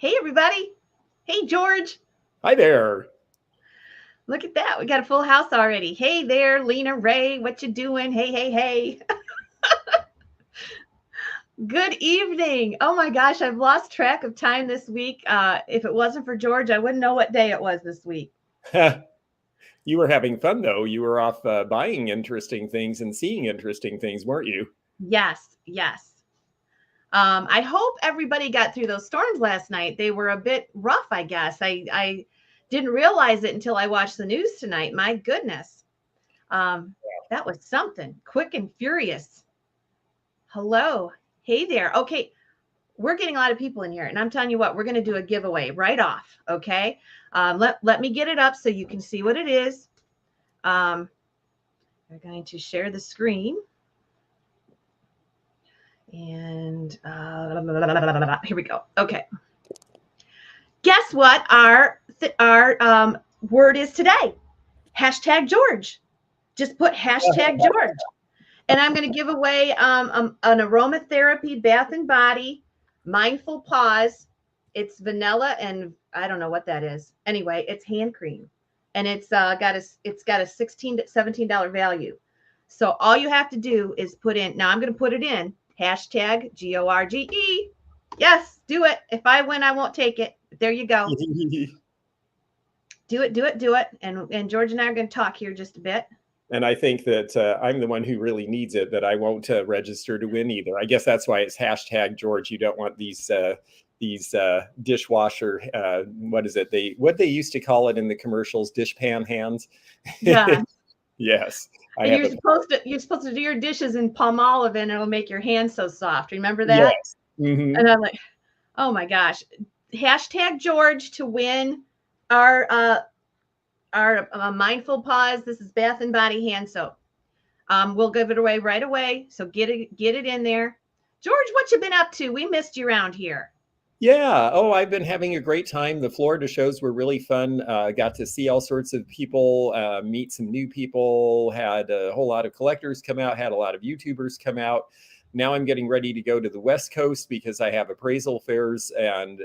Hey, everybody. Hey, George. Hi there. Look at that. We got a full house already. Hey there, Lena Ray. What you doing? Hey, hey, hey. Good evening. Oh my gosh, I've lost track of time this week. If it wasn't for George, I wouldn't know what day it was this week. You were having fun, though. You were off buying interesting things and seeing interesting things, weren't you? Yes, yes. I hope everybody got through those storms last night. They were a bit rough, I guess. I didn't realize it until I watched the news tonight. My goodness. Um, that was something quick and furious. Hello. Hey there. Okay. We're getting a lot of people in here, and I'm telling you what, we're going to do a giveaway right off. Okay. Let me get it up so you can see what it is. We're going to share the screen. And here we go. Okay. Guess what our word is today? Hashtag George. Just put hashtag George. And I'm going to give away an aromatherapy bath and body mindful pause. It's vanilla and I don't know what that is. Anyway, it's hand cream, and it's got a $16 to $17 value. So all you have to do is put in. Now I'm going to put it in hashtag GORGE. Yes, do it. If I win, I won't take it. There you go. Do it. And George and I are going to talk here just a bit. And I think that I'm the one who really needs it, that I won't register to win either. I guess that's why it's hashtag George. You don't want these dishwasher, what is it? What they used to call it in the commercials, dishpan hands. Yeah. Yes. And you're supposed to do your dishes in palm olive and it'll make your hands so soft. Remember that? Yes. Mm-hmm. And I'm like, oh my gosh. Hashtag George to win our mindful pause. This is Bath and Body hand soap. We'll give it away right away. So get it in there. George, what you been up to? We missed you around here. Yeah. Oh, I've been having a great time. The Florida shows were really fun. Got to see all sorts of people, meet some new people, had a whole lot of collectors come out, had a lot of YouTubers come out. Now I'm getting ready to go to the West Coast because I have appraisal fairs and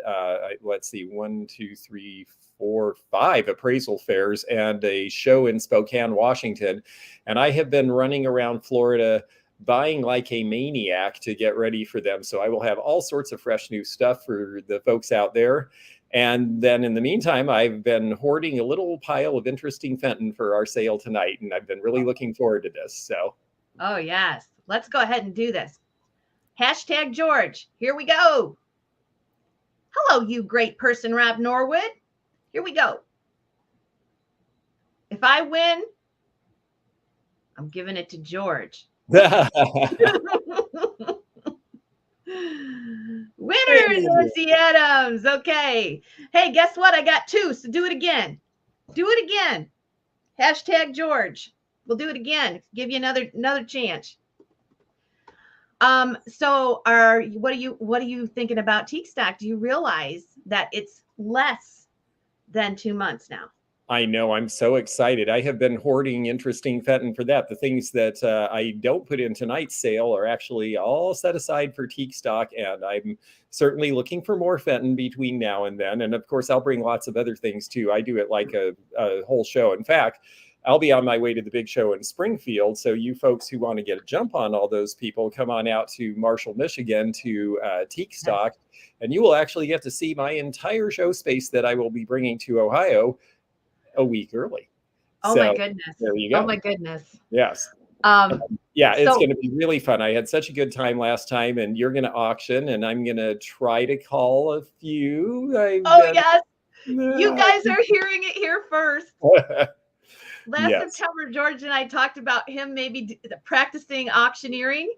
let's see, 1, 2, 3, 4, 5 appraisal fairs and a show in Spokane, Washington. And I have been running around Florida buying like a maniac to get ready for them. So I will have all sorts of fresh new stuff for the folks out there. And then in the meantime, I've been hoarding a little pile of interesting Fenton for our sale tonight. And I've been really looking forward to this. So. Oh, yes. Let's go ahead and do this. Hashtag George. Here we go. Hello, you great person, Rob Norwood. Here we go. If I win, I'm giving it to George. Winners, Rosie Adams. Okay. Hey, guess what? I got 2. So do it again. Do it again. Hashtag George. We'll do it again. Give you another chance. So what are you thinking about teak stock? Do you realize that it's less than 2 months now? I know. I'm so excited. I have been hoarding interesting Fenton for that. The things that I don't put in tonight's sale are actually all set aside for teak stock. And I'm certainly looking for more Fenton between now and then. And of course, I'll bring lots of other things too. I do it like a whole show. In fact, I'll be on my way to the big show in Springfield. So you folks who want to get a jump on all those people, come on out to Marshall, Michigan to teak stock. And you will actually get to see my entire show space that I will be bringing to Ohio a week early. Oh, so, my goodness. There you go. Oh my goodness. Yes. Yeah, it's going to be really fun. I had such a good time last time, and you're going to auction, and I'm going to try to call a few. Yes. You guys are hearing it here first. Last September, George and I talked about him maybe practicing auctioneering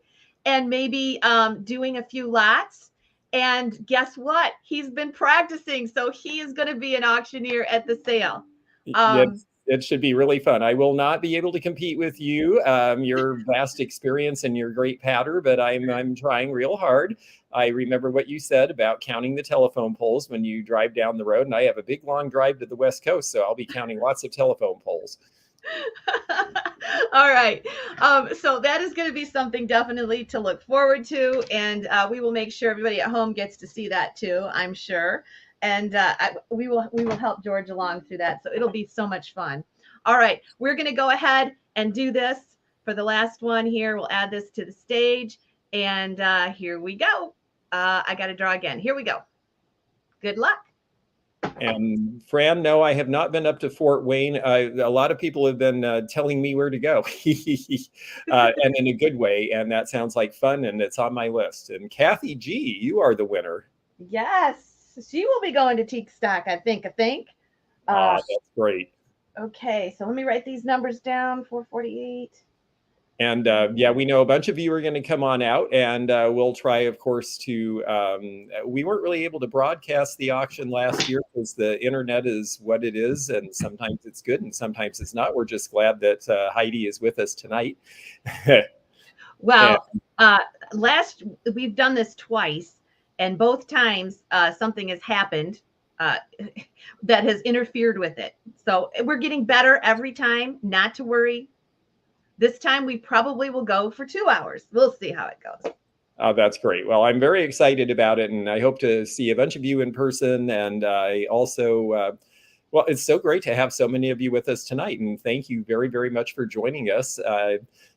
and maybe doing a few lots. And guess what? He's been practicing. So he is going to be an auctioneer at the sale. It should be really fun. I will not be able to compete with you, your vast experience and your great patter, but I'm trying real hard. I remember what you said about counting the telephone poles when you drive down the road, and I have a big long drive to the West Coast, so I'll be counting lots of telephone poles. All right. So that is going to be something definitely to look forward to, and we will make sure everybody at home gets to see that too, I'm sure. and we will help George along through that. So it'll be so much fun. All right, we're going to go ahead and do this for the last one here. We'll add this to the stage, and here we go. I got to draw again. Here we go. Good luck. And Fran, no, I have not been up to Fort Wayne. A lot of people have been telling me where to go, and in a good way. And that sounds like fun, and it's on my list. And Kathy G, you are the winner. Yes, she will be going to Teak Stock, I think. That's great. Okay, so let me write these numbers down. 448. And yeah, we know a bunch of you are going to come on out, and we'll try, of course, to. We weren't really able to broadcast the auction last year because the internet is what it is, and sometimes it's good and sometimes it's not. We're just glad that Heidi is with us tonight. Well, we've done this twice, and both times something has happened that has interfered with it. So we're getting better every time. Not to worry. This time we probably will go for 2 hours. We'll see how it goes. Oh, that's great. Well, I'm very excited about it, and I hope to see a bunch of you in person. And I also, well, it's so great to have so many of you with us tonight. And thank you very, very much for joining us.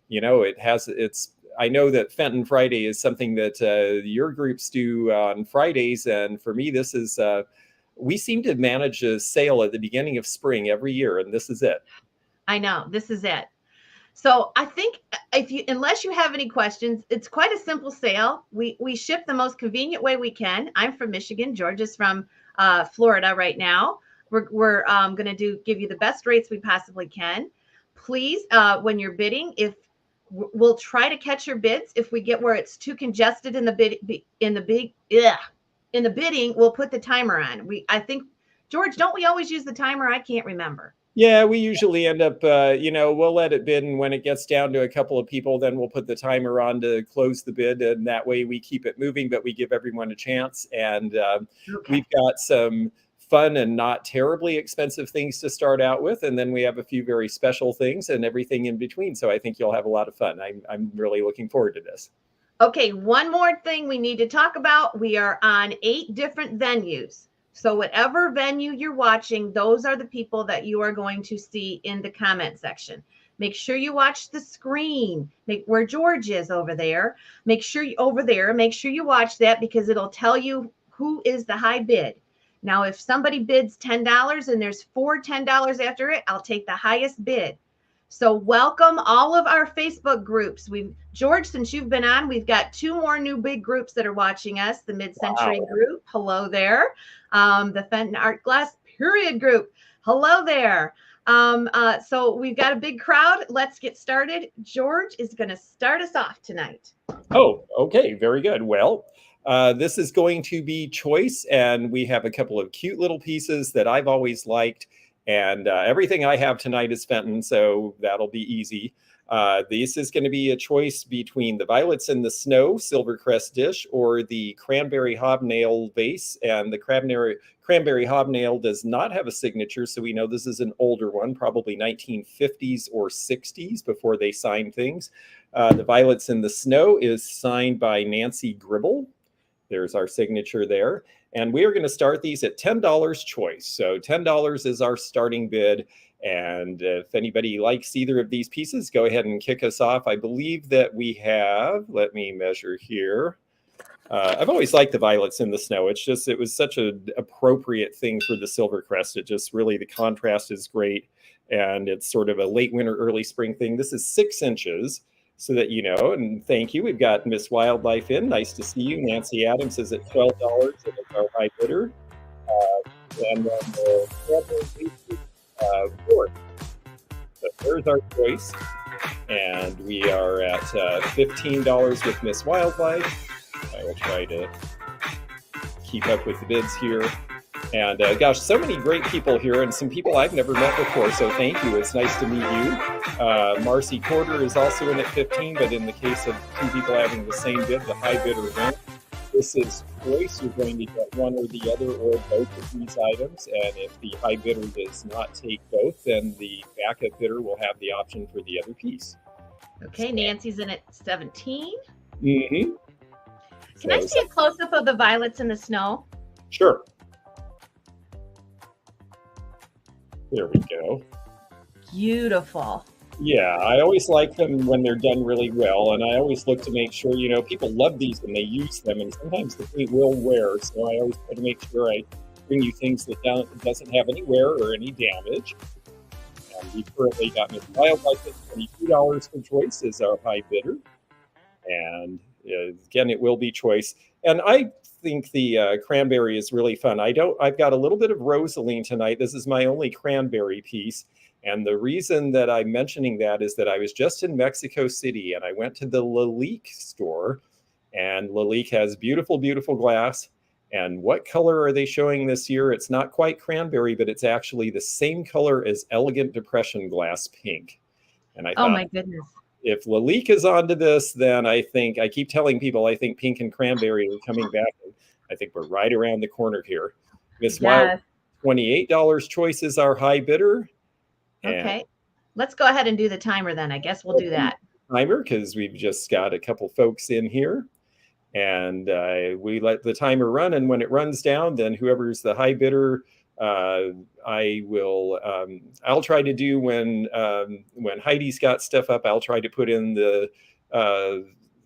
You know, I know that Fenton Friday is something that your groups do on Fridays. And for me, this is, we seem to manage a sale at the beginning of spring every year, and this is it. I know, this is it. So I think unless you have any questions, it's quite a simple sale. We ship the most convenient way we can. I'm from Michigan. George is from Florida right now. We're going to give you the best rates we possibly can. Please, when you're bidding, we'll try to catch your bids. If we get where it's too congested in the bidding, we'll put the timer on. I think, George, don't we always use the timer? I can't remember. Yeah, we usually end up, we'll let it bid, and when it gets down to a couple of people, then we'll put the timer on to close the bid, and that way we keep it moving, but we give everyone a chance. And We've got some fun and not terribly expensive things to start out with, and then we have a few very special things and everything in between. So I think you'll have a lot of fun. I'm really looking forward to this. Okay, one more thing we need to talk about. We are on 8 different venues. So whatever venue you're watching, those are the people that you are going to see in the comment section. Make sure you watch the screen, where George is over there. Make sure you watch that, because it'll tell you who is the high bid. Now, if somebody bids $10 and there's 4 $10 after it, I'll take the highest bid. So welcome all of our Facebook groups. George, since you've been on, we've got 2 more new big groups that are watching us. The Mid-Century group, hello there. The Fenton Art Glass Period group, hello there. So we've got a big crowd. Let's get started. George is going to start us off tonight. Oh, okay. Very good. Well, this is going to be choice, and we have a couple of cute little pieces that I've always liked. And everything I have tonight is Fenton, so that'll be easy. This is going to be a choice between the Violets in the Snow Silvercrest dish or the Cranberry Hobnail vase. And the Cranberry Hobnail does not have a signature, so we know this is an older one, probably 1950s or 60s before they signed things. The Violets in the Snow is signed by Nancy Gribble. There's our signature there. And we are going to start these at $10 choice. So $10 is our starting bid. And if anybody likes either of these pieces, go ahead and kick us off. I believe that we have, let me measure here. I've always liked the Violets in the Snow. It was such an appropriate thing for the Silvercrest. It just really, the contrast is great. And it's sort of a late winter, early spring thing. This is 6 inches. So that you know, and thank you. We've got Miss Wildlife in. Nice to see you. Nancy Adams is at $12, and it's our high bidder. And then the Cranberry is 4. So there's our choice. And we are at $15 with Miss Wildlife. I will try to keep up with the bids here. And gosh, so many great people here, and some people I've never met before, so thank you. It's nice to meet you. Marcy Corder is also in at 15, but in the case of 2 people having the same bid, the high bidder wins. This is choice. You're going to get one or the other or both of these items, and if the high bidder does not take both, then the backup bidder will have the option for the other piece. Okay, Nancy's in at 17. Mm-hmm. Can I see a close-up of the Violets in the Snow? Sure. There we go. Beautiful. Yeah, I always like them when they're done really well, and I always look to make sure, people love these when they use them, and sometimes the paint will wear, so I always try to make sure I bring you things that doesn't have any wear or any damage. And we currently got Miss Wildlife at $22 for choice as our high bidder. And again, it will be choice. And I think the cranberry is really fun. I've got a little bit of Rosaline tonight. This is my only cranberry piece. And the reason that I'm mentioning that is that I was just in Mexico City and I went to the Lalique store, and Lalique has beautiful, beautiful glass. And what color are they showing this year? It's not quite cranberry, but it's actually the same color as Elegant Depression glass, pink. And I thought, my goodness. If Lalique is onto this, then I keep telling people I think pink and cranberry are coming back. I think we're right around the corner here. Miss Wild, $28 choice is our high bidder. Okay. Let's go ahead and do the timer then. I guess we'll do that. Timer, because we've just got a couple folks in here. And we let the timer run. And when it runs down, then whoever's the high bidder, I'll try to do when Heidi's got stuff up, I'll try to put in the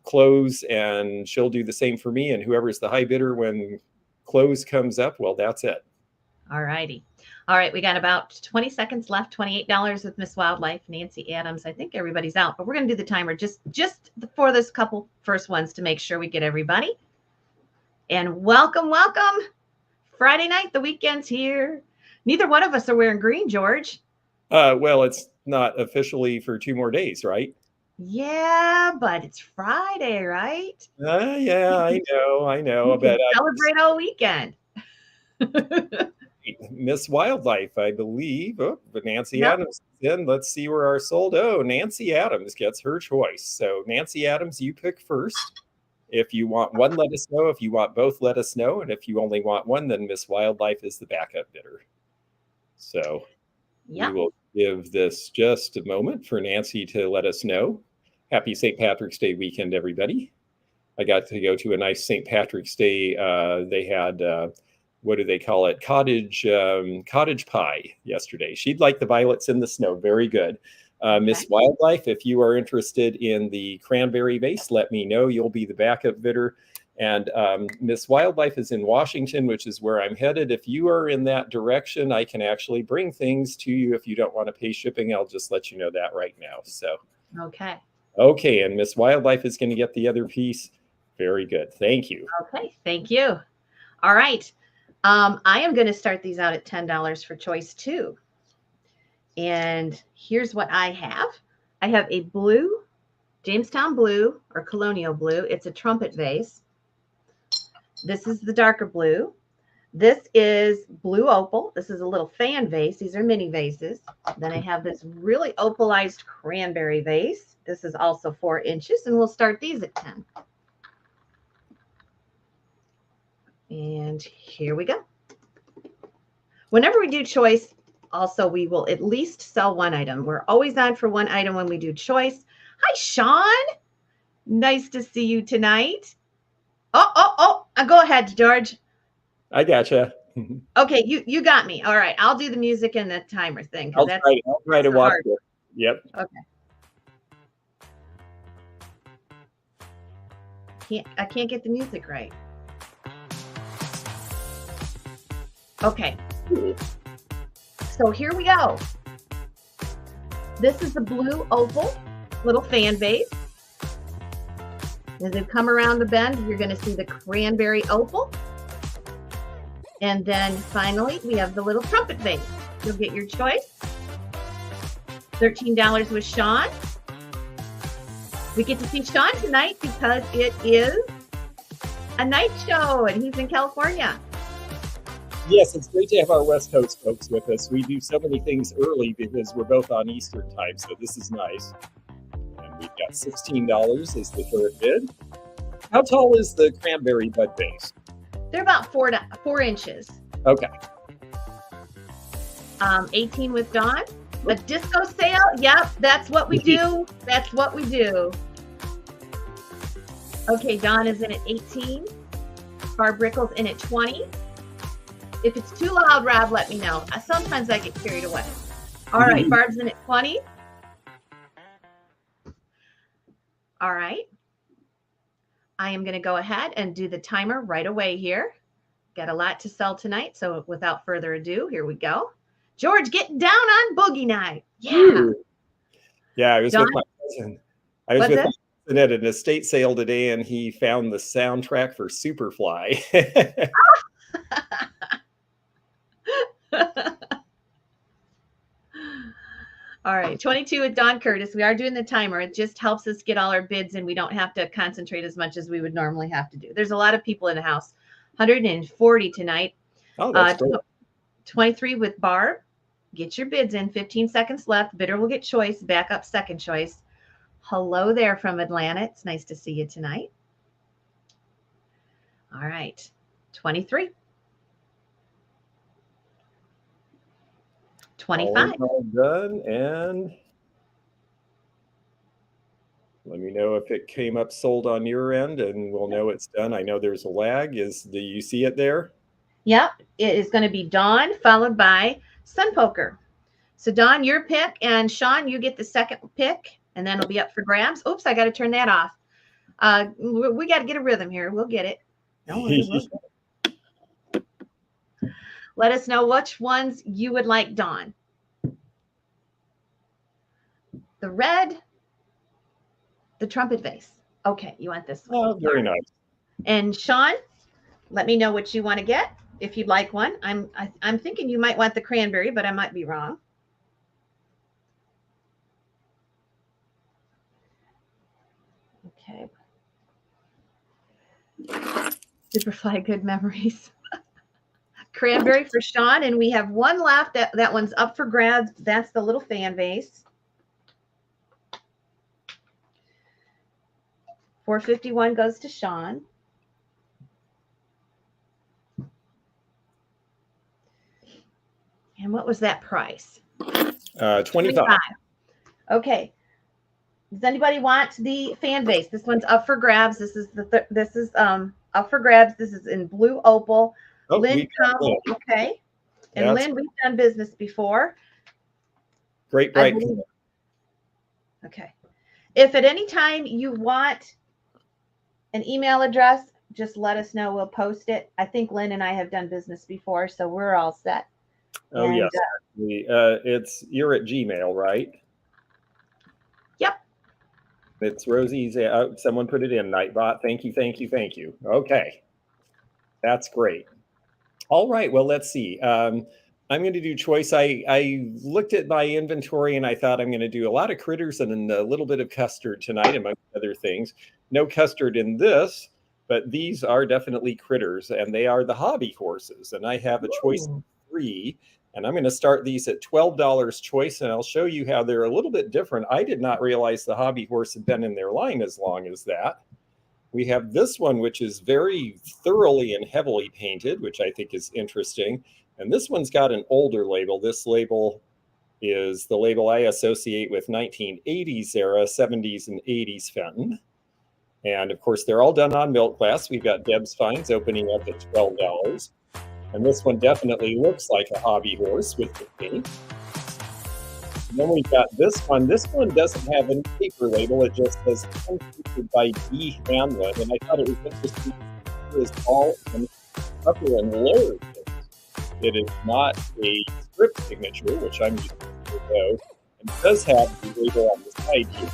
close, and she'll do the same for me. And whoever's the high bidder when close comes up, well, that's it. All righty. All right. We got about 20 seconds left. $28 with Miss Wildlife, Nancy Adams. I think everybody's out, but we're going to do the timer just for this couple first ones to make sure we get everybody. And welcome. Friday night, the weekend's here. Neither one of us are wearing green, George. Well, it's not officially for 2 more days, right? Yeah, but it's Friday, right? Yeah, I know. But celebrate all weekend. Miss Wildlife, I believe. Oh, but Nancy Adams is in. Let's see where our sold. Oh, Nancy Adams gets her choice. So Nancy Adams, you pick first. If you want one, let us know. If you want both, let us know. And if you only want one, then Miss Wildlife is the backup bidder. So we will give this just a moment for Nancy to let us know. Happy St. Patrick's Day weekend, everybody. I got to go to a nice St. Patrick's Day. They had, what do they call it? Cottage pie yesterday. She'd like the violets in the snow. Very good. Miss Wildlife, if you are interested in the cranberry vase, let me know. You'll be the backup bidder. And Miss Wildlife is in Washington, which is where I'm headed. If you are in that direction, I can actually bring things to you. If you don't want to pay shipping, I'll just let you know that right now. So, okay. And Miss Wildlife is going to get the other piece. Very good. Thank you. Okay. Thank you. All right. I am going to start these out at $10 for choice 2. And here's what I have. I have a blue, Jamestown blue or colonial blue. It's a trumpet vase. This is the darker blue. This is blue opal. This is a little fan vase. These are mini vases. Then I have this really opalized cranberry vase. This is also 4 inches, and we'll start these at 10. And here we go. Whenever we do choice, also, we will at least sell one item. We're always on for one item when we do choice. Hi, Sean. Nice to see you tonight. Oh, go ahead, George. I gotcha. Okay, you got me. All right, I'll do the music and the timer thing. I'll try to watch it. Yep. Okay. I can't get the music right. Okay. So here we go. This is the blue opal little fan vase. As they come around the bend, you're going to see the cranberry opal. And then finally, we have the little trumpet vase. You'll get your choice. $13 with Sean. We get to see Sean tonight because it is a night show and he's in California. Yes, it's great to have our West Coast folks with us. We do so many things early because we're both on Eastern time, so this is nice. And we've got $16 as the third bid. How tall is the cranberry bud vase? They're about 4 inches. Okay. 18 with Dawn. A disco sale. Yep, that's what we do. That's what we do. Okay, Dawn is in at 18. Barb Rickles in at 20. If it's too loud, Rob, let me know. Sometimes I get carried away. All right, Barb's in at 20. All right. I am going to go ahead and do the timer right away here. Got a lot to sell tonight, so without further ado, here we go. George, get down on boogie night. Yeah. Ooh. Yeah, I was Don? with my cousin. I was with my cousin at an estate sale today, and he found the soundtrack for Superfly. All right, 22 with Don Curtis. We are doing the timer. It just helps us get all our bids, and we don't have to concentrate as much as we would normally have to do. There's a lot of people in the house. 140 tonight. Oh, that's great. 23 with Barb. Get your bids in. 15 seconds left. Bidder will get choice. Back up second choice. Hello there from Atlanta. It's nice to see you tonight. All right, 23. 25. All done, and let me know if it came up sold on your end, and we'll know it's done. I know there's a lag. Do you see it there? Yep, it is going to be Dawn followed by Sun Poker. So Dawn, your pick, and Sean, you get the second pick, and then it'll be up for grabs. Oops, I got to turn that off. We got to get a rhythm here. We'll get it. Don't worry, we'll get it. Let us know which ones you would like, Dawn. The red, the trumpet vase. Okay, you want this one. Oh, very nice. And Sean, let me know what you want to get if you'd like one. I'm thinking you might want the cranberry, but I might be wrong. Okay. Superfly, good memories. Cranberry for Sean, and we have one left. That one's up for grabs. That's the little fan vase. 451 goes to Sean. And what was that price? 25. Okay. Does anybody want the fan vase? This one's up for grabs. This is up for grabs. This is in blue opal. Oh, Lynn, okay. And That's Lynn, we've done business before. Great bright. Okay. If at any time you want an email address, just let us know. We'll post it. I think Lynn and I have done business before, so we're all set. Oh, and, yes. You're at Gmail, right? Yep. It's Rosie's. Someone put it in, Nightbot. Thank you, thank you, thank you. Okay. That's great. All right. Well, let's see. I'm going to do choice. I looked at my inventory and I thought I'm going to do a lot of critters and a little bit of custard tonight, among other things. No custard in this, but these are definitely critters, and they are the hobby horses. And I have a choice of 3, and I'm going to start these at $12 choice, and I'll show you how they're a little bit different. I did not realize the hobby horse had been in their line as long as that. We have this one, which is very thoroughly and heavily painted, which I think is interesting. And this one's got an older label. This label is the label I associate with 1980s era, 70s and 80s Fenton. And of course, they're all done on milk glass. We've got Deb's Finds opening up at $12. And this one definitely looks like a hobby horse with the paint. And then we've got this one. This one doesn't have any paper label. It just says featured by D. Hanlon. And I thought it was interesting. It is all in upper and lower case. It is not a script signature, which I'm using to know. And it does have the label on the side here.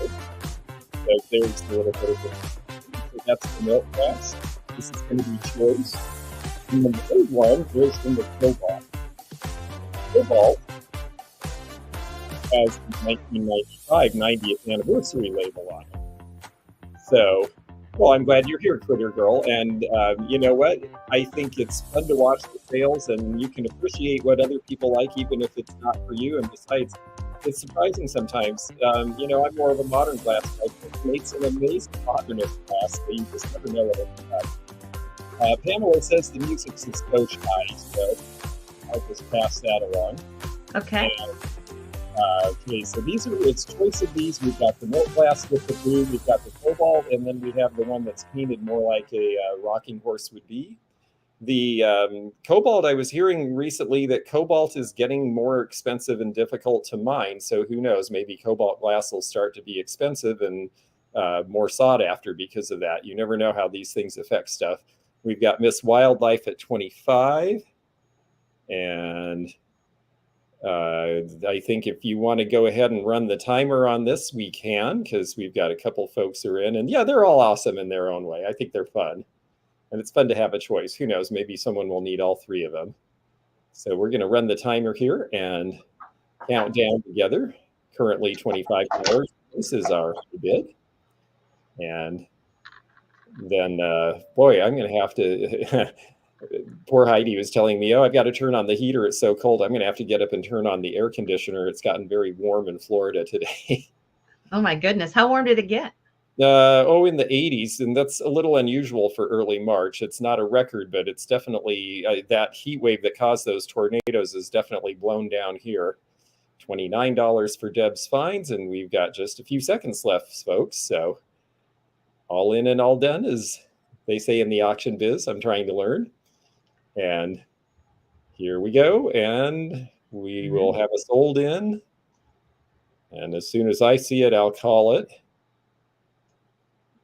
So there's a little bit of it. So that's the milk glass. This is going to be choice. And then the third one is in the Cobalt. Cobalt has the 1995 90th anniversary label on it. So, well, I'm glad you're here, Critter Girl. And you know what? I think it's fun to watch the sales, and you can appreciate what other people like, even if it's not for you. And besides, it's surprising sometimes. I'm more of a modern glass type. It makes an amazing modernist glass, so you just never know what it's about. Pamela says the music's a skosh high, so I'll just pass that along. Okay. And, okay, so it's choice of these. We've got the milk glass with the blue, we've got the cobalt, and then we have the one that's painted more like a rocking horse would be. The cobalt, I was hearing recently that cobalt is getting more expensive and difficult to mine. So who knows, maybe cobalt glass will start to be expensive and more sought after because of that. You never know how these things affect stuff. We've got Miss Wildlife at 25. And I think if you want to go ahead and run the timer on this, we can, because we've got a couple folks who are in. And yeah, they're all awesome in their own way. I think they're fun. And it's fun to have a choice. Who knows? Maybe someone will need all three of them. So we're going to run the timer here and count down together. Currently $25. This is our bid. And then, boy, I'm going to have to... Poor Heidi was telling me, oh, I've got to turn on the heater. It's so cold. I'm going to have to get up and turn on the air conditioner. It's gotten very warm in Florida today. Oh, my goodness. How warm did it get? In the 80s, and that's a little unusual for early March. It's not a record, but it's definitely that heat wave that caused those tornadoes is definitely blown down here. $29 for Deb's fines, and we've got just a few seconds left, folks. So all in and all done, as they say in the auction biz. I'm trying to learn. And here we go, and we will have a sold in. And as soon as I see it, I'll call it.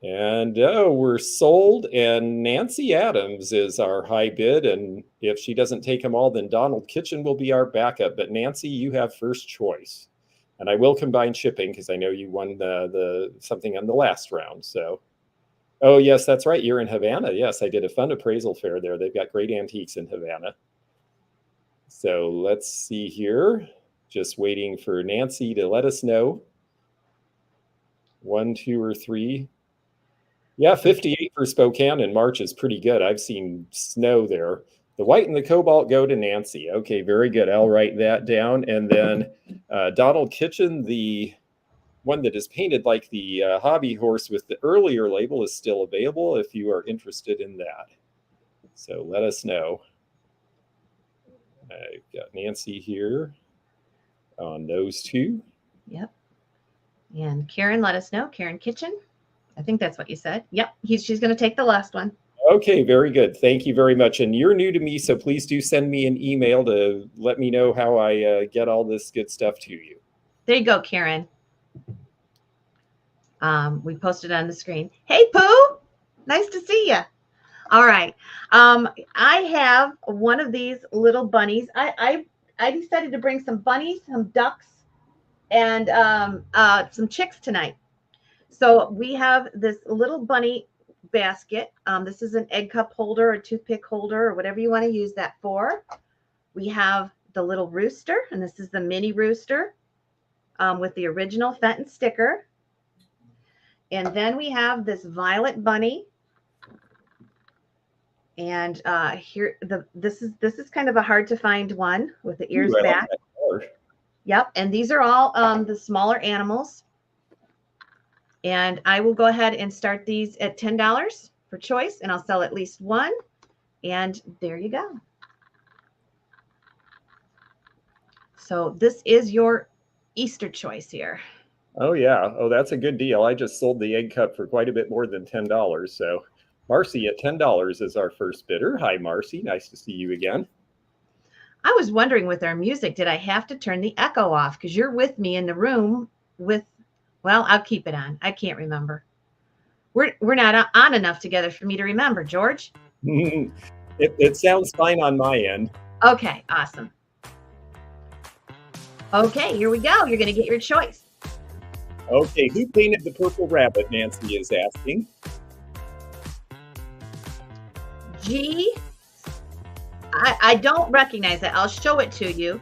And we're sold, and Nancy Adams is our high bid. And if she doesn't take them all, then Donald Kitchen will be our backup. But Nancy, you have first choice. And I will combine shipping because I know you won the something on the last round. So, oh, yes, that's right. You're in Havana. Yes, I did a fun appraisal fair there. They've got great antiques in Havana. So let's see here. Just waiting for Nancy to let us know. 1, 2, or 3. Yeah, 58 for Spokane in March is pretty good. I've seen snow there. The white and the cobalt go to Nancy. Okay, very good. I'll write that down. And then Donald Kitchen, the one that is painted like the hobby horse with the earlier label, is still available if you are interested in that. So let us know. I've got Nancy here on those two. Yep. And Karen, let us know. Karen Kitchen. I think that's what you said. Yep. She's going to take the last one. Okay, very good. Thank you very much. And you're new to me, so please do send me an email to let me know how I get all this good stuff to you. There you go, Karen. We posted on the screen. Hey, Pooh. Nice to see you. All right. I have one of these little bunnies. I decided to bring some bunnies, some ducks, and some chicks tonight. So we have this little bunny basket. This is an egg cup holder, a toothpick holder, or whatever you want to use that for. We have the little rooster, and this is the mini rooster with the original Fenton sticker. And then we have this violet bunny. And here, this is kind of a hard to find one with the ears back. Yep, and these are all the smaller animals. And I will go ahead and start these at $10 for choice, and I'll sell at least one. And there you go. So this is your Easter choice here. Oh, yeah. Oh, that's a good deal. I just sold the egg cup for quite a bit more than $10. So Marcy at $10 is our first bidder. Hi, Marcy. Nice to see you again. I was wondering with our music, did I have to turn the echo off? Because you're with me in the room with... Well, I'll keep it on. I can't remember. We're not on enough together for me to remember, George. It sounds fine on my end. Okay, awesome. Okay, here we go. You're going to get your choice. Okay, who painted the purple rabbit, Nancy is asking. G. I don't recognize it. I'll show it to you.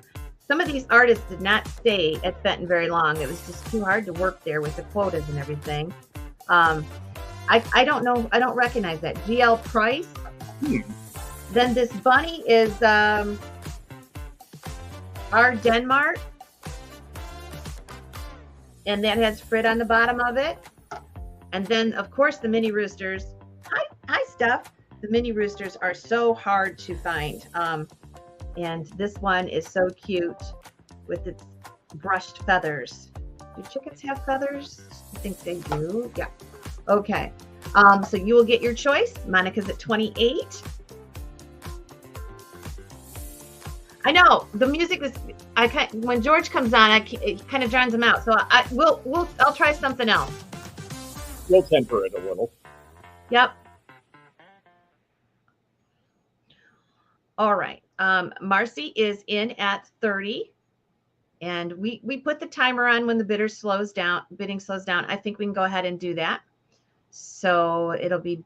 Some of these artists did not stay at Fenton very long. It was just too hard to work there with the quotas and everything. I don't know. I don't recognize that. GL Price. Then this bunny is R. Denmark. And that has Frit on the bottom of it. And then, of course, the mini roosters. Hi, Steph. The mini roosters are so hard to find. And this one is so cute with its brushed feathers. Do chickens have feathers? I think they do. Yeah. Okay. So you will get your choice. Monica's at 28. I know the music was. When George comes on, it kind of drowns him out. So I'll try something else. We'll temper it a little. Yep. All right. Marcy is in at 30. And we put the timer on when the bidding slows down. I think we can go ahead and do that. So it'll be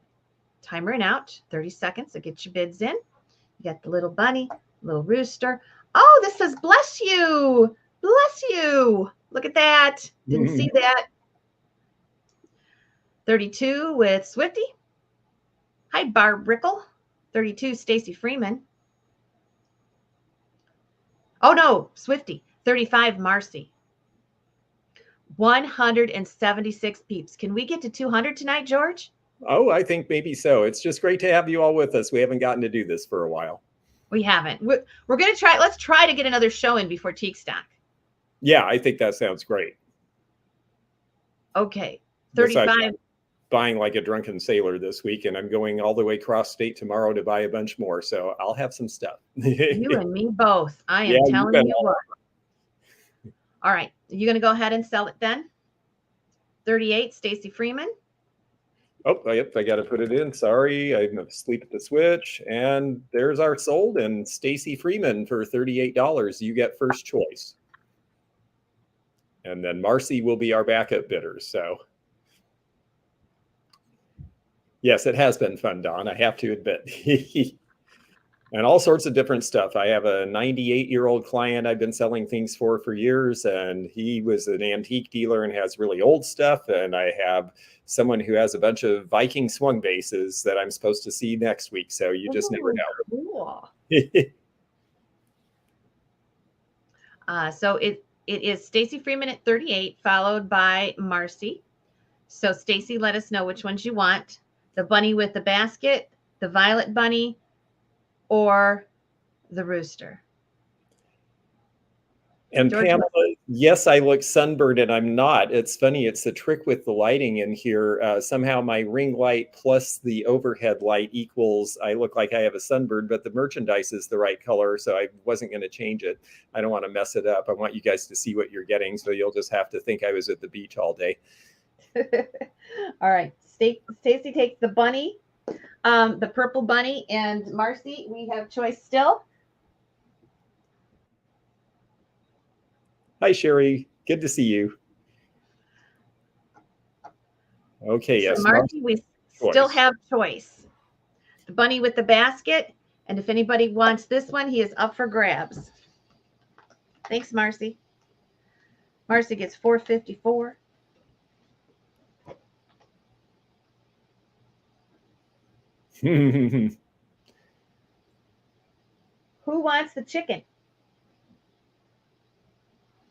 timering out 30 seconds. So get your bids in. You got the little bunny, little rooster. Oh, this says bless you. Bless you. Look at that. Didn't see that. 32 with Swifty. Hi, Barb Rickle. 32, Stacy Freeman. Oh, no, Swifty. 35, Marcy. 176 peeps. Can we get to 200 tonight, George? Oh, I think maybe so. It's just great to have you all with us. We haven't gotten to do this for a while. We haven't. We're going to try. Let's try to get another show in before Teak Stock. Yeah, I think that sounds great. Okay. 35. Buying like a drunken sailor this week, and I'm going all the way across state tomorrow to buy a bunch more. So I'll have some stuff. You and me both. I am telling you what. All right. You going to go ahead and sell it then? 38, Stacy Freeman. Oh, yep. I got to put it in. Sorry. I'm asleep at the switch. And there's our sold, and Stacy Freeman for $38. You get first choice. And then Marcy will be our backup bidder. So yes, it has been fun, Don. I have to admit. And all sorts of different stuff. I have a 98-year-old client I've been selling things for years, and he was an antique dealer and has really old stuff. And I have someone who has a bunch of Viking swung bases that I'm supposed to see next week. So you just never know. Cool. So it is Stacy Freeman at 38, followed by Marcy. So Stacy, let us know which ones you want. The bunny with the basket, the violet bunny, or the rooster. And George, Pamela, yes, I look sunburned, and I'm not. It's funny. It's the trick with the lighting in here. Somehow my ring light plus the overhead light equals, I look like I have a sunburn, but the merchandise is the right color, so I wasn't going to change it. I don't want to mess it up. I want you guys to see what you're getting, so you'll just have to think I was at the beach all day. All right. Stacy takes the bunny. The purple bunny, and Marcy, we have choice still. Hi, Sherry. Good to see you. Okay, yes. So Marcy, we still have choice. The bunny with the basket, and if anybody wants this one, he is up for grabs. Thanks, Marcy. Marcy gets $4.54. Who wants the chicken?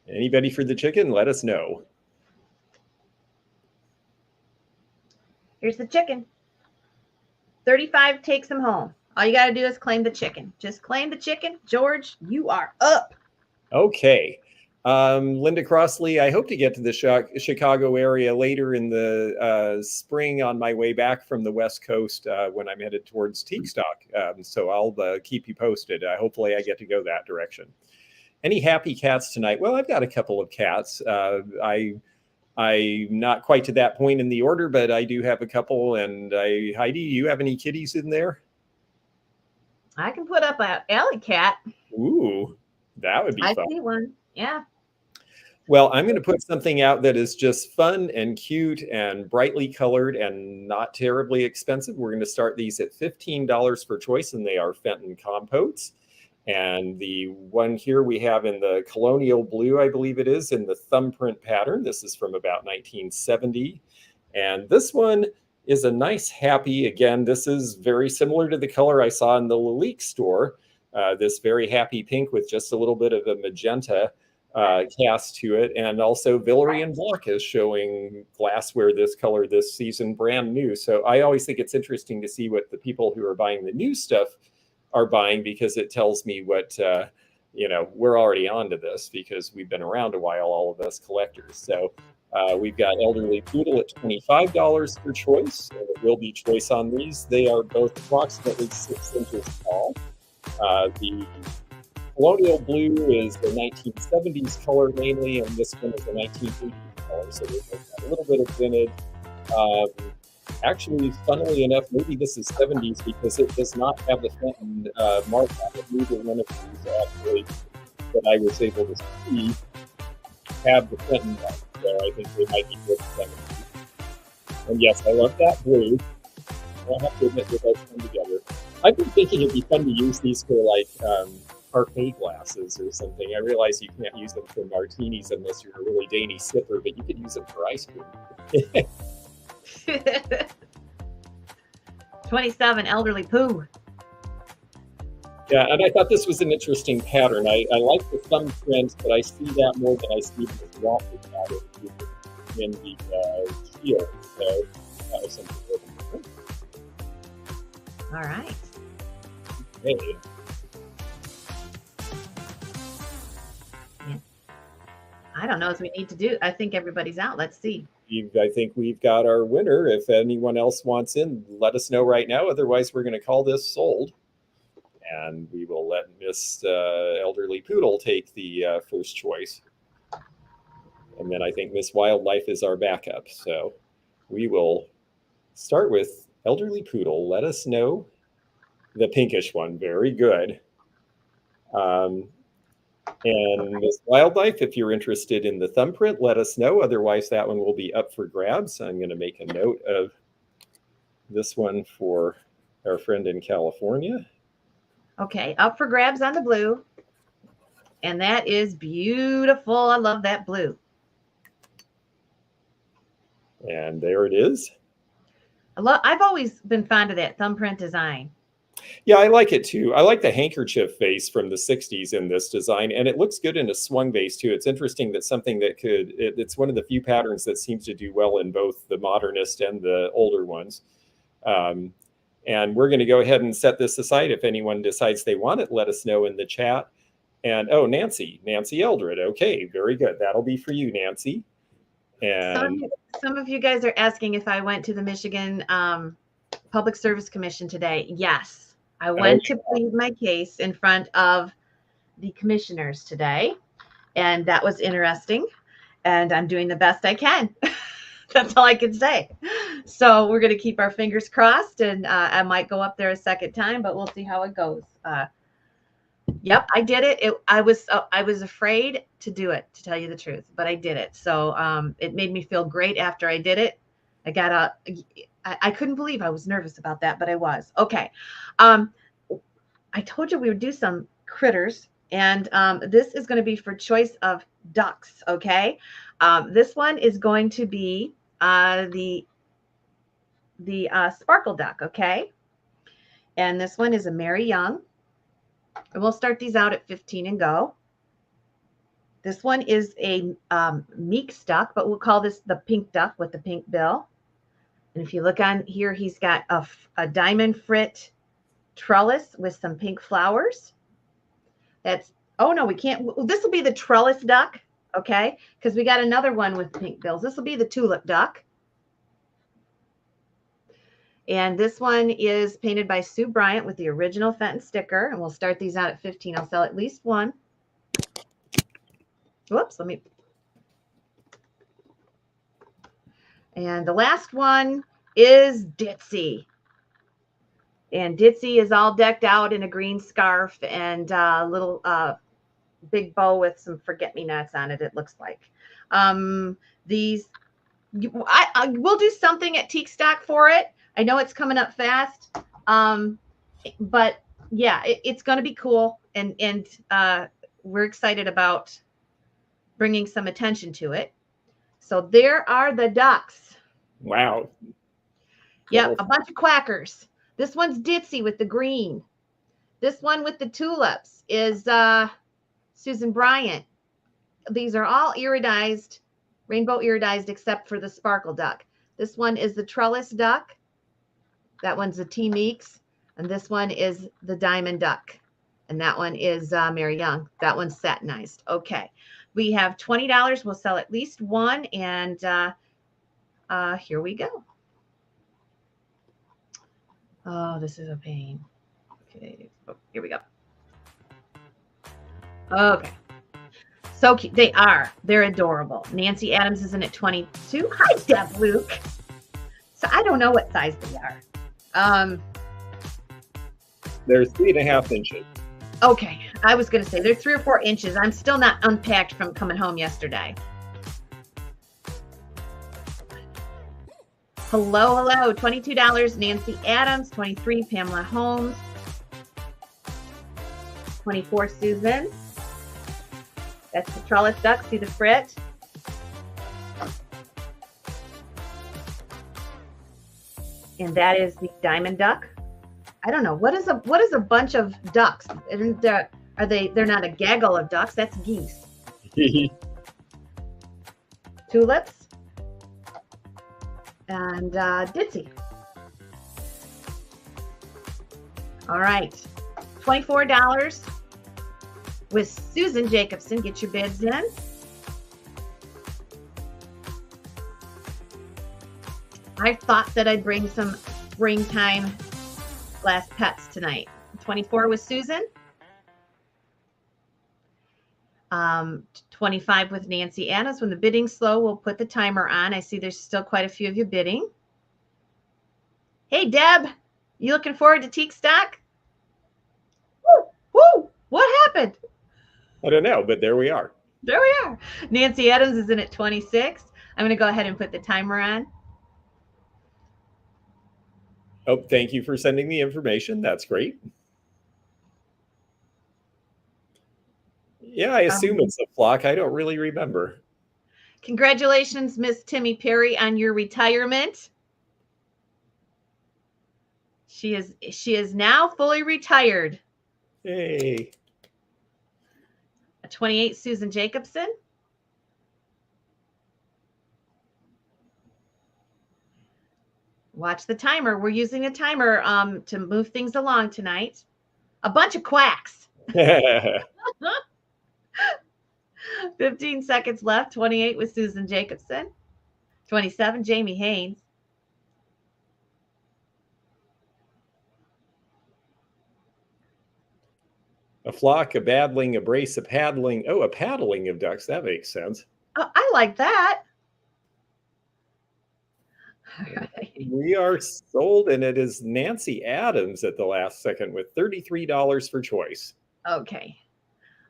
Anybody for the chicken? Let us know. Here's the chicken. 35 takes them home. All you got to do is claim the chicken. Just claim the chicken. George, you are up. Okay. Linda Crossley, I hope to get to the Chicago area later in the spring on my way back from the West Coast when I'm headed towards Teak Stock. So I'll keep you posted. Hopefully I get to go that direction. Any happy cats tonight? Well, I've got a couple of cats. I'm not quite to that point in the order, but I do have a couple. And Heidi, you have any kitties in there? I can put up an alley cat. Ooh, that would be fun. I see one. Yeah. Well, I'm going to put something out that is just fun and cute and brightly colored and not terribly expensive. We're going to start these at $15 per choice, and they are Fenton compotes. And the one here we have in the colonial blue, I believe it is, in the thumbprint pattern. This is from about 1970. And this one is a nice happy, again, this is very similar to the color I saw in the Lalique store. This very happy pink with just a little bit of a magenta cast to it. And also Villery and Block is showing glassware this color this season, brand new. So I always think it's interesting to see what the people who are buying the new stuff are buying, because it tells me what, we're already onto this because we've been around a while, all of us collectors. So we've got Elderly Poodle at $25 per choice. And it will be choice on these. They are both approximately 6 inches tall. The colonial blue is the 1970s color mainly, and this one is the 1980s color. So there's a little bit of vintage. Um, Actually, funnily enough, maybe this is 70s because it does not have the Fenton mark on it. Neither one of these actually that I was able to see have the Fenton mark. So I think they might be good 70s. And yes, I love that blue. I have to admit that those come together. I've been thinking it'd be fun to use these for like parfait glasses or something. I realize you can't use them for martinis unless you're a really dainty sipper, but you could use them for ice cream. 27 elderly poo. Yeah, and I thought this was an interesting pattern. I like the thumbprint, but I see that more than I see the waffle pattern in the shield. So that was something really different. All right. Okay. Yeah. I don't know as we need to do. I think everybody's out. Let's see. I think we've got our winner. If anyone else wants in, let us know right now. Otherwise, we're going to call this sold. And we will let Miss Elderly Poodle take the first choice. And then I think Miss Wildlife is our backup. So we will start with Elderly Poodle. Let us know. The pinkish one. Very good. And Miss Wildlife, if you're interested in the thumbprint, let us know. Otherwise, that one will be up for grabs. I'm going to make a note of this one for our friend in California. Okay, up for grabs on the blue. And that is beautiful. I love that blue. And there it is. I've always been fond of that thumbprint design. Yeah, I like it too. I like the handkerchief vase from the 60s in this design, and it looks good in a swung vase too. It's interesting that something that it's one of the few patterns that seems to do well in both the modernist and the older ones. And we're going to go ahead and set this aside. If anyone decides they want it, let us know in the chat. And oh, Nancy Eldred. Okay, very good. That'll be for you, Nancy. And some of you guys are asking if I went to the Michigan Public Service Commission today. Yes. I went to plead my case in front of the commissioners today, and that was interesting, and I'm doing the best I can. That's all I can say. So we're going to keep our fingers crossed, and I might go up there a second time, but we'll see how it goes. Yep, I did it. I was afraid to do it, to tell you the truth, but I did it. So it made me feel great after I did it. I couldn't believe I was nervous about that, but I was. Okay. I told you we would do some critters, and this is going to be for choice of ducks. Okay. This one is going to be the sparkle duck. Okay. And this one is a Mary Young. And we'll start these out at 15 and go. This one is a Meeks duck, but we'll call this the pink duck with the pink bill. And if you look on here, he's got a diamond frit trellis with some pink flowers. Oh no, we can't. This will be the trellis duck, okay? Because we got another one with pink bills. This will be the tulip duck. And this one is painted by Sue Bryant with the original Fenton sticker. And we'll start these out at 15. I'll sell at least one. Whoops, And the last one is Ditzy. And Ditzy is all decked out in a green scarf and a little big bow with some forget-me-nots on it, it looks like. We'll do something at Teak Stock for it. I know it's coming up fast, but yeah, it's going to be cool, and we're excited about bringing some attention to it. So there are the ducks. Wow. Yep, a bunch of quackers. This one's Ditzy with the green. This one with the tulips is Susan Bryant. These are all iridized, rainbow iridized, except for the sparkle duck. This one is the trellis duck. That one's the T. Meeks. And this one is the diamond duck. And that one is Mary Young. That one's satinized. Okay. We have $20. We'll sell at least one. And here we go. Oh, this is a pain. Okay. Oh, here we go. Okay. So cute. They are. They're adorable. Nancy Adams is in at 22. Hi, Deb Luke. So I don't know what size they are. They're 3.5 inches. Okay. I was going to say they're 3 or 4 inches. I'm still not unpacked from coming home yesterday. Hello, hello. $22, Nancy Adams. 23, Pamela Holmes. 24, Susan. That's the trellis duck. See the frit? And that is the diamond duck. I don't know. What is a bunch of ducks? They're not a gaggle of ducks. That's geese. Tulips. And Ditzy. All right. $24 with Susan Jacobson. Get your bids in. I thought that I'd bring some springtime glass pets tonight. 24 with Susan. 25 with Nancy Adams. When the bidding's slow, we'll put the timer on. I see there's still quite a few of you bidding. Hey, Deb, you looking forward to teak stock? Woo, woo, what happened? I don't know, but there we are. There we are. Nancy Adams is in at 26. I'm going to go ahead and put the timer on. Oh, thank you for sending the information. That's great. Yeah, I assume it's a flock. I don't really remember. Congratulations, Miss Timmy Perry, on your retirement. She is now fully retired. Hey. A 28, Susan Jacobson. Watch the timer. We're using a timer to move things along tonight. A bunch of quacks. 15 seconds left. 28 with Susan Jacobson. 27, Jamie Haynes. A flock, a battling, a brace, a paddling. Oh, a paddling of ducks. That makes sense. Oh, I like that. We are sold, and it is Nancy Adams at the last second with $33 for choice. Okay.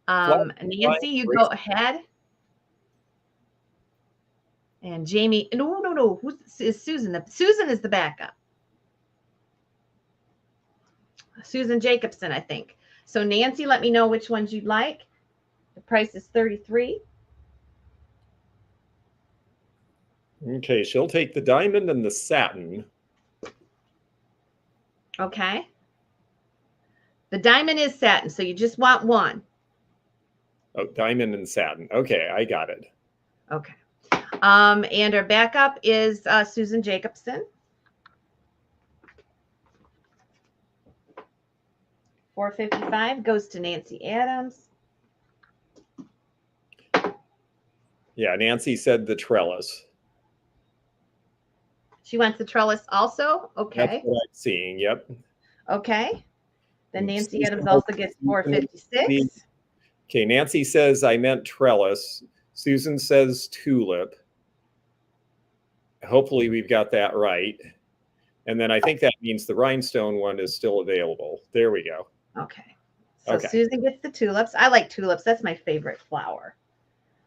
Nancy, you go ahead. And Jamie, no. Who is Susan? Susan is the backup. Susan Jacobson, I think. So Nancy, let me know which ones you'd like. The price is $33. Okay, she'll take the diamond and the satin. Okay. The diamond is satin, so you just want one. Oh, diamond and satin. Okay, I got it. Okay. And our backup is Susan Jacobson. $4.55 goes to Nancy Adams. Yeah, Nancy said the trellis. She wants the trellis also? Okay. That's what I'm seeing, yep. Okay. Then Nancy Adams also gets $4.56. Okay, Nancy says I meant trellis. Susan says tulip. Hopefully we've got that right. And then I think that means the rhinestone one is still available. There we go. Okay. So Susan gets the tulips. I like tulips. That's my favorite flower.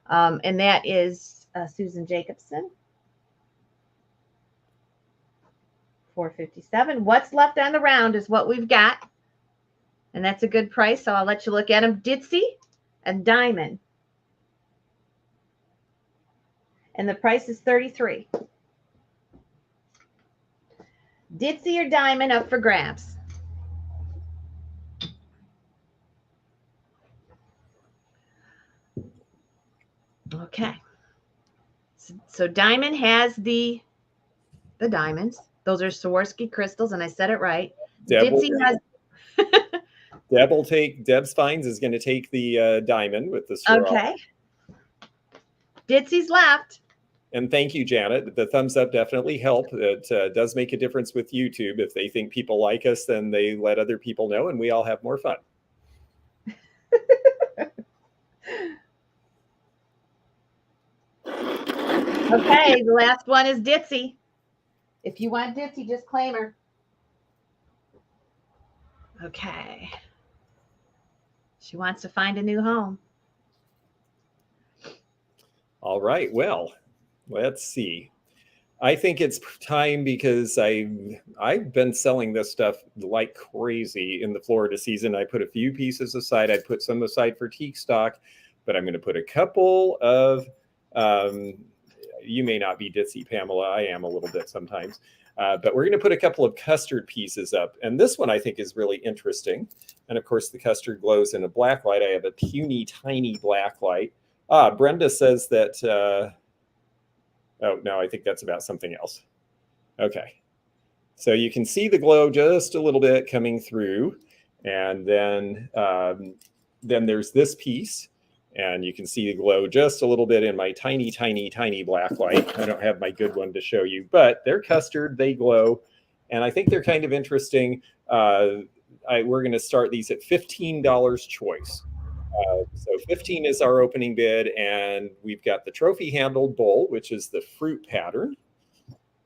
And that is Susan Jacobson. $4.57. What's left on the round is what we've got. And that's a good price. So I'll let you look at them. Ditzy and Diamond. And the price is $33. Ditzy or Diamond up for grabs. Okay. So Diamond has the diamonds. Those are Swarovski crystals, and I said it right. Ditzy has. Deb's Finds is going to take the diamond with the straw. Okay. Ditzy's left. And thank you, Janet. The thumbs up definitely help. It does make a difference with YouTube. If they think people like us, then they let other people know, and we all have more fun. Okay, the last one is Ditzy. If you want Ditzy, just claim her. Okay. She wants to find a new home. All right. Well, let's see. I think it's time because I've been selling this stuff like crazy in the Florida season. I put a few pieces aside. I put some aside for teak stock, but I'm going to put a couple of. You may not be ditzy, Pamela. I am a little bit sometimes. But we're going to put a couple of custard pieces up. And this one I think is really interesting. And of course, the custard glows in a black light. I have a puny, tiny black light. Brenda says that, oh, no, I think that's about something else. Okay. So you can see the glow just a little bit coming through. And then there's this piece. And you can see the glow just a little bit in my tiny, tiny, tiny black light. I don't have my good one to show you, but they're custard, they glow. And I think they're kind of interesting. We're going to start these at $15 choice. So 15 is our opening bid, and we've got the trophy handled bowl, which is the fruit pattern.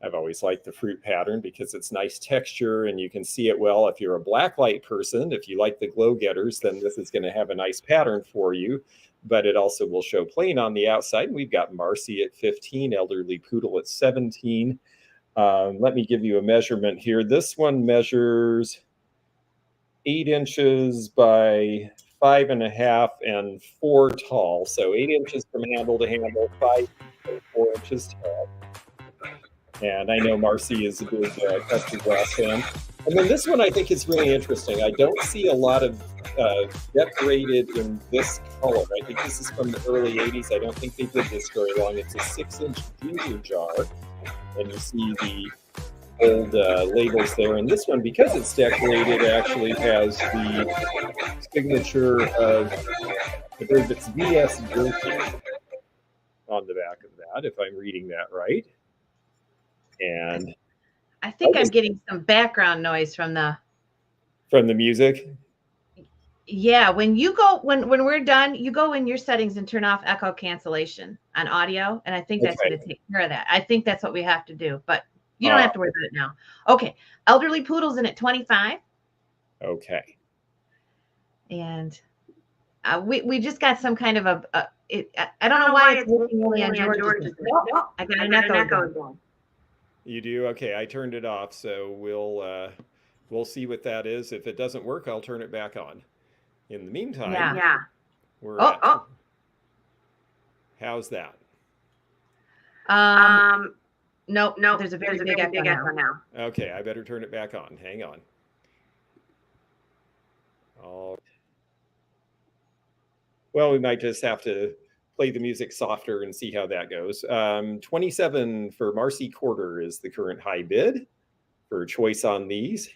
I've always liked the fruit pattern because it's nice texture and you can see it well. If you're a black light person, if you like the glow getters, then this is going to have a nice pattern for you, but it also will show plain on the outside. We've got Marcy at 15, Elderly Poodle at 17. Let me give you a measurement here. This one measures 8 inches by 5.5 and 4 tall. So 8 inches from handle to handle, 5 and 4 inches tall. And I know Marcy is a big custard glass fan. And then this one I think is really interesting. I don't see a lot of decorated in this color. I think this is from the early 80s. I don't think they did this very long. It's a 6-inch ginger jar. And you see the old labels there. And this one, because it's decorated, actually has the signature of, I believe it's V.S. Gerke on the back of that, if I'm reading that right. And I think I'm getting some background noise from the music. Yeah, when we're done, you go in your settings and turn off echo cancellation on audio, and I think that's going to take care of that. I think that's what we have to do, but you don't have to worry about it now. Okay, Elderly Poodle's in at 25. Okay. And we just got some kind of I don't know why it's working only on George's. Oh, I got an echo going. You do? Okay, I turned it off, so we'll see what that is. If it doesn't work, I'll turn it back on. In the meantime, we're how's that? Nope. There's a very big echo now. Okay, I better turn it back on. Hang on. Well, we might just have to play the music softer and see how that goes. 27 for Marcy Quarter is the current high bid for choice on these.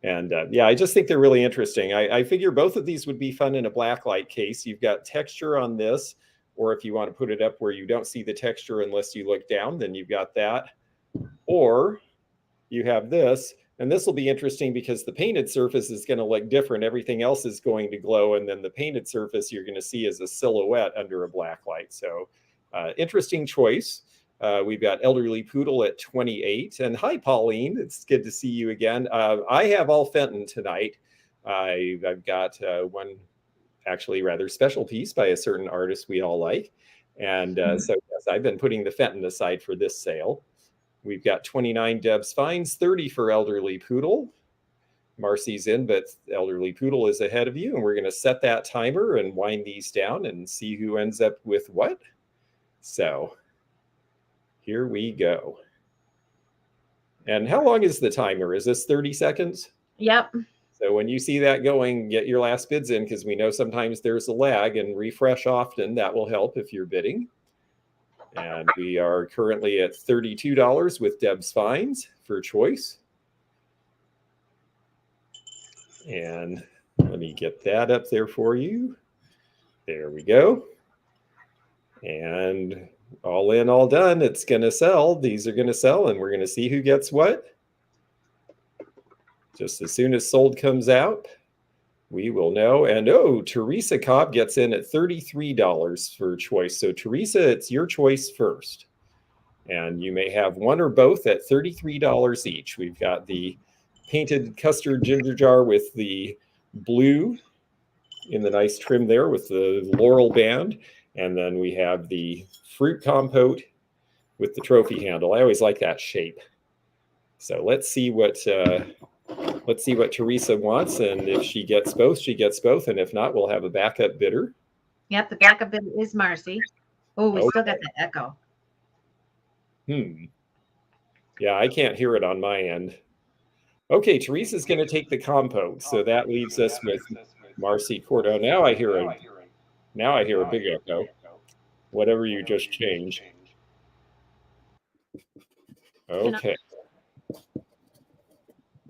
And I just think they're really interesting. I figure both of these would be fun in a black light case. You've got texture on this, or if you want to put it up where you don't see the texture unless you look down, then you've got that. Or you have this, and this will be interesting because the painted surface is going to look different. Everything else is going to glow, and then the painted surface you're going to see as a silhouette under a black light. So interesting choice. We've got Elderly Poodle at 28. And hi, Pauline. It's good to see you again. I have all Fenton tonight. I've got one actually rather special piece by a certain artist we all like. And so yes, I've been putting the Fenton aside for this sale. We've got 29 Deb's Fines, 30 for Elderly Poodle. Marcy's in, but Elderly Poodle is ahead of you. And we're going to set that timer and wind these down and see who ends up with what. So here we go. And how long is the timer? Is this 30 seconds? Yep. So when you see that going, get your last bids in, because we know sometimes there's a lag, and refresh often. That will help if you're bidding. And we are currently at $32 with Deb's Fines for choice. And let me get that up there for you. There we go. And all in, all done. It's going to sell. These are going to sell, and we're going to see who gets what. Just as soon as sold comes out, we will know. And Teresa Cobb gets in at $33 for choice. So Teresa, it's your choice first. And you may have one or both at $33 each. We've got the painted custard ginger jar with the blue in the nice trim there with the laurel band. And then we have the fruit compote with the trophy handle. I always like that shape. So let's see what Teresa wants, and if she gets both, she gets both, and if not, we'll have a backup bidder. Yep, the backup bidder is Marcy. Oh, we still got that echo. Yeah, I can't hear it on my end. Okay, Teresa's going to take the compote, so that leaves us with Marcy Cordo. Now I hear a big echo. Whatever you just changed. Okay.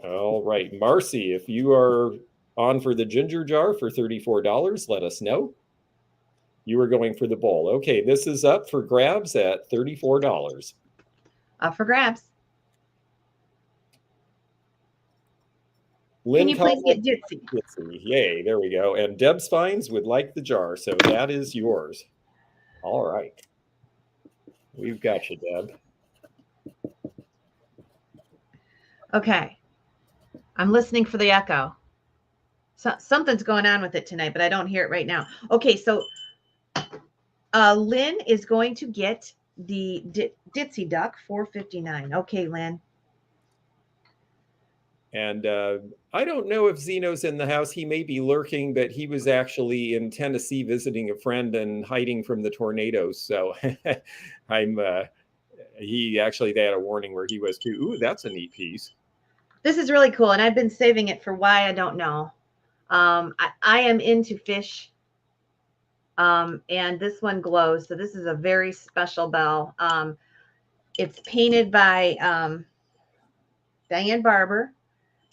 All right, Marcy, if you are on for the ginger jar for $34, let us know. You are going for the bowl. Okay, this is up for grabs at $34. Up for grabs. Lynn, can you please get Ditzy? Yay, there we go. And Deb's Finds would like the jar, so that is yours. All right. We've got you, Deb. Okay. I'm listening for the echo. So, something's going on with it tonight, but I don't hear it right now. Okay, so Lynn is going to get the Ditzy Duck, $4.59. Okay, Lynn. And I don't know if Zeno's in the house. He may be lurking, but he was actually in Tennessee visiting a friend and hiding from the tornadoes. So they had a warning where he was too. Ooh, that's a neat piece. This is really cool, and I've been saving it for why I don't know. I am into fish, and this one glows. So this is a very special bell. It's painted by Diane Barber.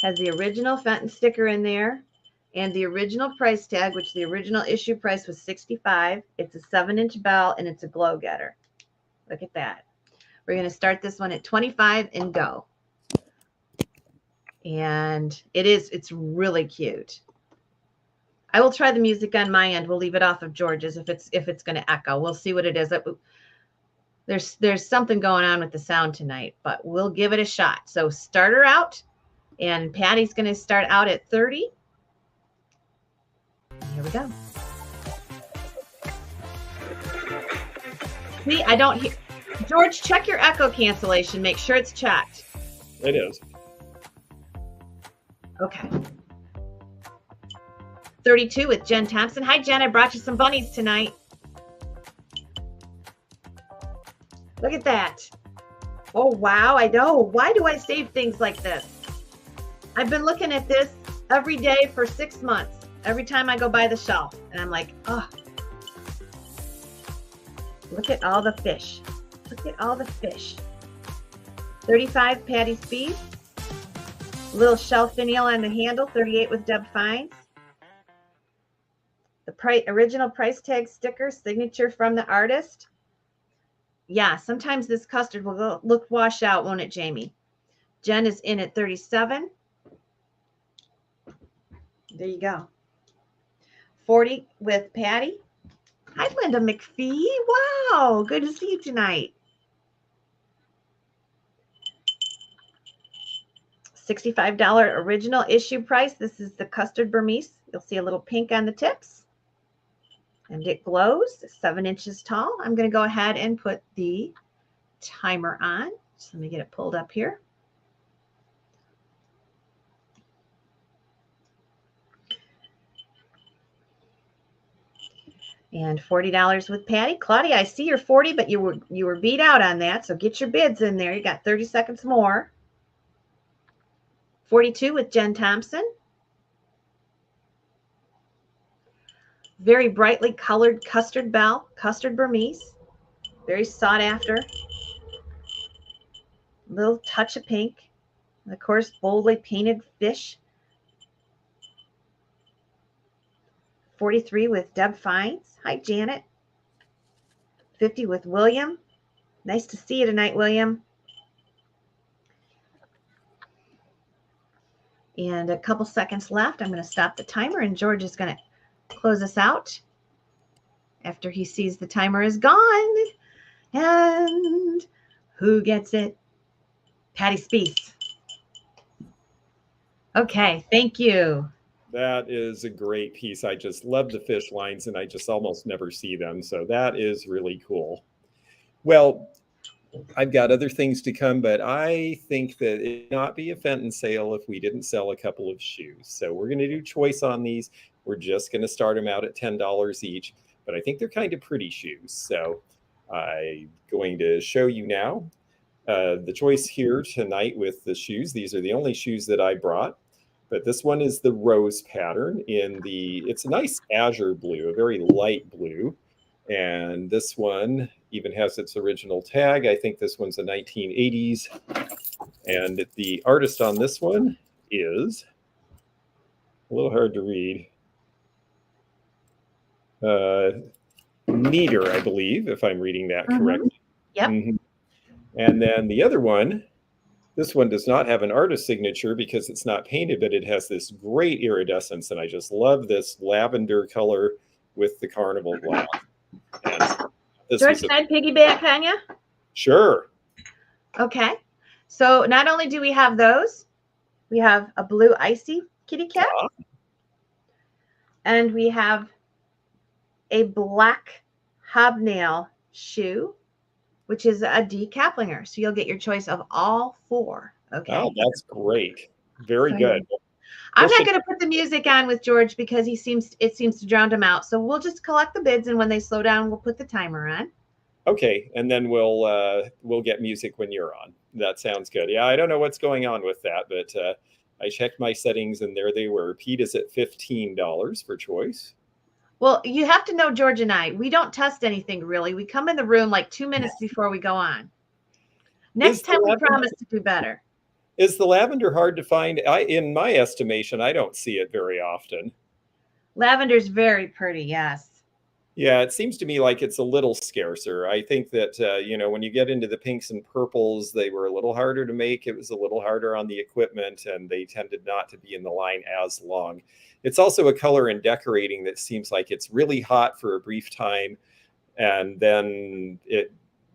Has the original Fenton sticker in there and the original price tag, which the original issue price was $65. It's a 7-inch bell, and it's a glow getter. Look at that. We're going to start this one at 25 and go. And it's really cute. I will try the music on my end. We'll leave it off of George's if it's going to echo. We'll see what it is. There's something going on with the sound tonight, but we'll give it a shot. So start her out. And Patty's going to start out at 30. Here we go. See, I don't hear. George, check your echo cancellation. Make sure it's checked. It is. Okay. 32 with Jen Thompson. Hi, Jen. I brought you some bunnies tonight. Look at that. Oh, wow. I know. Why do I save things like this? I've been looking at this every day for 6 months, every time I go by the shelf. And I'm like, oh, look at all the fish. Look at all the fish. 35 Patty Speed. Little shelf finial on the handle, 38 with Deb Finds. The original price tag sticker, signature from the artist. Yeah, sometimes this custard will look wash out, won't it, Jamie? Jen is in at 37. There you go. 40 with Patty. Hi, Linda McPhee. Wow, good to see you tonight. $65 original issue price. This is the custard Burmese. You'll see a little pink on the tips. And it glows, 7 inches tall. I'm going to go ahead and put the timer on. So let me get it pulled up here. And $40 with Patty. Claudia, I see you're 40, but you were beat out on that. So get your bids in there. You got 30 seconds more. 42 with Jen Thompson. Very brightly colored custard bell, custard Burmese. Very sought after. Little touch of pink. And of course, boldly painted fish. 43 with Deb Finds. Hi, Janet. 50 with William. Nice to see you tonight, William. And a couple seconds left. I'm going to stop the timer, and George is going to close us out after he sees the timer is gone. And Who gets it? Patty Speece. Okay, thank you. That is a great piece. I just love the fish lines, and I just almost never see them. So that is really cool. Well, I've got other things to come, but I think that it would not be a Fenton sale if we didn't sell a couple of shoes. So we're going to do choice on these. We're just going to start them out at $10 each, but I think they're kind of pretty shoes. So I'm going to show you now the choice here tonight with the shoes. These are the only shoes that I brought. But this one is the rose pattern it's a nice azure blue, a very light blue. And this one even has its original tag. I think this one's a 1980s. And the artist on this one is a little hard to read. Neater, I believe, if I'm reading that correctly. Yep. And then the other one, this one does not have an artist signature because it's not painted, but it has this great iridescence. And I just love this lavender color with the carnival glass. George, can I piggyback on you? Sure. Okay. So not only do we have those, we have a blue icy kitty cat. And we have a black hobnail shoe, which is a decaplinger. So you'll get your choice of all four. Okay. Oh, that's great. Very good. I'm not going to put the music on with George because it seems to drown him out. So we'll just collect the bids, and when they slow down, we'll put the timer on. Okay, and then we'll get music when you're on. That sounds good. Yeah, I don't know what's going on with that, but I checked my settings, and there they were. Pete is at $15 for choice. Well, you have to know George and I. We don't test anything really. We come in the room like 2 minutes before we go on. Next time we promise to do better. Is the lavender hard to find? In my estimation, I don't see it very often. Lavender's very pretty, yes. Yeah, it seems to me like it's a little scarcer. I think that, when you get into the pinks and purples, they were a little harder to make. It was a little harder on the equipment, and they tended not to be in the line as long. It's also a color in decorating that seems like it's really hot for a brief time, and then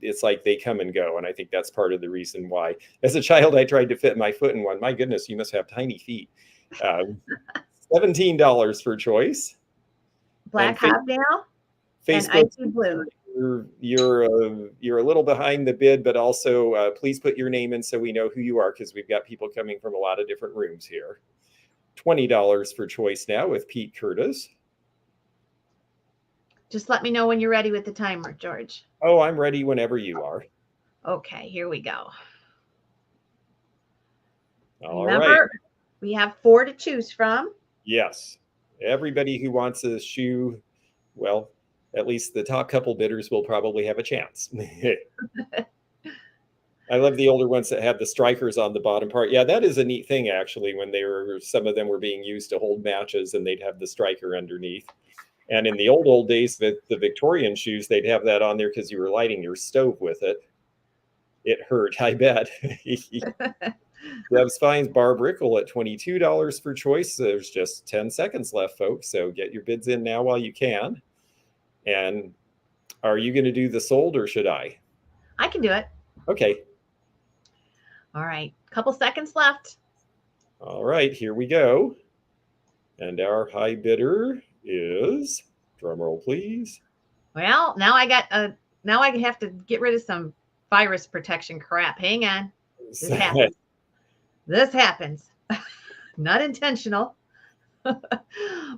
it's like they come and go. And I think that's part of the reason why. As a child, I tried to fit my foot in one. My goodness, you must have tiny feet. $17 for choice. Black hobnail. Facebook, and blue. You're a little behind the bid, but also please put your name in so we know who you are, because we've got people coming from a lot of different rooms here. $20 for choice now with Pete Curtis. Just let me know when you're ready with the timer, George. Oh, I'm ready whenever you are. Okay, here we go. Remember, we have 4 to choose from. Yes. Everybody who wants a shoe, well, at least the top couple bidders will probably have a chance. I love the older ones that have the strikers on the bottom part. Yeah, that is a neat thing, actually, when some of them were being used to hold matches, and they'd have the striker underneath. And in the old days, the Victorian shoes, they'd have that on there because you were lighting your stove with it. It hurt, I bet. Deb's finds Barb Rickle at $22 for choice. There's just 10 seconds left, folks, so get your bids in now while you can. And are you going to do the sold, or should I? I can do it. Okay. All right. Couple seconds left. All right, here we go. And our high bidder is, drum roll, please. Well, now I have to get rid of some virus protection crap. Hang on. This happens. This happens. Not intentional. All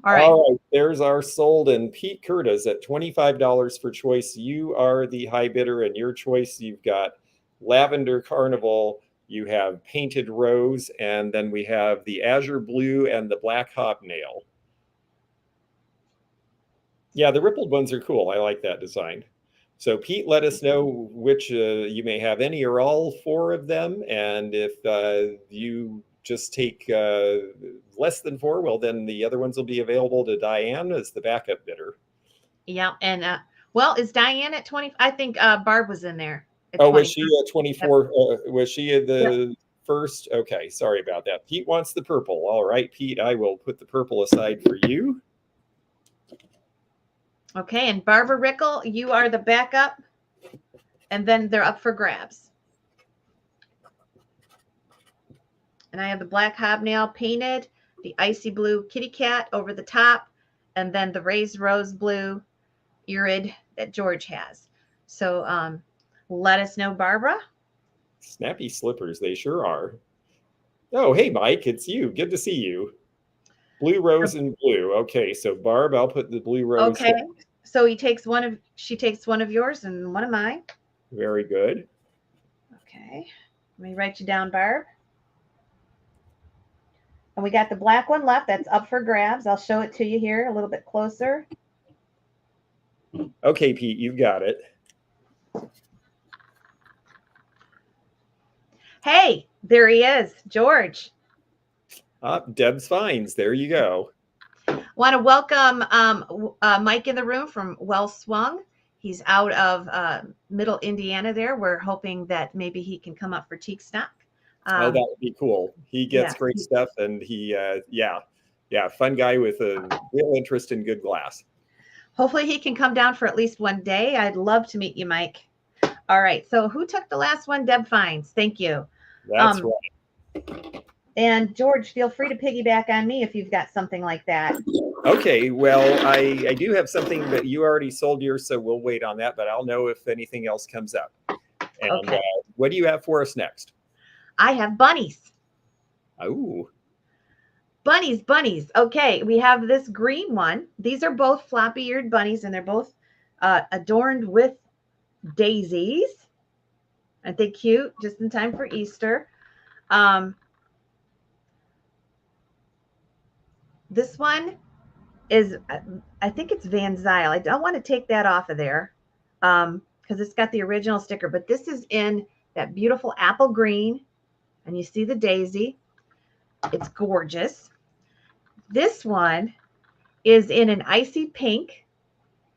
right. There's our sold, and Pete Curtis at $25 for choice. You are the high bidder, and your choice, you've got Lavender Carnival, you have Painted Rose, and then we have the Azure Blue and the Black Hobnail. Yeah, the rippled ones are cool. I like that design. So Pete, let us know which you may have any or all 4 of them, and if you just take less than 4, well, then the other ones will be available to Diane as the backup bidder. Yeah, and well, is Diane at 20? I think Barb was in there. Oh, was she at 24? Was she at the first? Okay, sorry about that. Pete wants the purple. All right, Pete, I will put the purple aside for you. Okay, and Barbara Rickle, you are the backup, and then they're up for grabs. And I have the black hobnail painted, the icy blue kitty cat over the top, and then the raised rose blue irid that George has. So let us know, Barbara. Snappy slippers, they sure are. Oh, hey, Mike, it's you. Good to see you. Blue rose and blue. Okay, so Barb, I'll put the blue rose. Okay, so she takes one of yours and one of mine. Very good. Okay, let me write you down, Barb. And we got the black one left. That's up for grabs. I'll show it to you here a little bit closer. Okay, Pete, you've got it. Hey, there he is, George. Deb's Finds. There you go. Want to welcome Mike in the room from Well Swung. He's out of Middle Indiana there. We're hoping that maybe he can come up for Teak Stock. Oh, that would be cool. He gets great stuff, and he, fun guy with a real interest in good glass. Hopefully he can come down for at least one day. I'd love to meet you, Mike. All right. So who took the last one? Deb Finds. Thank you. That's right. And George, feel free to piggyback on me if you've got something like that. Okay. Well, I do have something that you already sold yours, so we'll wait on that, but I'll know if anything else comes up. And okay. What do you have for us next? I have bunnies. Oh. Bunnies. Okay, we have this green one. These are both floppy-eared bunnies, and they're both adorned with daisies. Aren't they cute? Just in time for Easter. This one is, I think it's Van Zyl. I don't want to take that off of there because it's got the original sticker, but this is in that beautiful apple green, and you see the daisy. It's gorgeous. This one is in an icy pink,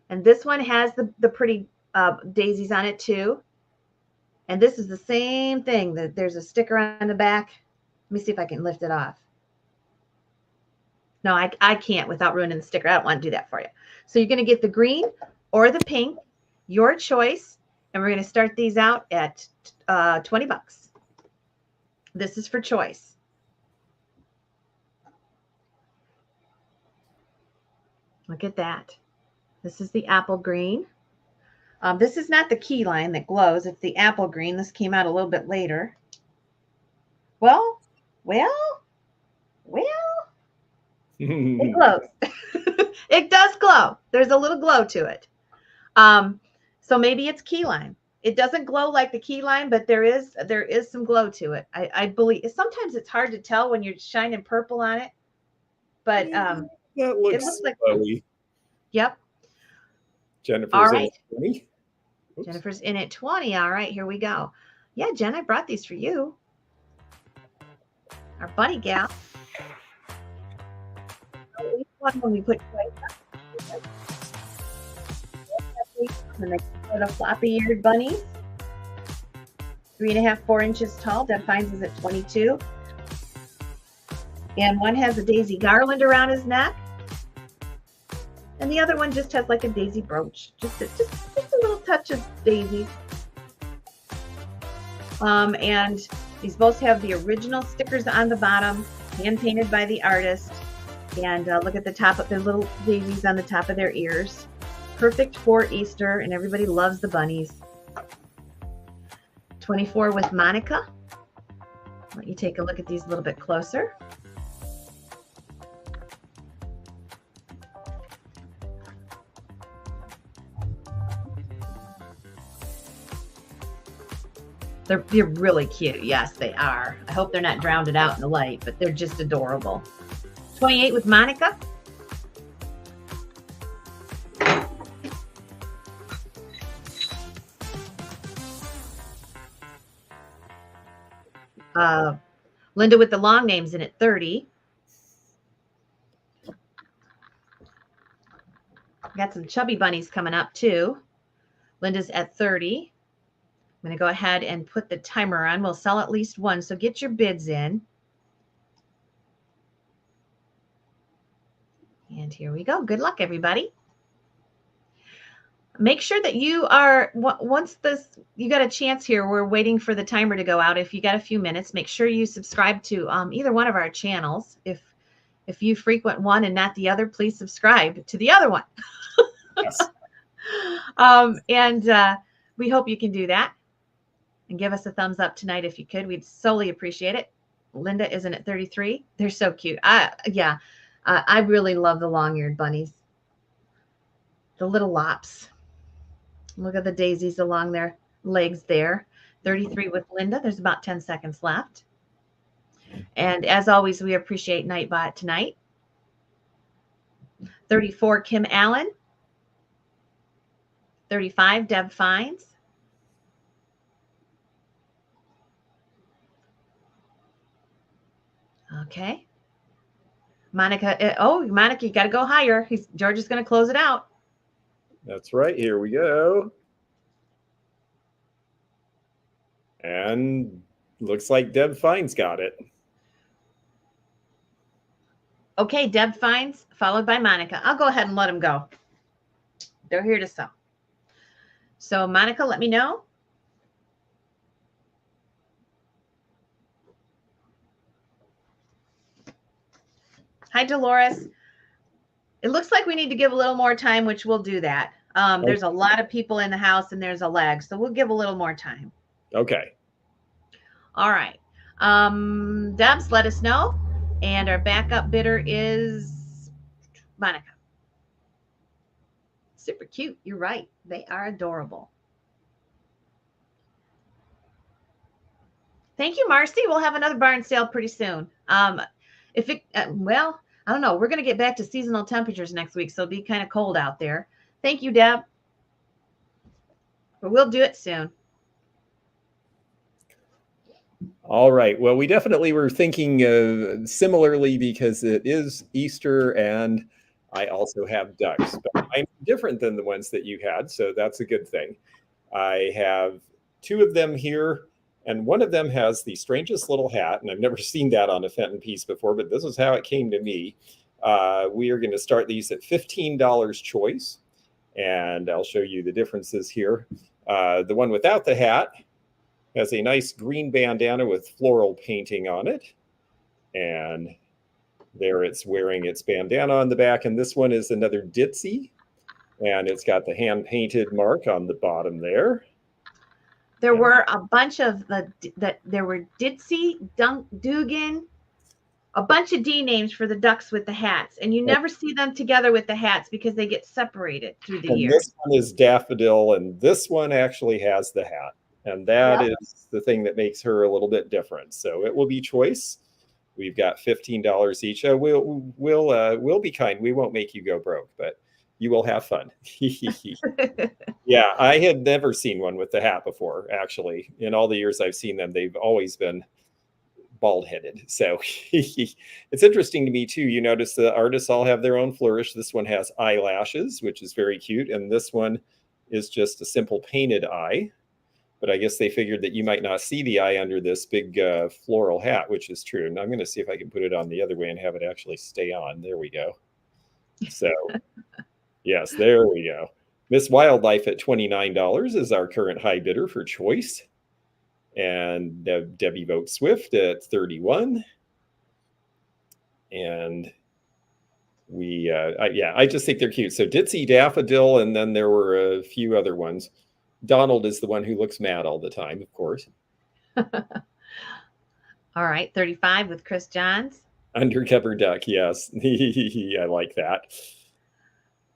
and this one has the pretty daisies on it too. And this is the same thing. There's a sticker on the back. Let me see if I can lift it off. No, I can't without ruining the sticker. I don't want to do that for you. So you're going to get the green or the pink, your choice. And we're going to start these out at $20. This is for choice. Look at that. This is the apple green. This is not the key line that glows. It's the apple green. This came out a little bit later. Well. It glows. It does glow. There's a little glow to it. So maybe it's key lime. It doesn't glow like the key lime, but there is some glow to it. I believe. Sometimes it's hard to tell when you're shining purple on it, but that looks, it looks like glowy. Yep. Jennifer's all right. in at 20. Jennifer's in at 20. All right, here we go. Yeah, Jen, I brought these for you. Our bunny gal. When we put and they put a floppy-eared bunny, 3.5, 4 inches tall. Deb Finds is at 22. And one has a daisy garland around his neck. And the other one just has like a daisy brooch. Just a little touch of daisies. And these both have the original stickers on the bottom, hand painted by the artist. And look at the top of their little daisies on the top of their ears. Perfect for Easter, and everybody loves the bunnies. 24 with Monica. I'll let you take a look at these a little bit closer. They're really cute. Yes, they are. I hope they're not drowned out in the light, but they're just adorable. 28 with Monica. Linda with the long names in at 30. Got some chubby bunnies coming up too. Linda's at 30. I'm going to go ahead and put the timer on. We'll sell at least one, so get your bids in. And here we go. Good luck, everybody. Make sure that you are, once you got a chance here, we're waiting for the timer to go out. If you got a few minutes, make sure you subscribe to either one of our channels. If you frequent one and not the other, please subscribe to the other one. Yes. And we hope you can do that. And give us a thumbs up tonight if you could. We'd solely appreciate it. Linda isn't at 33. They're so cute. I really love the long-eared bunnies. The little lops. Look at the daisies along their legs there. 33 with Linda. There's about 10 seconds left. And as always, we appreciate Nightbot tonight. 34, Kim Allen. 35, Deb Fines. Okay. Monica. Monica, you got to go higher. George is going to close it out. That's right. Here we go. And looks like Deb Fines got it. Okay, Deb Fines, followed by Monica. I'll go ahead and let them go. They're here to sell. So, Monica, let me know. Hi, Dolores. It looks like we need to give a little more time, which we'll do that. There's a lot of people in the house and there's a lag, so we'll give a little more time. Okay. All right. Debs, let us know. And our backup bidder is Monica. Super cute. You're right. They are adorable. Thank you, Marcy. We'll have another barn sale pretty soon. Well, I don't know. We're going to get back to seasonal temperatures next week, so it'll be kind of cold out there. Thank you, Deb. But we'll do it soon. All right. Well, we definitely were thinking similarly because it is Easter and I also have ducks, but I'm different than the ones that you had, so that's a good thing. I have two of them here, and one of them has the strangest little hat, and I've never seen that on a Fenton piece before, but this is how it came to me. We are going to start these at $15 choice, and I'll show you the differences here. The one without the hat has a nice green bandana with floral painting on it, and there it's wearing its bandana on the back, and this one is another ditzy, and it's got the hand-painted mark on the bottom there. There were a bunch of there were Ditzy, Dugan, a bunch of D names for the ducks with the hats, and you never see them together with the hats because they get separated through the year. This one is Daffodil, and this one actually has the hat, and that is the thing that makes her a little bit different. So it will be choice. We've got $15 each. We'll be kind. We won't make you go broke, but you will have fun. Yeah, I had never seen one with the hat before, actually. In all the years I've seen them, they've always been bald-headed. So it's interesting to me, too. You notice the artists all have their own flourish. This one has eyelashes, which is very cute. And this one is just a simple painted eye. But I guess they figured that you might not see the eye under this big floral hat, which is true. And I'm going to see if I can put it on the other way and have it actually stay on. There we go. So, yes, there we go. Miss Wildlife at $29 is our current high bidder for choice. And Debbie Vote Swift at $31. And I just think they're cute. So Ditzy, Daffodil, and then there were a few other ones. Donald is the one who looks mad all the time, of course. All right, 35 with Chris Johns. Undercover Duck, yes. I like that.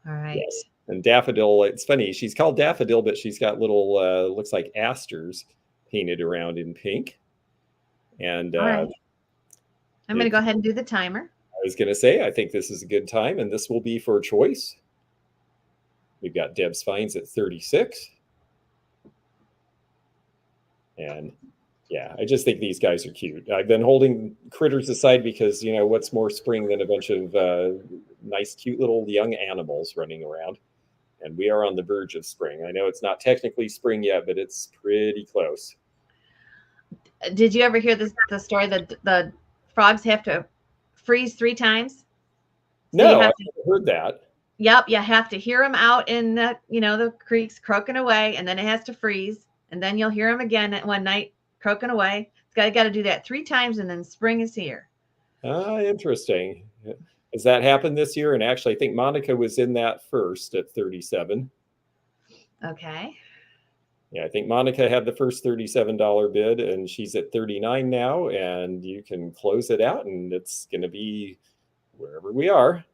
All right. Yes. And Daffodil, it's funny. She's called Daffodil, but she's got little, looks like asters painted around in pink. And all right. I'm going to go ahead and do the timer. I was going to say, I think this is a good time, and this will be for choice. We've got Deb's Fines at 36. And yeah, I just think these guys are cute. I've been holding critters aside because, you know, what's more spring than a bunch of nice, cute little young animals running around. And we are on the verge of spring. I know it's not technically spring yet, but it's pretty close. Did you ever hear the story that the frogs have to freeze 3 times? So no, I've never heard that. Yep, you have to hear them out in the, the creeks croaking away, and then it has to freeze, and then you'll hear them again at one night croaking away. It's got to do that 3 times, and then spring is here. Interesting. Has that happened this year? And actually, I think Monica was in that first at 37. Okay. Yeah, I think Monica had the first $37 bid, and she's at 39 now, and you can close it out, and it's going to be wherever we are.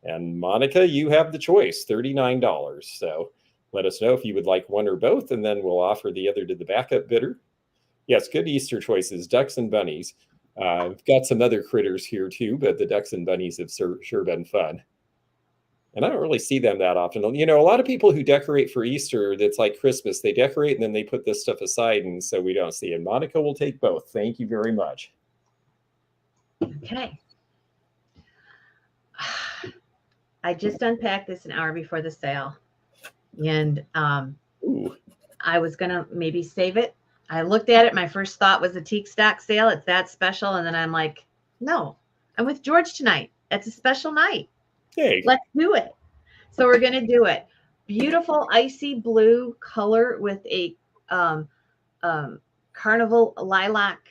And Monica, you have the choice, $39. So let us know if you would like one or both, and then we'll offer the other to the backup bidder. Yes, good Easter choices, ducks and bunnies. I've got some other critters here too, but the ducks and bunnies have sure been fun. And I don't really see them that often. A lot of people who decorate for Easter, that's like Christmas. They decorate and then they put this stuff aside, and so we don't see it. Monica will take both. Thank you very much. Okay. I just unpacked this an hour before the sale, and I was going to maybe save it. I looked at it. My first thought was a teak stock sale. It's that special. And then I'm like, no, I'm with George tonight. It's a special night. Hey. Let's do it. So we're going to do it. Beautiful icy blue color with a carnival lilac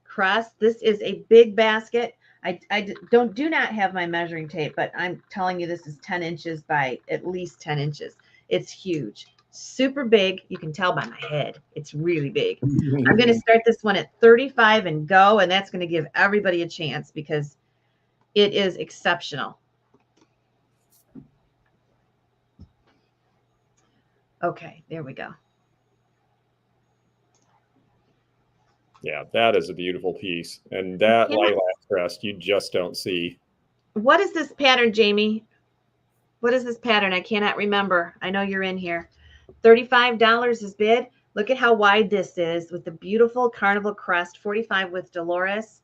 crest. This is a big basket. I do not have my measuring tape, but I'm telling you this is 10 inches by at least 10 inches. It's huge. Super big. You can tell by my head. It's really big. I'm going to start this one at 35 and go, and that's going to give everybody a chance because it is exceptional. Okay, there we go. Yeah, that is a beautiful piece. And that lilac crest, you just don't see. What is this pattern, Jamie? What is this pattern? I cannot remember. I know you're in here. $35 is bid. Look at how wide this is with the beautiful carnival crest. 45 with Dolores.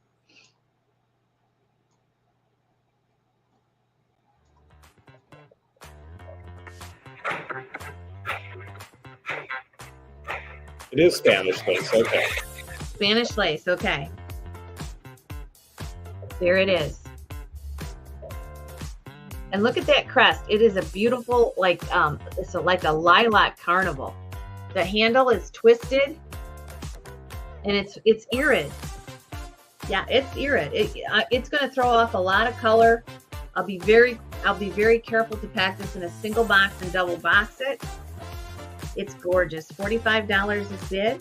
It is Spanish lace. Okay. Spanish lace. Okay. There it is. And look at that crest. It is a beautiful, like a lilac carnival. The handle is twisted, and it's irid. Yeah, it's irid. It's going to throw off a lot of color. I'll be very careful to pack this in a single box and double box it. It's gorgeous. $45 is bid.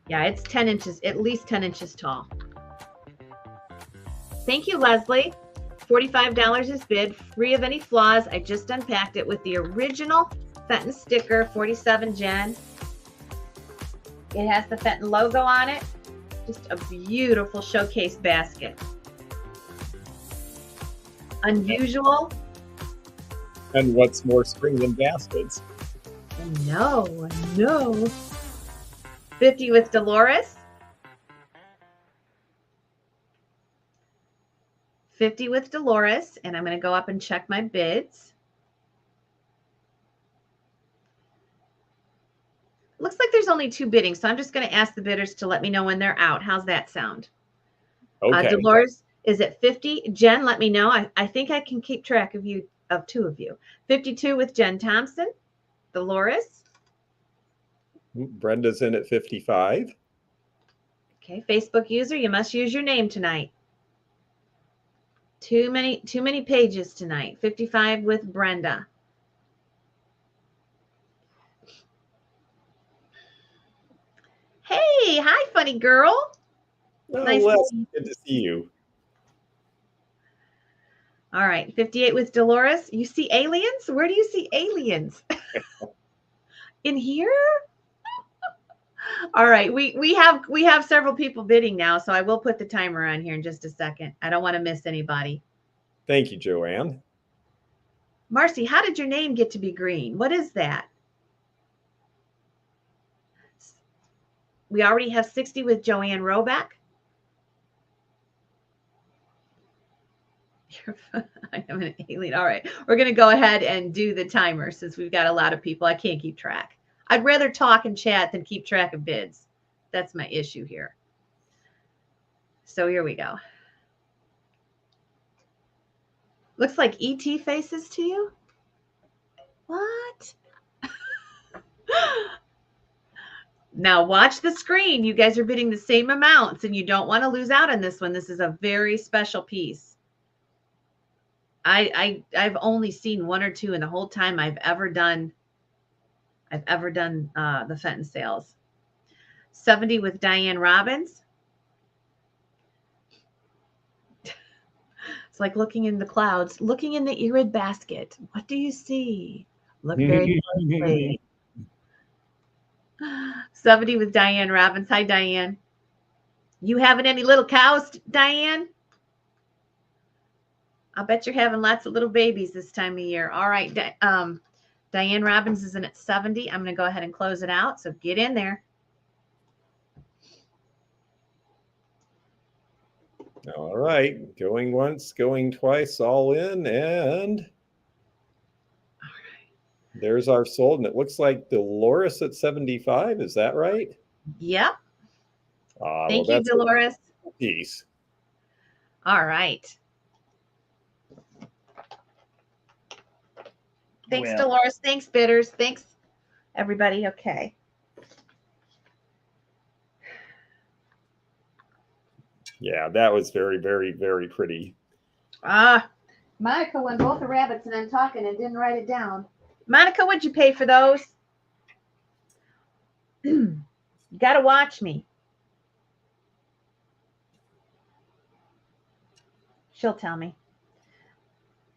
Yeah, it's 10 inches, at least 10 inches tall. Thank you, Leslie. $45 is bid, free of any flaws. I just unpacked it with the original Fenton sticker, 47 Jen. It has the Fenton logo on it. Just a beautiful showcase basket. Unusual. And what's more spring than baskets? No. 50 with Dolores. 50 with Dolores. And I'm going to go up and check my bids. Looks like there's only 2 bidding, so I'm just going to ask the bidders to let me know when they're out. How's that sound? Okay. Dolores is at 50. Jen, let me know. I think I can keep track of 2 of you. 52 with Jen Thompson. Dolores. Brenda's in at 55. Okay, Facebook user, you must use your name tonight. Too many pages tonight. 55 with Brenda. Hey, hi, funny girl. Oh, Nice good to see you. All right, 58 with Dolores. You see aliens? Where do you see aliens? In here? All right, we have several people bidding now, so I will put the timer on here in just a second. I don't want to miss anybody. Thank you, Joanne. Marcy, how did your name get to be green? What is that? We already have 60 with Joanne Roback. I am an alien. All right, we're going to go ahead and do the timer since we've got a lot of people. I can't keep track. I'd rather talk and chat than keep track of bids. That's my issue here. So here we go. Looks like ET faces to you. What? Now watch the screen. You guys are bidding the same amounts and you don't want to lose out on this one. This is a very special piece. I've only seen one or two in the whole time I've ever done the Fenton sales. 70 with Diane Robbins. It's like looking in the clouds, looking in the irid basket. What do you see? Look very closely. 70 with Diane Robbins. Hi, Diane. You having any little cows, Diane? I'll bet you're having lots of little babies this time of year. All right. Diane Robbins is in at 70. I'm going to go ahead and close it out. So get in there. All right. Going once, going twice, all in. And there's our sold. And it looks like Dolores at 75. Is that right? Yep. Thank well, you, Dolores. Piece. All right. Thanks, Dolores. Thanks, bidders. Thanks, everybody. Okay. Yeah, that was very, very, very pretty. Monica won both the rabbits, and I'm talking and didn't write it down. Monica, what'd you pay for those? You got to watch me. She'll tell me.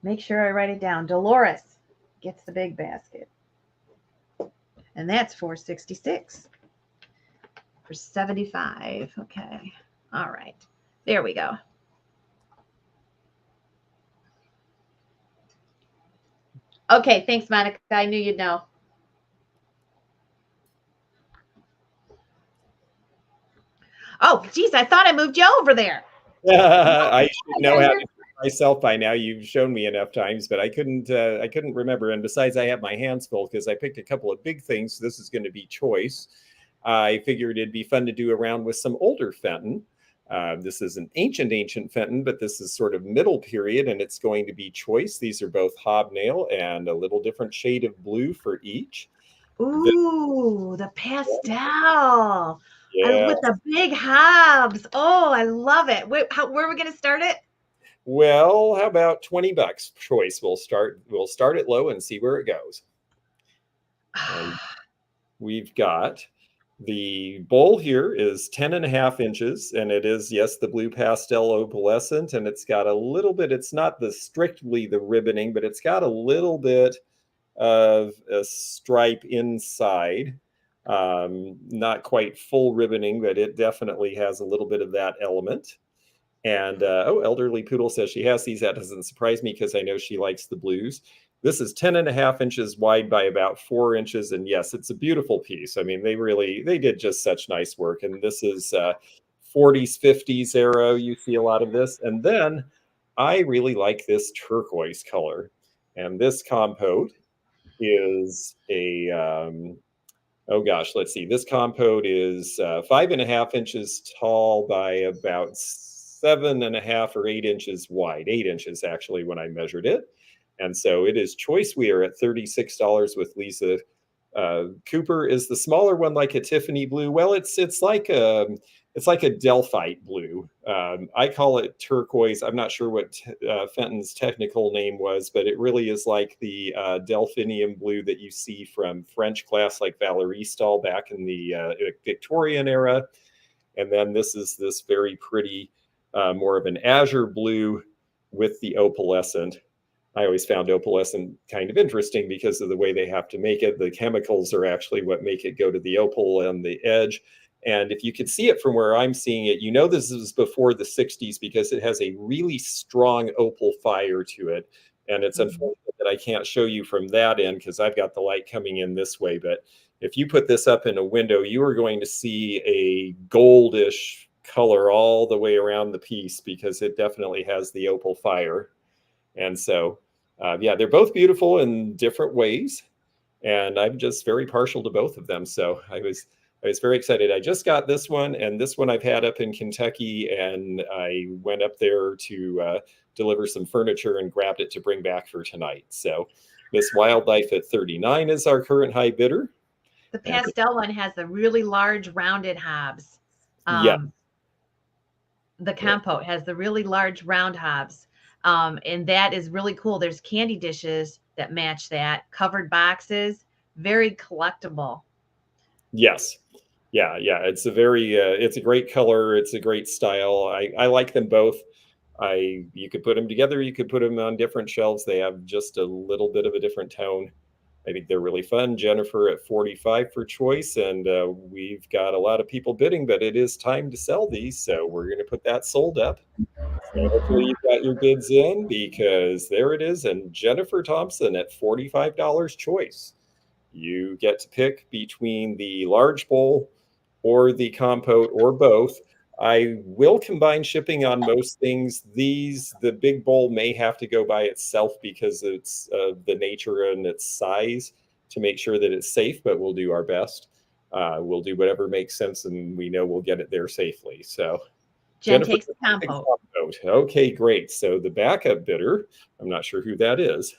Make sure I write it down. Dolores gets the big basket. And that's $466 for 75. Okay. All right. There we go. Okay. Thanks, Monica. I knew you'd know. Oh, geez. I thought I moved you over there. I should know how to do it myself by now. You've shown me enough times, but I couldn't remember. And besides, I have my hands full because I picked a couple of big things. This is going to be choice. I figured it'd be fun to do around with some older Fenton. This is an ancient Fenton, but this is sort of middle period, and it's going to be choice. These are both hobnail and a little different shade of blue for each. Ooh, the pastel. Yeah. With the big hobs. Oh, I love it. Where are we going to start it? Well, how about $20 choice? We'll start it low and see where it goes. And we've got the bowl here is 10.5 inches, and it is, yes, the blue pastel opalescent, and it's got a little bit, it's not strictly the ribboning, but it's got a little bit of a stripe inside. Not quite full ribboning, but it definitely has a little bit of that element. And Elderly Poodle says she has these. That doesn't surprise me because I know she likes the blues. This is 10.5 inches wide by about 4 inches. And yes, it's a beautiful piece. I mean, they did just such nice work. And this is 40s, 50s era. You see a lot of this. And then I really like this turquoise color. And this compote is a, oh gosh, let's see. This compote is 5.5 inches tall by about 7.5 or 8 inches wide. 8 inches actually when I measured it. And so it is choice. We are at $36 with Lisa. Cooper is the smaller one, like a Tiffany blue. Well, it's like a Delphite blue. I call it turquoise. I'm not sure what Fenton's technical name was, but it really is like the delphinium blue that you see from French glass, like Valerie Stahl back in the Victorian era. And then this is this very pretty, more of an azure blue with the opalescent. I always found opalescent kind of interesting because of the way they have to make it. The chemicals are actually what make it go to the opal on the edge. And if you could see it from where I'm seeing it, you know this is before the 60s because it has a really strong opal fire to it. And it's unfortunate that I can't show you from that end because I've got the light coming in this way. But if you put this up in a window, you are going to see a goldish color all the way around the piece because it definitely has the opal fire. And so, yeah, they're both beautiful in different ways. And I'm just very partial to both of them. So I was I was very excited. I just got this one, and this one I've had up in Kentucky, and I went up there to deliver some furniture and grabbed it to bring back for tonight. So Miss Wildlife at 39 is our current high bidder. The pastel one has the really large rounded hobs. Yeah. The compote has the really large round hobs. And that is really cool. There's candy dishes that match that, covered boxes, very collectible. Yes. Yeah. It's it's a great color. It's a great style. I like them both. You could put them together. You could put them on different shelves. They have just a little bit of a different tone. I think they're really fun. Jennifer at 45 for choice, and we've got a lot of people bidding, but it is time to sell these, so we're going to put that sold up. So hopefully you've got your bids in, because there it is. And Jennifer Thompson at $45 choice. You get to pick between the large bowl or the compote or both. I will combine shipping on most things. The big bowl may have to go by itself because it's the nature and its size, to make sure that it's safe, but we'll do our best. We'll do whatever makes sense, and we know we'll get it there safely. So Jen takes the compote. Okay, great. So the backup bidder, I'm not sure who that is,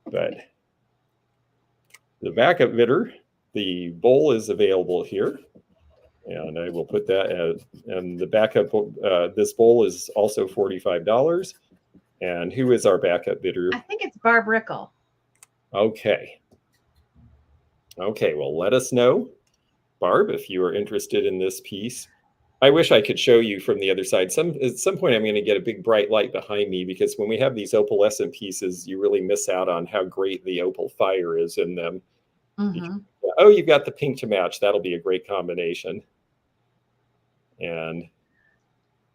but the backup bidder, the bowl is available here. And I will put that as, and the backup, this bowl is also $45. And who is our backup bidder? I think it's Barb Rickle. Okay. Okay, well, let us know, Barb, if you are interested in this piece. I wish I could show you from the other side. At some point, I'm going to get a big bright light behind me, because when we have these opalescent pieces, you really miss out on how great the opal fire is in them. Mm-hmm. Oh, you've got the pink to match. That'll be a great combination. And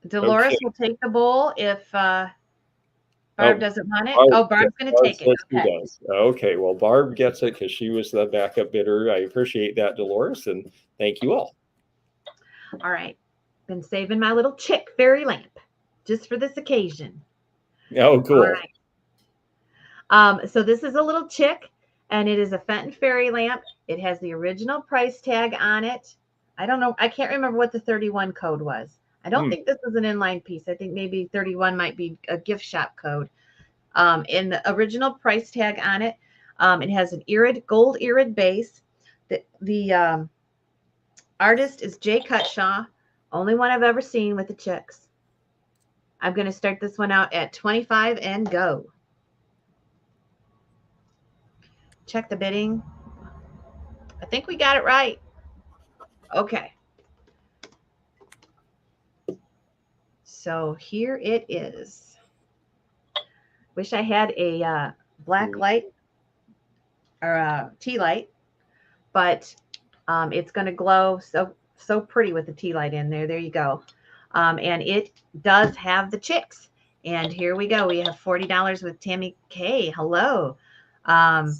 Dolores will take the bowl if Barb doesn't want it. Barb's going to take it. Okay. She does. Okay, well, Barb gets it because she was the backup bidder. I appreciate that, Dolores, and thank you all. All right. Been saving my little chick fairy lamp just for this occasion. Oh, cool. All right. So this is a little chick, and it is a Fenton fairy lamp. It has the original price tag on it. I don't know. I can't remember what the 31 code was. I don't think this was an inline piece. I think maybe 31 might be a gift shop code. In the original price tag on it, it has an gold irid base. The artist is Jay Cutshaw. Only one I've ever seen with the chicks. I'm going to start this one out at 25 and go. Check the bidding. I think we got it right. Okay. So here it is. Wish I had a black light or a tea light, but it's going to glow so pretty with the tea light in there. There you go. And it does have the chicks. And here we go. We have $40 with Tammy K. Hello. I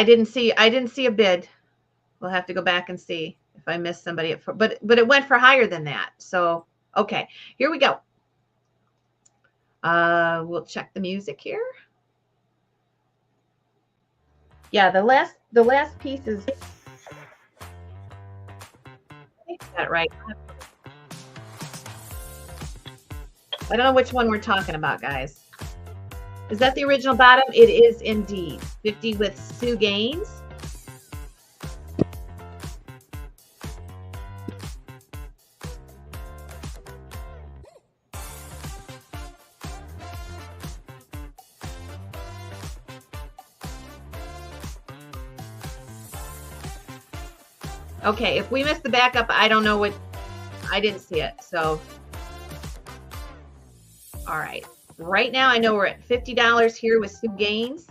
didn't see a bid. We'll have to go back and see if I missed somebody. But it went for higher than that. So, okay, here we go. We'll check the music here. Yeah, the last piece is, I think I got it right. I don't know which one we're talking about, guys. Is that the original bottom? It is indeed. 50 with Sue Gaines. Okay, if we missed the backup, I don't know what, I didn't see it. So, all right. Right now, I know we're at $50 here with Sue Gaines.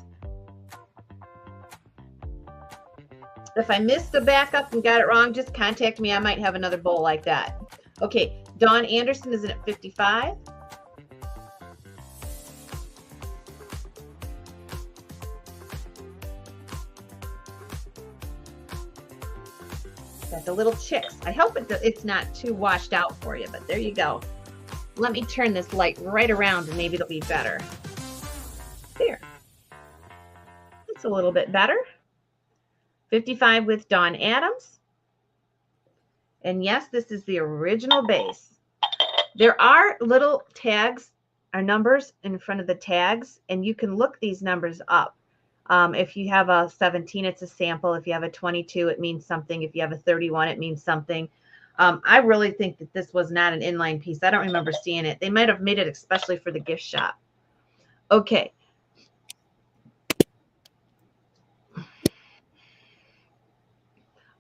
If I missed the backup and got it wrong, just contact me. I might have another bowl like that. Okay, Dawn Anderson is at 55. Got the little chicks. I hope it's not too washed out for you, but there you go. Let me turn this light right around and maybe it'll be better. There. It's a little bit better. 55 with Dawn Adams. And yes, this is the original base. There are little tags or numbers in front of the tags, and you can look these numbers up. If you have a 17, it's a sample. If you have a 22, it means something. If you have a 31, it means something. I really think that this was not an inline piece. I don't remember seeing it. They might have made it especially for the gift shop. Okay.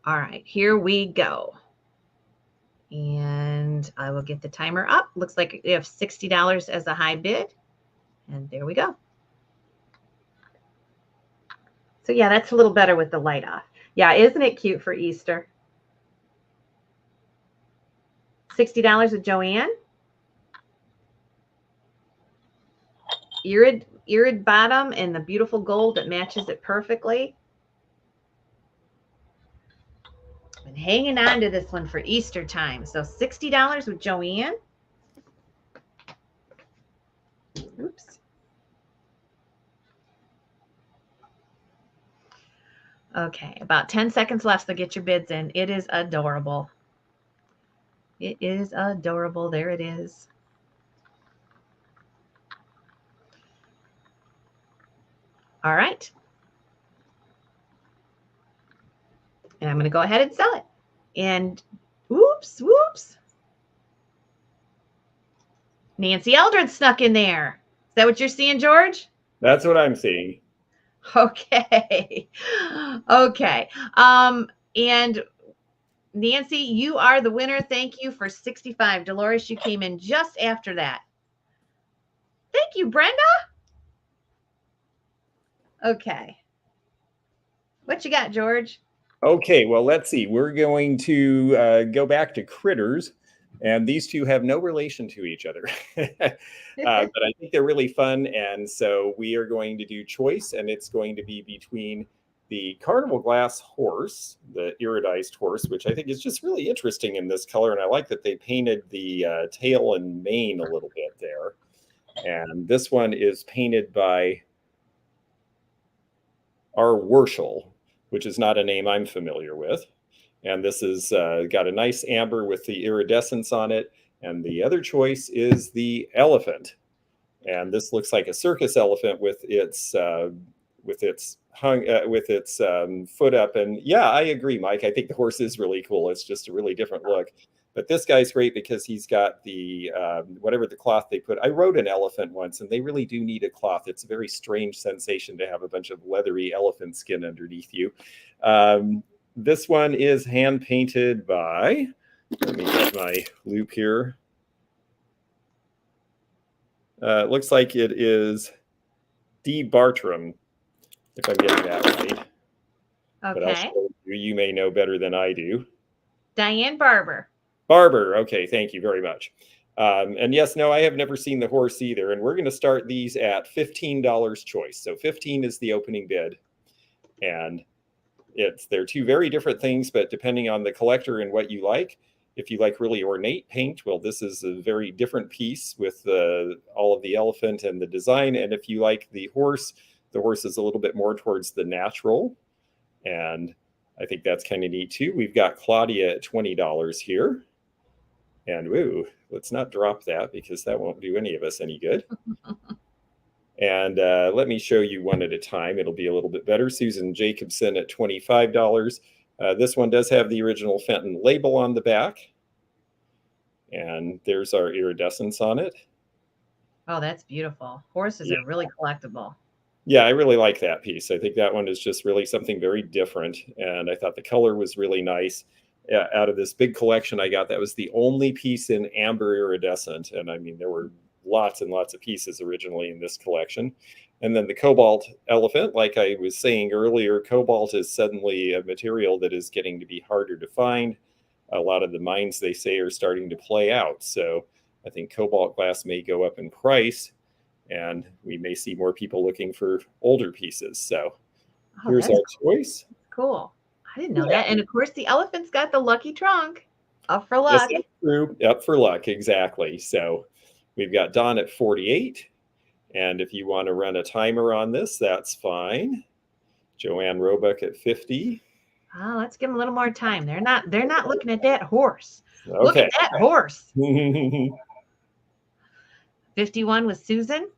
All right, here we go. And I will get the timer up. Looks like you have $60 as a high bid. And there we go. So yeah, that's a little better with the light off. Yeah, isn't it cute for Easter? $60 with Joanne. Irid bottom and the beautiful gold that matches it perfectly. Been hanging on to this one for Easter time. So $60 with Joanne. Oops. Okay, about 10 seconds left, so get your bids in. It is adorable. It is adorable. There it is. All right. And I'm going to go ahead and sell it. And whoops. Nancy Eldred snuck in there. Is that what you're seeing, George? That's what I'm seeing. Okay. Okay. And Nancy, you are the winner. Thank you for 65. Dolores, you came in just after that. Thank you, Brenda. Okay. What you got, George? Okay, well, let's see. We're going to go back to critters, and these two have no relation to each other. But I think they're really fun, and so we are going to do choice, and it's going to be between the carnival glass horse, the iridized horse, which I think is just really interesting in this color, and I like that they painted the tail and mane a little bit there. And this one is painted by R. Worshel, which is not a name I'm familiar with. And this is got a nice amber with the iridescence on it. And the other choice is the elephant. And this looks like a circus elephant with its foot up. And yeah, I agree, Mike. I think the horse is really cool. It's just a really different look. But this guy's great because he's got the whatever the cloth they put. I rode an elephant once, and they really do need a cloth. It's a very strange sensation to have a bunch of leathery elephant skin underneath you. This one is hand painted by, let me get my loop here. It looks like it is D. Bartram, if I'm getting that right. Okay. But I'll show you may know better than I do. Diane Barber. Barber. Okay, thank you very much. And yes, no, I have never seen the horse either. And we're going to start these at $15 choice. So 15 is the opening bid. And they're two very different things, but depending on the collector and what you like, if you like really ornate paint, well, this is a very different piece with all of the elephant and the design. And if you like the horse is a little bit more towards the natural. And I think that's kind of neat too. We've got Claudia at $20 here. And ooh, let's not drop that because that won't do any of us any good. And let me show you one at a time. It'll be a little bit better. Susan Jacobson at $25. This one does have the original Fenton label on the back. And there's our iridescence on it. Oh, that's beautiful. Horses are really collectible. Yeah, I really like that piece. I think that one is just really something very different. And I thought the color was really nice. Out of this big collection I got, that was the only piece in amber iridescent. And I mean, there were lots and lots of pieces originally in this collection. And then the cobalt elephant, like I was saying earlier, cobalt is suddenly a material that is getting to be harder to find. A lot of the mines, they say, are starting to play out. So I think cobalt glass may go up in price, and we may see more people looking for older pieces. So here's our choice. Cool. I didn't know that. And of course, the elephant's got the lucky trunk. Up for luck. Yes, that's true. Up for luck, exactly. So we've got Don at 48. And if you want to run a timer on this, that's fine. Joanne Roebuck at 50. Oh, let's give them a little more time. They're not looking at that horse. Look Okay. at that horse. 51 was Susan.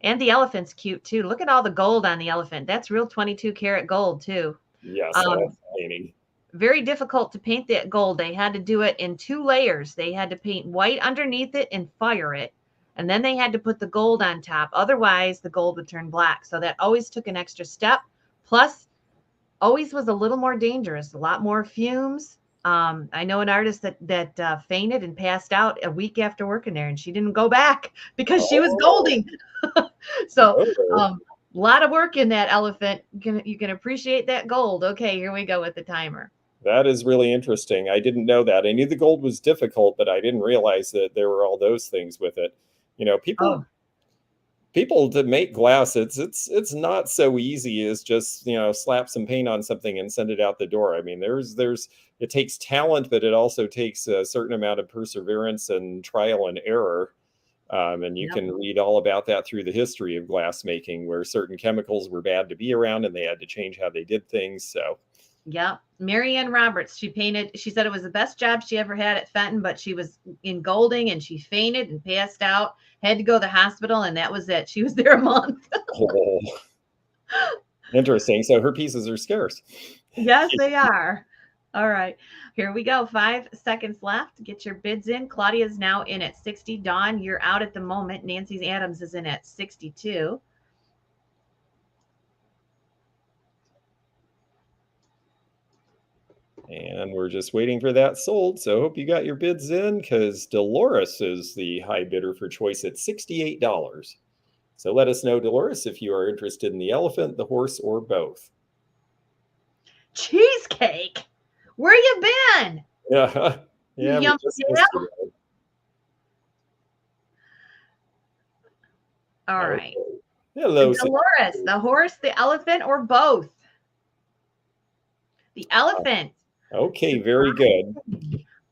And the elephant's cute too. Look at all the gold on the elephant. That's real 22 karat gold too. Yes, that's painting. Very difficult to paint that gold. They had to do it in 2 layers. They had to paint white underneath it and fire it. And then they had to put the gold on top. Otherwise, the gold would turn black. So that always took an extra step. Plus, always was a little more dangerous, a lot more fumes. I know an artist that fainted and passed out a week after working there, and she didn't go back because she was golding. So a lot of work in that elephant. You can appreciate that gold. Okay, here we go with the timer. That is really interesting. I didn't know that. I knew the gold was difficult, but I didn't realize that there were all those things with it. You know, people to make glass, it's not so easy as just, you know, slap some paint on something and send it out the door. I mean, there's it takes talent, but it also takes a certain amount of perseverance and trial and error. And you can read all about that through the history of glass making, where certain chemicals were bad to be around and they had to change how they did things. So yeah. Marianne Roberts, she said it was the best job she ever had at Fenton, but she was in Golding and she fainted and passed out, had to go to the hospital, and that was it. She was there a month. Oh, interesting. So her pieces are scarce. Yes, they are. All right. Here we go. 5 seconds left. Get your bids in. Claudia's now in at 60. Dawn, you're out at the moment. Nancy Adams is in at 62. And we're just waiting for that sold. So I hope you got your bids in, because Dolores is the high bidder for choice at $68. So let us know, Dolores, if you are interested in the elephant, the horse, or both. Cheesecake? Where you been? Yeah. Yeah. Yum, yeah. All right. Hello, Dolores, the horse, the elephant, or both? The elephant. Okay, very good.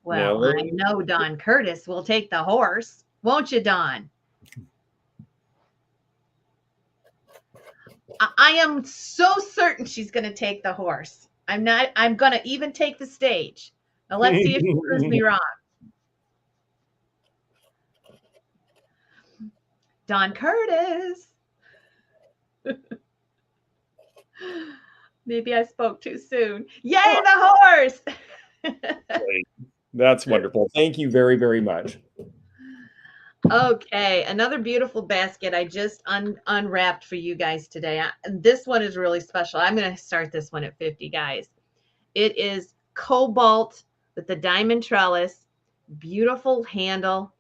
Well, I know Don Curtis will take the horse. Won't you, Don? I am so certain she's going to take the horse. I'm going to even take the stage. Now let's see if she proves me wrong. Don Curtis. Maybe I spoke too soon. Yay, the horse. That's wonderful. Thank you very, very much. Okay, another beautiful basket I just unwrapped for you guys today. This one is really special. I'm going to start this one at 50, guys. It is cobalt with the diamond trellis, beautiful handle,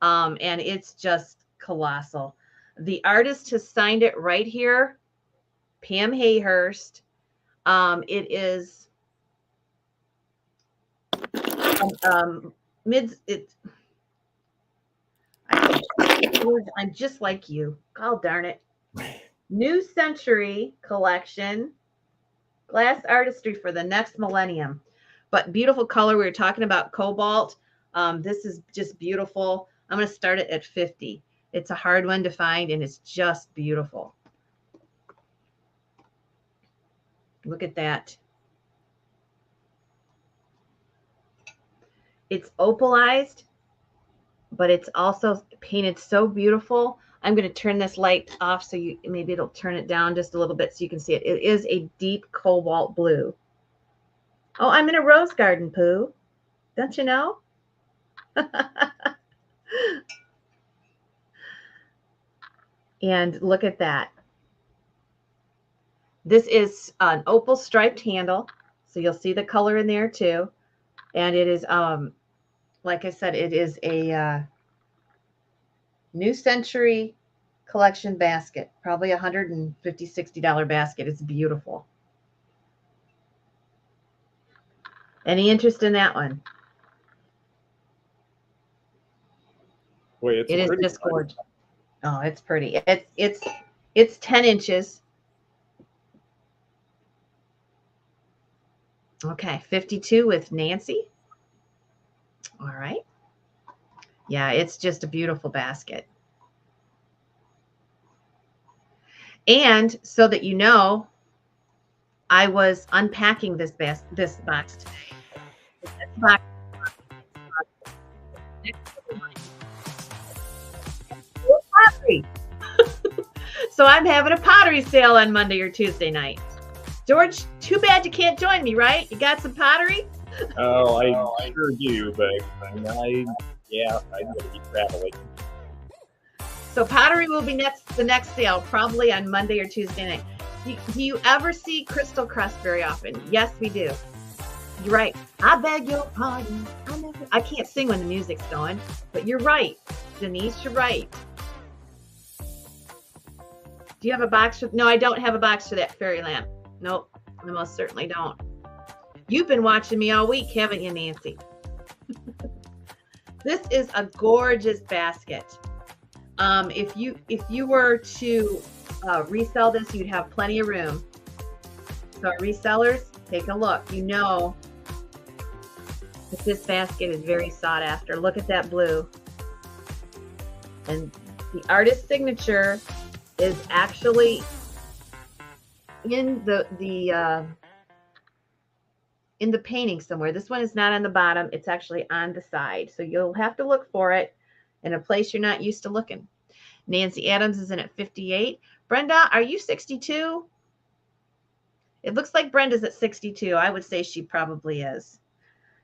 and it's just colossal. The artist has signed it right here, Pam Hayhurst. It is I'm just like you. God darn it. New Century Collection, glass artistry for the next millennium. But beautiful color. We were talking about cobalt. This is just beautiful. I'm going to start it at 50. It's a hard one to find, and it's just beautiful. Look at that. It's opalized, but it's also painted so beautiful. I'm going to turn this light off so maybe it'll turn it down just a little bit so you can see it. It is a deep cobalt blue. Oh, I'm in a rose garden, Pooh. Don't you know? And look at that. This is an opal striped handle. So you'll see the color in there too. And it is, like I said, it is a New Century Collection basket. Probably $150, $60 basket. It's beautiful. Any interest in that one? Wait, it is just gorgeous. Oh, it's pretty. It's 10 inches. Okay, 52 with Nancy. All right. Yeah, it's just a beautiful basket. And so that you know, I was unpacking this box today. This box. Pottery. So I'm having a pottery sale on Monday or Tuesday night. George, too bad you can't join me, right? You got some pottery? Oh, I sure do, but I'm going to be traveling. So pottery will be the next sale, probably on Monday or Tuesday night. Do you ever see Crystal Crest very often? Yes, we do. You're right. I beg your pardon. I can't sing when the music's going, but you're right. Denise, you're right. Do you have a box? No, I don't have a box for that fairy lamp. Nope, I most certainly don't. You've been watching me all week, haven't you, Nancy? This is a gorgeous basket. If you were to resell this, you'd have plenty of room. So resellers, take a look. You know that this basket is very sought after. Look at that blue. And the artist's signature is actually in the painting somewhere. This one is not on the bottom. It's actually on the side. So you'll have to look for it in a place you're not used to looking. Nancy Adams is in at 58. Brenda, are you 62? It looks like Brenda's at 62. I would say she probably is.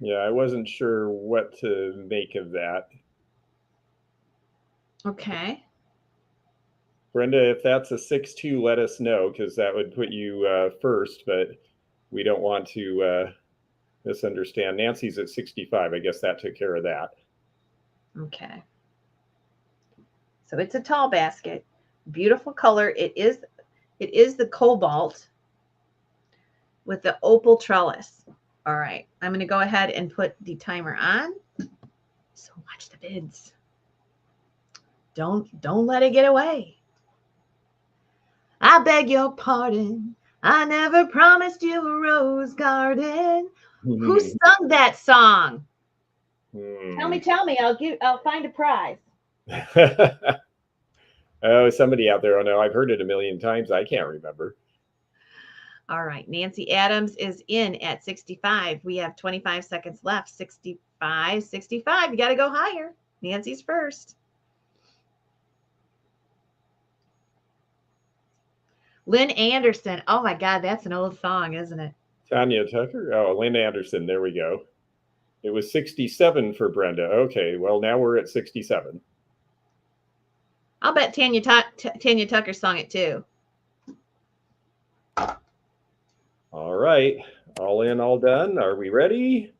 Yeah, I wasn't sure what to make of that. Okay. Brenda, if that's a 6'2", let us know, because that would put you first, but we don't want to misunderstand. Nancy's at 65. I guess that took care of that. Okay. So it's a tall basket. Beautiful color. It is the cobalt with the opal trellis. All right. I'm going to go ahead and put the timer on. So watch the bids. Don't let it get away. I beg your pardon. I never promised you a rose garden. Who sung that song? Tell me. I'll find a prize. Oh, somebody out there. Oh no, I've heard it a million times. I can't remember. All right. Nancy Adams is in at 65. We have 25 seconds left. 65. You got to go higher. Nancy's first. Lynn Anderson. Oh my God, that's an old song, isn't it? Tanya Tucker. Oh, Lynn Anderson. There we go. It was 67 for Brenda. Okay, well now we're at 67. I'll bet Tanya Tucker sung it too. All right, all in, all done. Are we ready?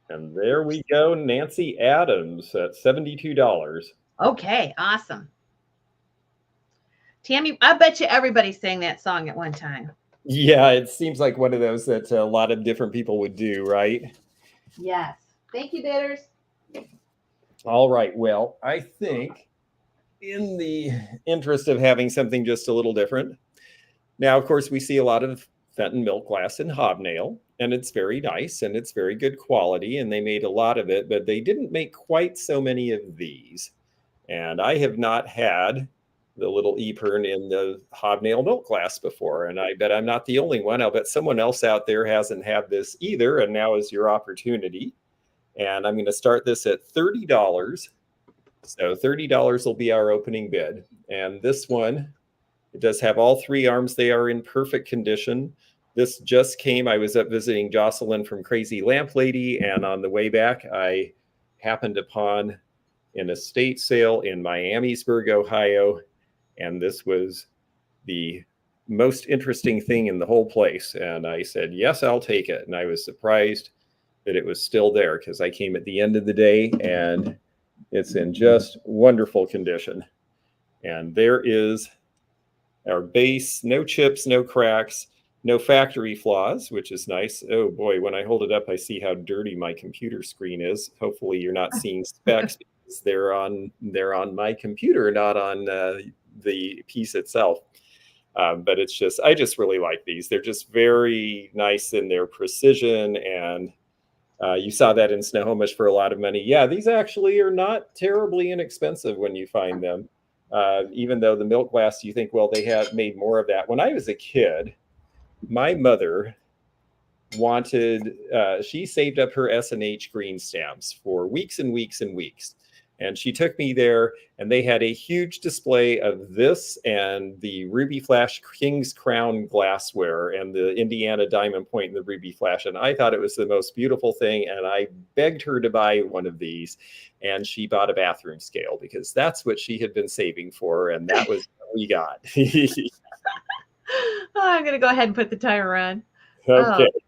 And there we go, Nancy Adams at $72. Okay, awesome. Tammy, I bet you everybody sang that song at one time. Yeah, it seems like one of those that a lot of different people would do, right? Yes. Thank you, bidders. All right. Well, I think in the interest of having something just a little different, now, of course, we see a lot of Fenton milk glass and hobnail, and it's very nice and it's very good quality, and they made a lot of it, but they didn't make quite so many of these. And I have not had the little Epergne in the hobnail milk glass before, and I bet I'm not the only one. I'll bet someone else out there hasn't had this either, and now is your opportunity. And I'm going to start this at $30. So $30 will be our opening bid. And this one, it does have all three arms. They are in perfect condition. This just came. I was up visiting Jocelyn from Crazy Lamp Lady, and on the way back, I happened upon an estate sale in Miamisburg, Ohio, and this was the most interesting thing in the whole place. And I said, yes, I'll take it. And I was surprised that it was still there, because I came at the end of the day and it's in just wonderful condition. And there is our base, no chips, no cracks, no factory flaws, which is nice. Oh boy, when I hold it up, I see how dirty my computer screen is. Hopefully you're not seeing specks, because they're on my computer, not on the piece itself. But it's just, I just really like these. They're just very nice in their precision, and you saw that in Snohomish for a lot of money. Yeah, these actually are not terribly inexpensive when you find them. Even though the milk glass, you think, well, they had made more of that. When I was a kid, my mother wanted, she saved up her S&H green stamps for weeks and weeks and weeks. And she took me there, and they had a huge display of this and the Ruby Flash King's Crown glassware and the Indiana Diamond Point and the Ruby Flash. And I thought it was the most beautiful thing. And I begged her to buy one of these. And she bought a bathroom scale because that's what she had been saving for. And that was what we got. I'm going to go ahead and put the timer on. Okay. Oh,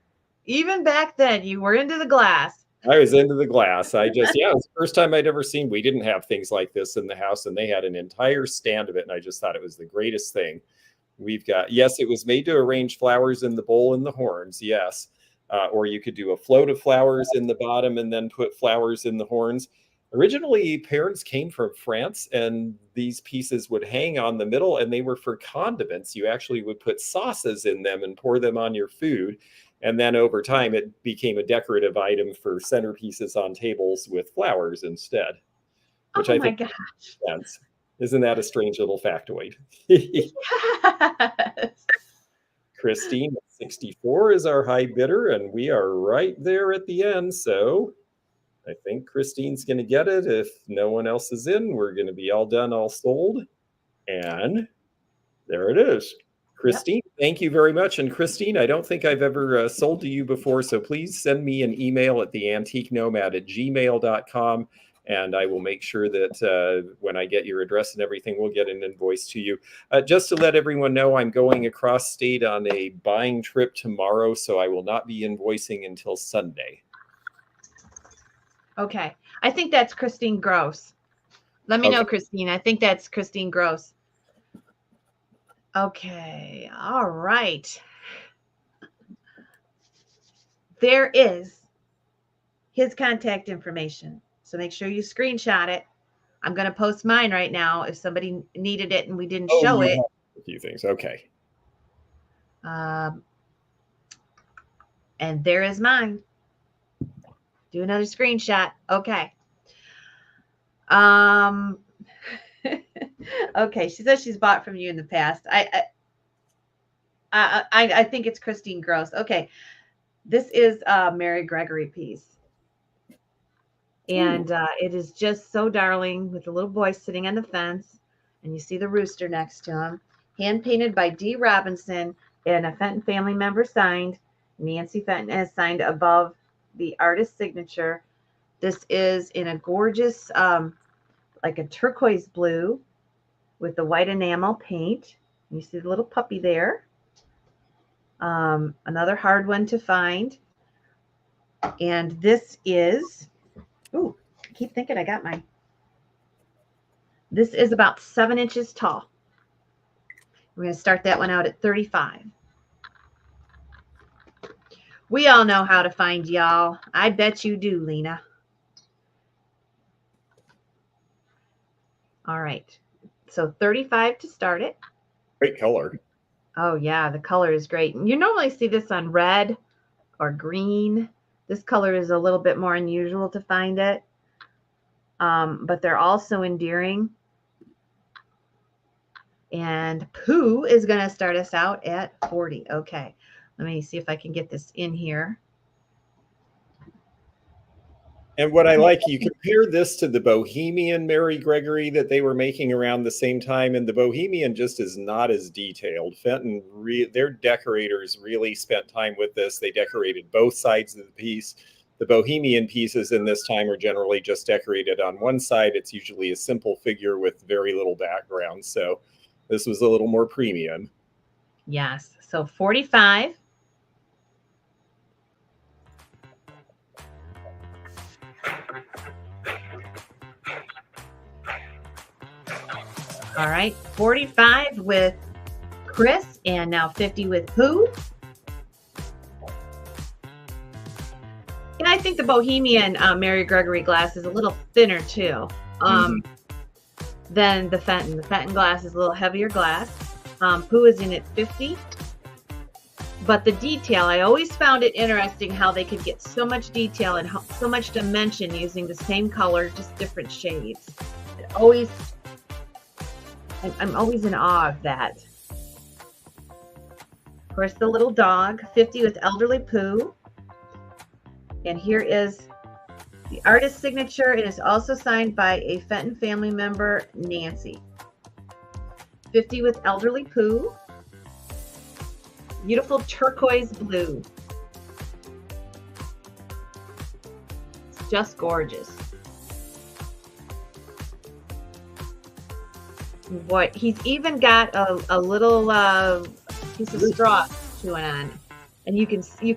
even back then, you were into the glass. I was into the glass. It was the first time I'd ever seen. We didn't have things like this in the house, and they had an entire stand of it, and I just thought it was the greatest thing. We've got, yes, it was made to arrange flowers in the bowl and the horns, yes. Or you could do a float of flowers in the bottom and then put flowers in the horns. Originally, parents came from France, and these pieces would hang on the middle, and they were for condiments. You actually would put sauces in them and pour them on your food. And then over time, it became a decorative item for centerpieces on tables with flowers instead. Which I think makes sense. Isn't that a strange little factoid? Yes. Christine, 64 is our high bidder, and we are right there at the end. So I think Christine's going to get it. If no one else is in, we're going to be all done, all sold. And there it is. Christine, Thank you very much. And Christine, I don't think I've ever sold to you before, so please send me an email at theantiquenomad@gmail.com, and I will make sure that when I get your address and everything, we'll get an invoice to you. Just to let everyone know, I'm going across state on a buying trip tomorrow, so I will not be invoicing until Sunday. Okay. I think that's Christine Gross. Let me know, Christine. I think that's Christine Gross. Okay. All right. There is his contact information. So make sure you screenshot it. I'm going to post mine right now if somebody needed it and we didn't show it. A few things. Okay. And there is mine. Do another screenshot. Okay. Okay, she says she's bought from you in the past. I think it's Christine Gross. Okay, this is a Mary Gregory piece, and it is just so darling with the little boy sitting on the fence, and you see the rooster next to him. Hand painted by D. Robinson, and a Fenton family member signed. Nancy Fenton has signed above the artist's signature. This is in a gorgeous, like a turquoise blue with the white enamel paint. You see the little puppy there. Another hard one to find. And this is, I keep thinking I got mine. This is about 7 inches tall. We're going to start that one out at 35. We all know how to find y'all. I bet you do, Lena. All right. So 35 to start it. Great color. Oh, yeah. The color is great. You normally see this on red or green. This color is a little bit more unusual to find it. But they're all so endearing. And Pooh is going to start us out at 40. Okay. Let me see if I can get this in here. And what I like, you compare this to the Bohemian Mary Gregory that they were making around the same time, and the Bohemian just is not as detailed. Fenton, their decorators really spent time with this. They decorated both sides of the piece. The Bohemian pieces in this time are generally just decorated on one side. It's usually a simple figure with very little background. So this was a little more premium. Yes. So 45. All right, 45 with Chris, and now 50 with Pooh. And I think the Bohemian Mary Gregory glass is a little thinner too than the Fenton. The Fenton glass is a little heavier glass. Pooh is in at 50. But the detail, I always found it interesting how they could get so much detail and so much dimension using the same color, just different shades. It always I'm always in awe of that. Of course, the little dog, 50 with elderly Pooh. And here is the artist's signature. It is also signed by a Fenton family member, Nancy. 50 with elderly Pooh. Beautiful turquoise blue. It's just gorgeous. Boy, he's even got a little piece of straw chewing on, and you can see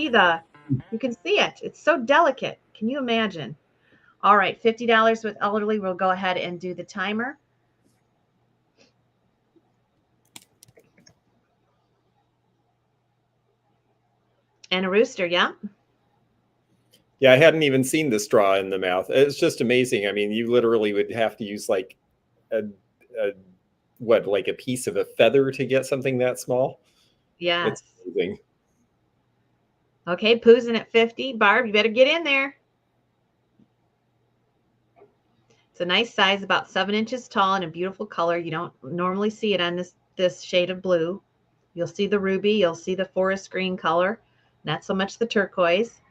it. It's so delicate. Can you imagine? All right, $50 with elderly. We'll go ahead and do the timer. And a rooster, yeah. Yeah, I hadn't even seen the straw in the mouth. It's just amazing. I mean, you literally would have to use like like a piece of a feather to get something that small. Yes. It's amazing. Okay, Pooh's in at 50. Barb, you better get in there. It's a nice size, about 7 inches tall, and a beautiful color. You don't normally see it on this shade of blue. You'll see the ruby, you'll see the forest green color, not so much the turquoise.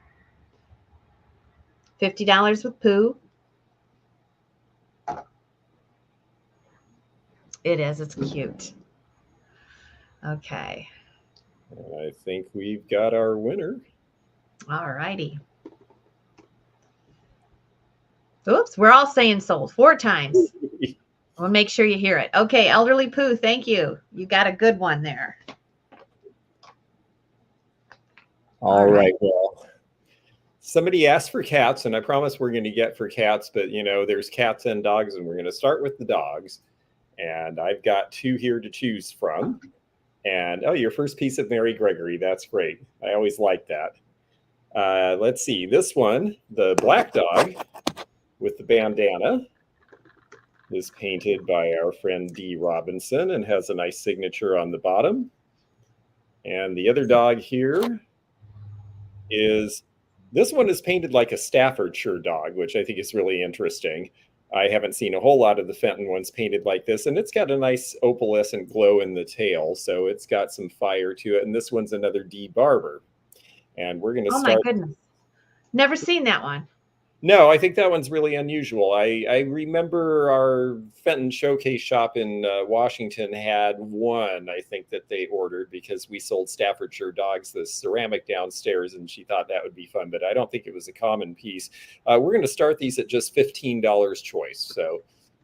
$50 with Pooh. It is. It's cute. Okay. I think we've got our winner. All righty. Oops, we're all saying sold 4 times. We'll make sure you hear it. Okay, elderly Pooh, thank you. You got a good one there. All right. Well, somebody asked for cats, and I promise we're going to get for cats, but you know, there's cats and dogs, and we're going to start with the dogs. And I've got 2 here to choose from. And oh, your first piece of Mary Gregory. That's great. I always like that. Let's see. This one, the black dog with the bandana, is painted by our friend D. Robinson and has a nice signature on the bottom. And the other dog here this one is painted like a Staffordshire dog, which I think is really interesting. I haven't seen a whole lot of the Fenton ones painted like this, and it's got a nice opalescent glow in the tail, so it's got some fire to it. And this one's another D. Barber. And we're going to start. Oh my goodness. Never seen that one. No, I think that one's really unusual. I remember our Fenton showcase shop in Washington had one, I think, that they ordered because we sold Staffordshire dogs, the ceramic downstairs, and she thought that would be fun, but I don't think it was a common piece. We're going to start these at just $15 choice. So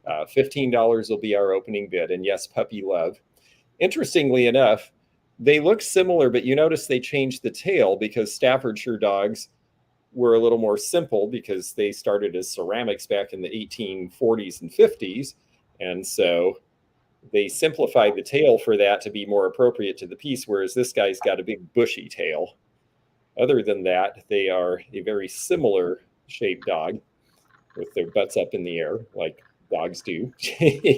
$15 will be our opening bid. And yes, puppy love. Interestingly enough, they look similar, but you notice they changed the tail because Staffordshire dogs were a little more simple because they started as ceramics back in the 1840s and 50s. And so they simplified the tail for that to be more appropriate to the piece, whereas this guy's got a big bushy tail. Other than that, they are a very similar shaped dog with their butts up in the air like dogs do. They're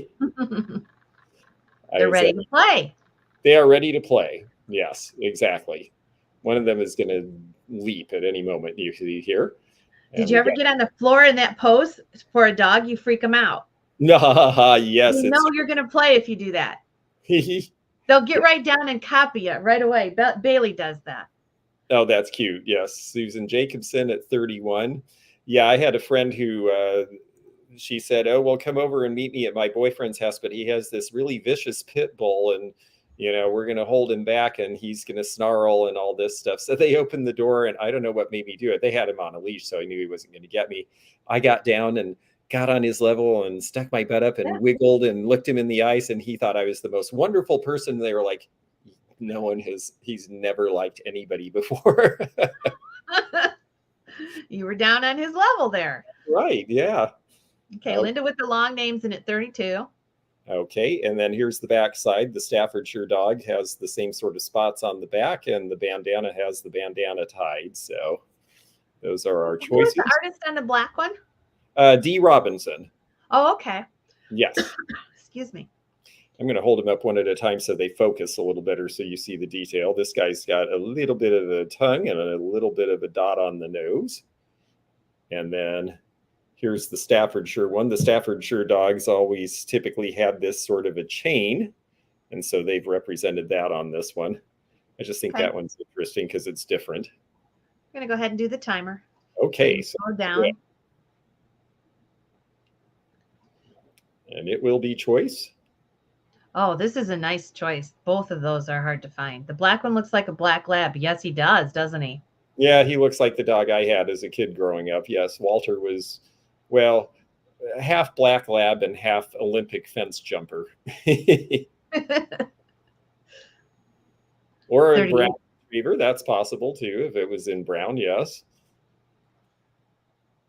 ready to play. They are ready to play. Yes, exactly. One of them is going to leap at any moment, you see here. Did you ever get on the floor in that pose for a dog? You freak them out. No, yes. You know you're going to play if you do that. They'll get right down and copy it right away. Bailey does that. Oh, that's cute. Yes. Susan Jacobson at 31. Yeah, I had a friend who she said, oh, well, come over and meet me at my boyfriend's house, but he has this really vicious pit bull, and you know, we're going to hold him back and he's going to snarl and all this stuff. So they opened the door, and I don't know what made me do it. They had him on a leash, so I knew he wasn't going to get me. I got down and got on his level and stuck my butt up and wiggled and looked him in the eyes. And he thought I was the most wonderful person. They were like, he's never liked anybody before. You were down on his level there. Right. Yeah. Okay. Linda with the long names in at 32. Okay, and then here's the back side. The Staffordshire dog has the same sort of spots on the back, and the bandana has the bandana tied. So those are our choices. Who's the artist on the black one? D. Robinson. Oh, okay. Yes. Excuse me. I'm going to hold them up one at a time so they focus a little better so you see the detail. This guy's got a little bit of a tongue and a little bit of a dot on the nose. And then Here's the Staffordshire one. The Staffordshire dogs always typically had this sort of a chain, and so they've represented that on this one. I just think that one's interesting because it's different. I'm going to go ahead and do the timer. Okay. So slow down. And it will be choice. Oh, this is a nice choice. Both of those are hard to find. The black one looks like a black lab. Yes, he does, doesn't he? Yeah, he looks like the dog I had as a kid growing up. Yes, Walter was, well, half black lab and half Olympic fence jumper. Or a brown retriever, that's possible too, if it was in brown, yes.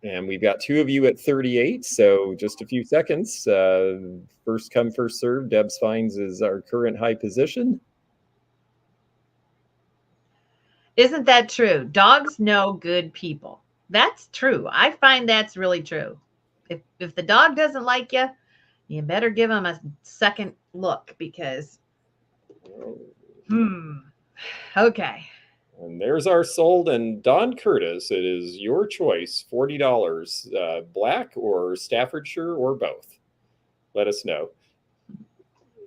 And we've got two of you at 38, so just a few seconds. First come, first serve. Deb's Finds is our current high position. Isn't that true? Dogs know good people. That's true. I find that's really true. If the dog doesn't like you, you better give him a second look because, okay. And there's our sold. And Don Curtis, it is your choice, $40. Black or Staffordshire or both. Let us know.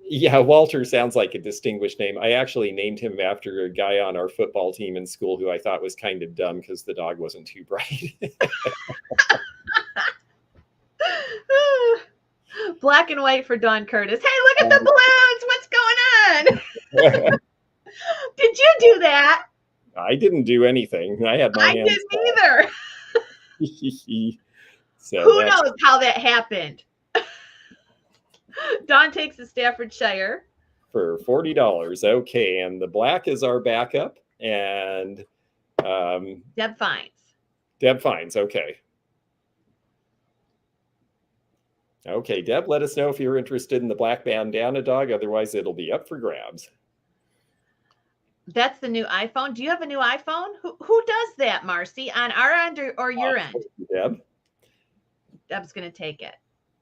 Yeah, Walter sounds like a distinguished name. I actually named him after a guy on our football team in school who I thought was kind of dumb because the dog wasn't too bright. Black and white for Don Curtis. Hey, look at the balloons. What's going on? Did you do that? I didn't do anything. I had my hands. I didn't either. So who knows how that happened? Don takes the Staffordshire for $40. Okay, and the black is our backup, and Deb Finds. Deb Finds. Okay. Okay, Deb, let us know if you're interested in the black bandana dog. Otherwise, it'll be up for grabs. That's the new iPhone. Do you have a new iPhone? Who does that, Marcy? On our end or your end? Deb. Deb's going to take it.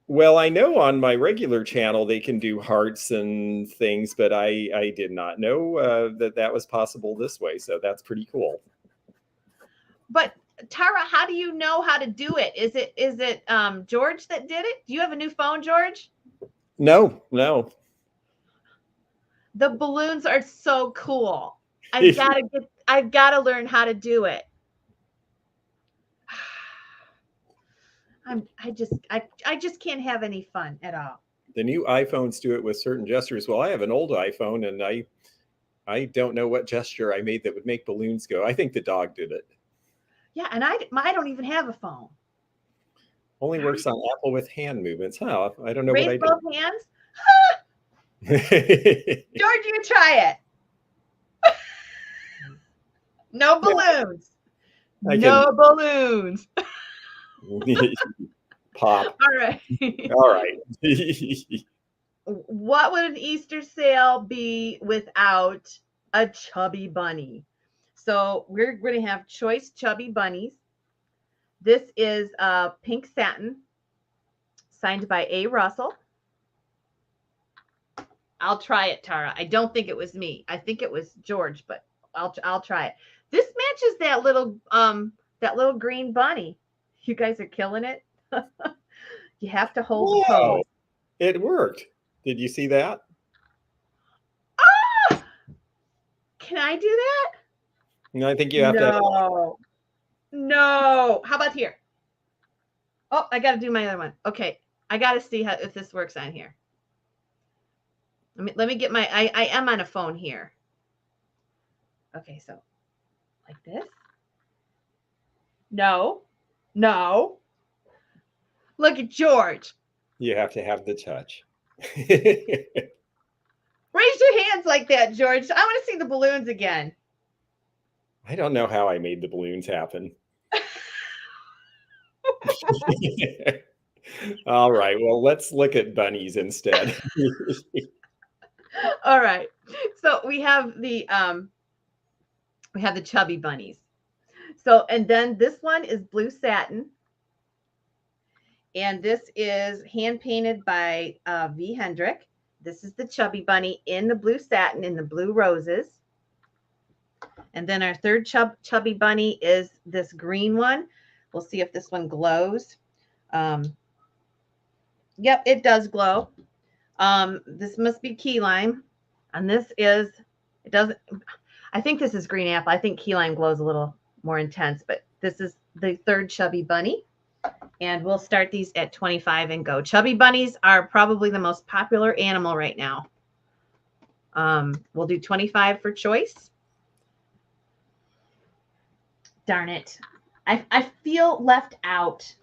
Well, I know on my regular channel they can do hearts and things, but I did not know that was possible this way. So that's pretty cool. But Tara, how do you know how to do it? Is it George that did it? Do you have a new phone, George? No. The balloons are so cool. I've got to learn how to do it. I just can't have any fun at all. The new iPhones do it with certain gestures. Well, I have an old iPhone and I don't know what gesture I made that would make balloons go. I think the dog did it. Yeah, and I don't even have a phone. Only works on Apple with hand movements. Huh? I don't know Raise what I did. both hands. George, you try it. No balloons. No balloons. Pop. All right. All right. What would an Easter sale be without a chubby bunny? So we're going to have choice chubby bunnies. This is pink satin, signed by A. Russell. I'll try it, Tara. I don't think it was me. I think it was George, but I'll try it. This matches that little green bunny. You guys are killing it. You have to hold the pose. It worked. Did you see that? Ah! Can I do that? No, I think you have to have it. No. How about here? Oh, I got to do my other one. Okay. I got to see if this works on here. Let me get my, I am on a phone here. Okay. So like this. No. Look at George. You have to have the touch. Raise your hands like that, George. I want to see the balloons again. I don't know how I made the balloons happen. All right. Well, let's look at bunnies instead. All right. So we have the chubby bunnies. So, and then this one is blue satin. And this is hand painted by V. Hendrick. This is the chubby bunny in the blue satin in the blue roses. And then our third chubby bunny is this green one. We'll see if this one glows. Yep, it does glow. This must be key lime. And this is, it doesn't, I think this is green apple. I think key lime glows a little more intense, but this is the third chubby bunny. And we'll start these at 25 and go. Chubby bunnies are probably the most popular animal right now. We'll do 25 for choice. Darn it. I feel left out.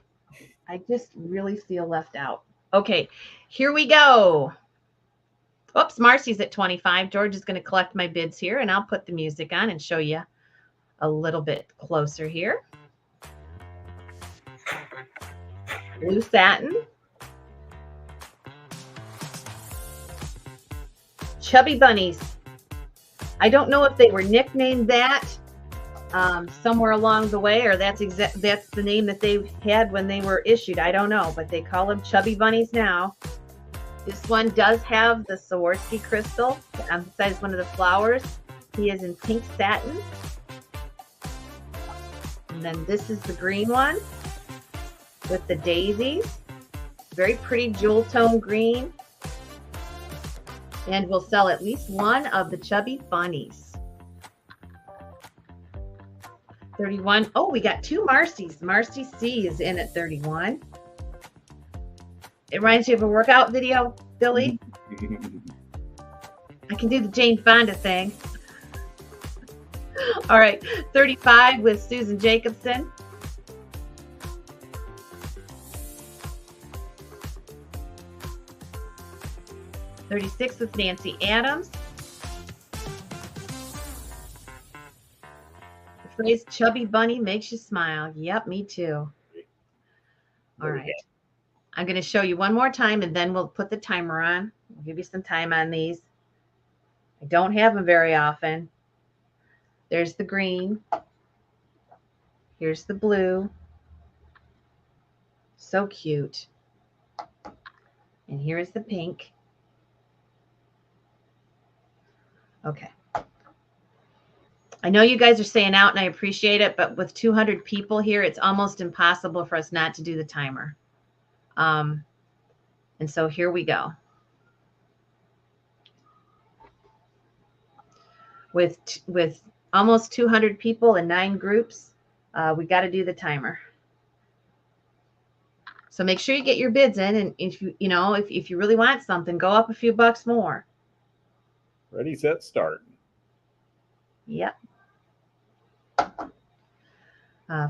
I just really feel left out. Okay, here we go. Oops, Marcy's at 25. George is going to collect my bids here, and I'll put the music on and show you a little bit closer here. Blue satin. Chubby bunnies. I don't know if they were nicknamed that somewhere along the way, or that's the name that they had when they were issued. I don't know, but they call them chubby bunnies now. This one does have the Swarovski crystal to emphasize one of the flowers. He is in pink satin. And then this is the green one with the daisies. Very pretty jewel tone green. And we'll sell at least one of the chubby bunnies. 31. Oh, we got two Marcy's. Marcy C is in at 31. It reminds you of a workout video, Billy. I can do the Jane Fonda thing. All right, 35 with Susan Jacobson. $36 with Nancy Adams. The phrase chubby bunny makes you smile. Yep, me too. All right. I'm going to show you one more time, and then we'll put the timer on. We'll give you some time on these. I don't have them very often. There's the green. Here's the blue. So cute. And here is the pink. Okay. I know you guys are staying out, and I appreciate it, but with 200 people here, it's almost impossible for us not to do the timer. And so here we go. With almost 200 people and 9 groups, we got to do the timer. So make sure you get your bids in, and if you really want something, go up a few bucks more. Ready, set, start. Yep.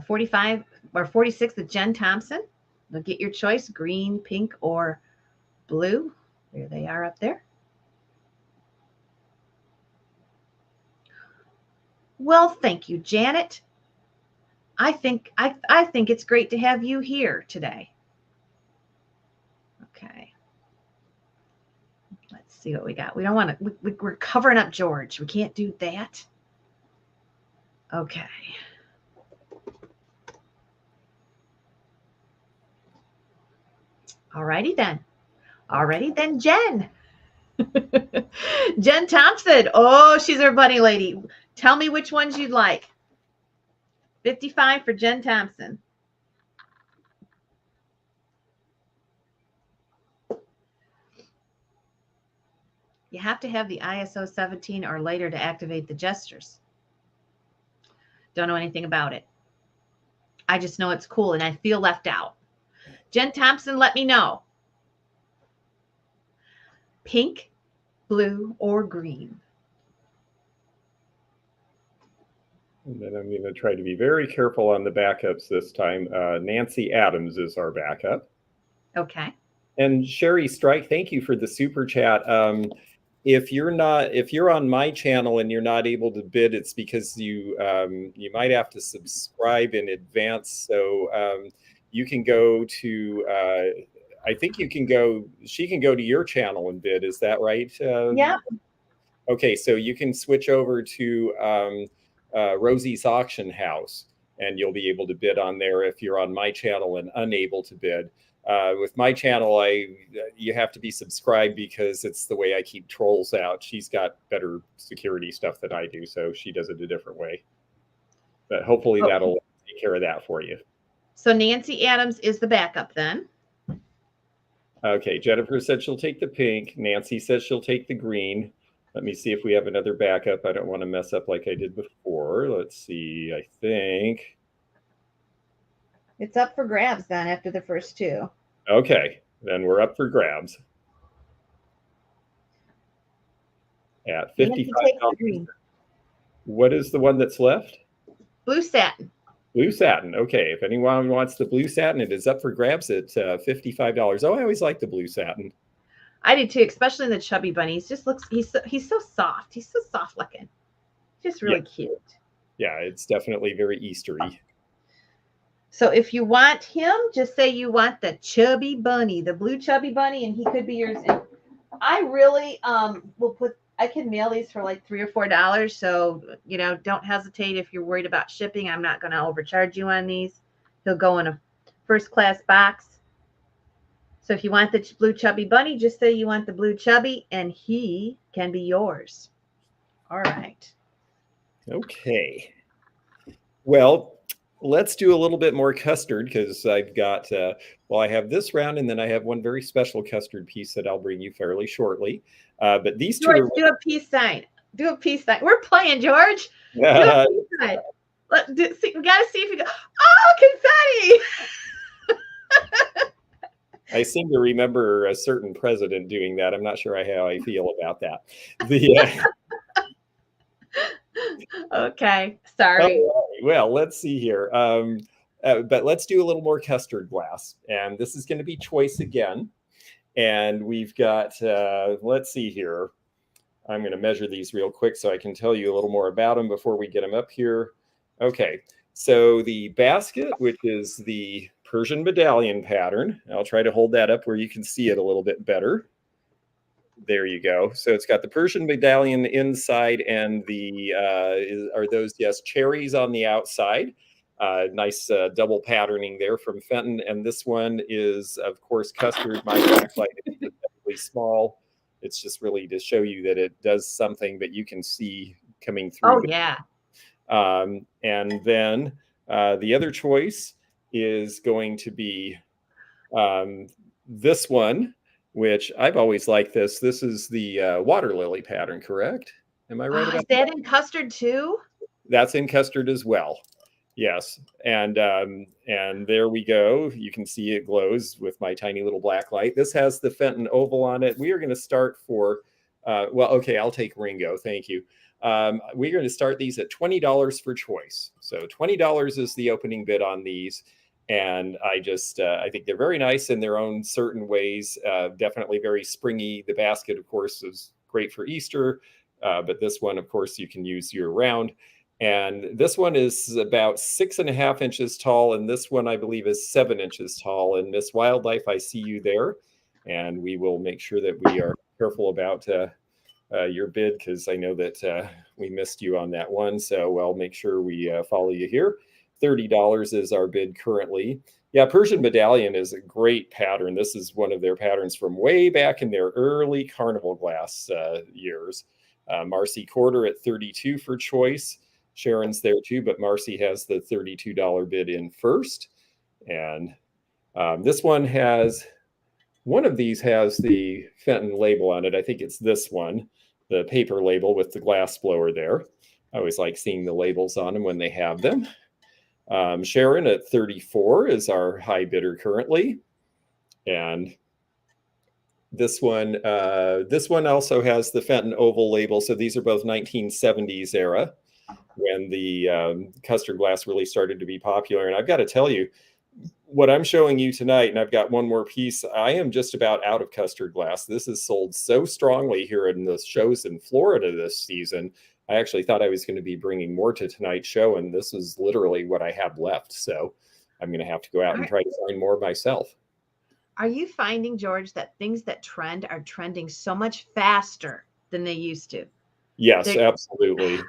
45 or 46 with Jen Thompson. You'll get your choice, green, pink, or blue. There they are up there. Well, thank you, Janet. I think it's great to have you here today. Okay. Let's see what we got. We don't want to, we're covering up George. We can't do that. Okay. Alrighty then. Alrighty then, Jen. Jen Thompson. Oh, she's our bunny lady. Tell me which ones you'd like. 55 for Jen Thompson. You have to have the ISO 17 or later to activate the gestures. Don't know anything about it. I just know it's cool and I feel left out. Jen Thompson, let me know. Pink, blue, or green. And then I'm going to try to be very careful on the backups this time. Nancy Adams is our backup. Okay. And Sherry Strike, thank you for the super chat. If you're on my channel and you're not able to bid, it's because you might have to subscribe in advance. So you can go to, I think she can go to your channel and bid. Is that right? Yeah. Okay, so you can switch over to Rosie's Auction House, and you'll be able to bid on there if you're on my channel and unable to bid. With my channel, you have to be subscribed because it's the way I keep trolls out. She's got better security stuff than I do, so she does it a different way. But hopefully that'll take care of that for you. So Nancy Adams is the backup then. Okay, Jennifer said she'll take the pink. Nancy says she'll take the green. Let me see if we have another backup. I don't want to mess up like I did before. Let's see. I think. It's up for grabs then after the first two. Okay, then we're up for grabs. At $55. What is the one that's left? Blue satin. Blue satin. Okay, if anyone wants the blue satin, it is up for grabs at $55. Oh, I always like the blue satin. I do too, especially in the chubby bunny. He just looks, he's so soft. He's so soft looking. Just really cute. Yeah, it's definitely very Eastery. So if you want him, just say you want the chubby bunny, the blue chubby bunny, and he could be yours. And I really will put, I can mail these for like $3 or $4. So, you know, don't hesitate if you're worried about shipping. I'm not going to overcharge you on these. He'll go in a first class box. So if you want the blue chubby bunny, just say you want the blue chubby and he can be yours. All right. Okay. Well, let's do a little bit more custard because I've got, well, I have this round and then I have one very special custard piece that I'll bring you fairly shortly. But these George, two do a peace sign. Do a peace sign. We're playing, George. Do a peace sign. We got to see if you go. Oh, confetti. I seem to remember a certain president doing that. I'm not sure how I feel about that. Okay, sorry. Right. Well, let's see here. But let's do a little more custard glass. And this is going to be choice again. And we've got, let's see here. I'm going to measure these real quick so I can tell you a little more about them before we get them up here. Okay, so the basket, which is the Persian medallion pattern. I'll try to hold that up where you can see it a little bit better. There you go. So it's got the Persian medallion inside and the, are those, yes, cherries on the outside. Nice double patterning there from Fenton. And this one is, of course, custard. My backlight is definitely small. It's just really to show you that it does something that you can see coming through. Oh, yeah. And then the other choice is going to be this one, which I've always liked this. This is the water lily pattern, correct? Am I right about that? Is that in custard too? That's in custard as well. Yes. And there we go. You can see it glows with my tiny little black light. This has the Fenton oval on it. We are going to start for, well, okay, I'll take Ringo. Thank you. We're going to start these at $20 for choice. So $20 is the opening bid on these. And I just, I think they're very nice in their own certain ways. Definitely very springy. The basket, of course, is great for Easter. But this one, of course, you can use year round. And this one is about 6.5 inches tall. And this one, I believe, is 7 inches tall. And Miss Wildlife, I see you there. And we will make sure that we are careful about your bid, because I know that we missed you on that one. So I'll make sure we follow you here. $30 is our bid currently. Yeah, Persian medallion is a great pattern. This is one of their patterns from way back in their early carnival glass years. Marcy Quarter at $32 for choice. Sharon's there too, but Marcy has the $32 bid in first. And this one has, one of these has the Fenton label on it. I think it's this one, the paper label with the glass blower there. I always like seeing the labels on them when they have them. Sharon at 34 is our high bidder currently. And this one also has the Fenton oval label. So these are both 1970s era, when the custard glass really started to be popular. And I've got to tell you, what I'm showing you tonight, and I've got one more piece, I am just about out of custard glass. This is sold so strongly here in the shows in Florida this season. I actually thought I was going to be bringing more to tonight's show, and this is literally what I have left. So I'm going to have to go out and try to find more myself. Are you finding, George, that things that trend are trending so much faster than they used to? Yes, absolutely.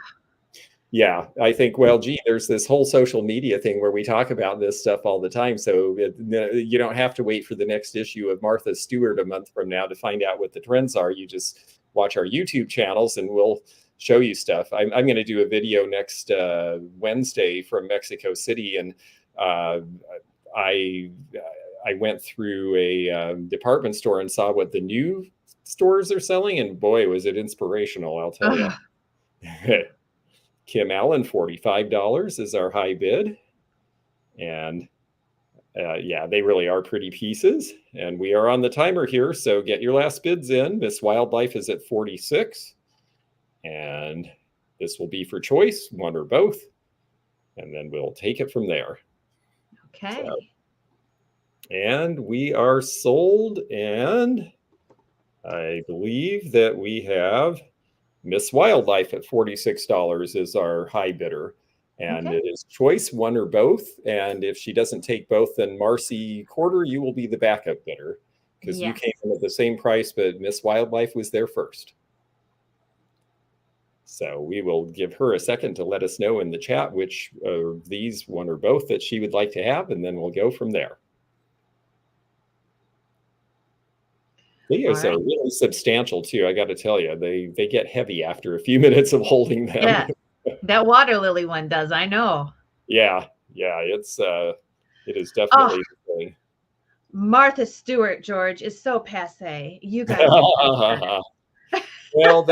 Yeah, I think, well, gee, there's this whole social media thing where we talk about this stuff all the time. So you don't have to wait for the next issue of Martha Stewart a month from now to find out what the trends are. You just watch our YouTube channels and we'll show you stuff. I'm going to do a video next Wednesday from Mexico City. And I went through a department store and saw what the new stores are selling, and boy, was it inspirational! I'll tell you. Ugh. Kim Allen, $45 is our high bid, and yeah, they really are pretty pieces. And we are on the timer here, so get your last bids in. Miss Wildlife is at 46, and this will be for choice, one or both, and then we'll take it from there. Okay. So, and we are sold, and I believe that we have Miss Wildlife at $46 is our high bidder. And it is choice, one or both. And if she doesn't take both, then Marcy Quarter, you will be the backup bidder, because you came in at the same price, but Miss Wildlife was there first. So we will give her a second to let us know in the chat which of these, one or both, that she would like to have, and then we'll go from there. These are really substantial too. I got to tell you, they get heavy after a few minutes of holding them. Yeah, that water lily one does. I know. Yeah, it is definitely the thing. Martha Stewart, George, is so passe. You got. Well,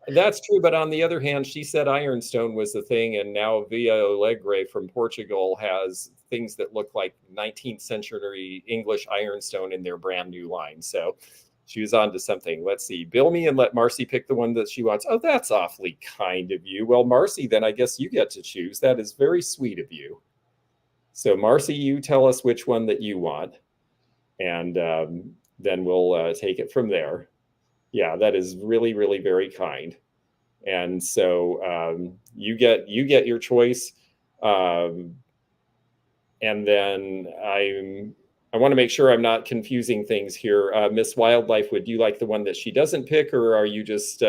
that's true, but on the other hand, she said ironstone was the thing, and now Via Alegre from Portugal has things that look like 19th century English ironstone in their brand new line. So she was on to something. Let's see. Bill me and let Marcy pick the one that she wants. Oh, that's awfully kind of you. Well, Marcy, then I guess you get to choose. That is very sweet of you. So Marcy, you tell us which one that you want, and then we'll take it from there. Yeah, that is really, really very kind. And so you get your choice. And then I want to make sure I'm not confusing things here. Miss Wildlife, would you like the one that she doesn't pick, or are you just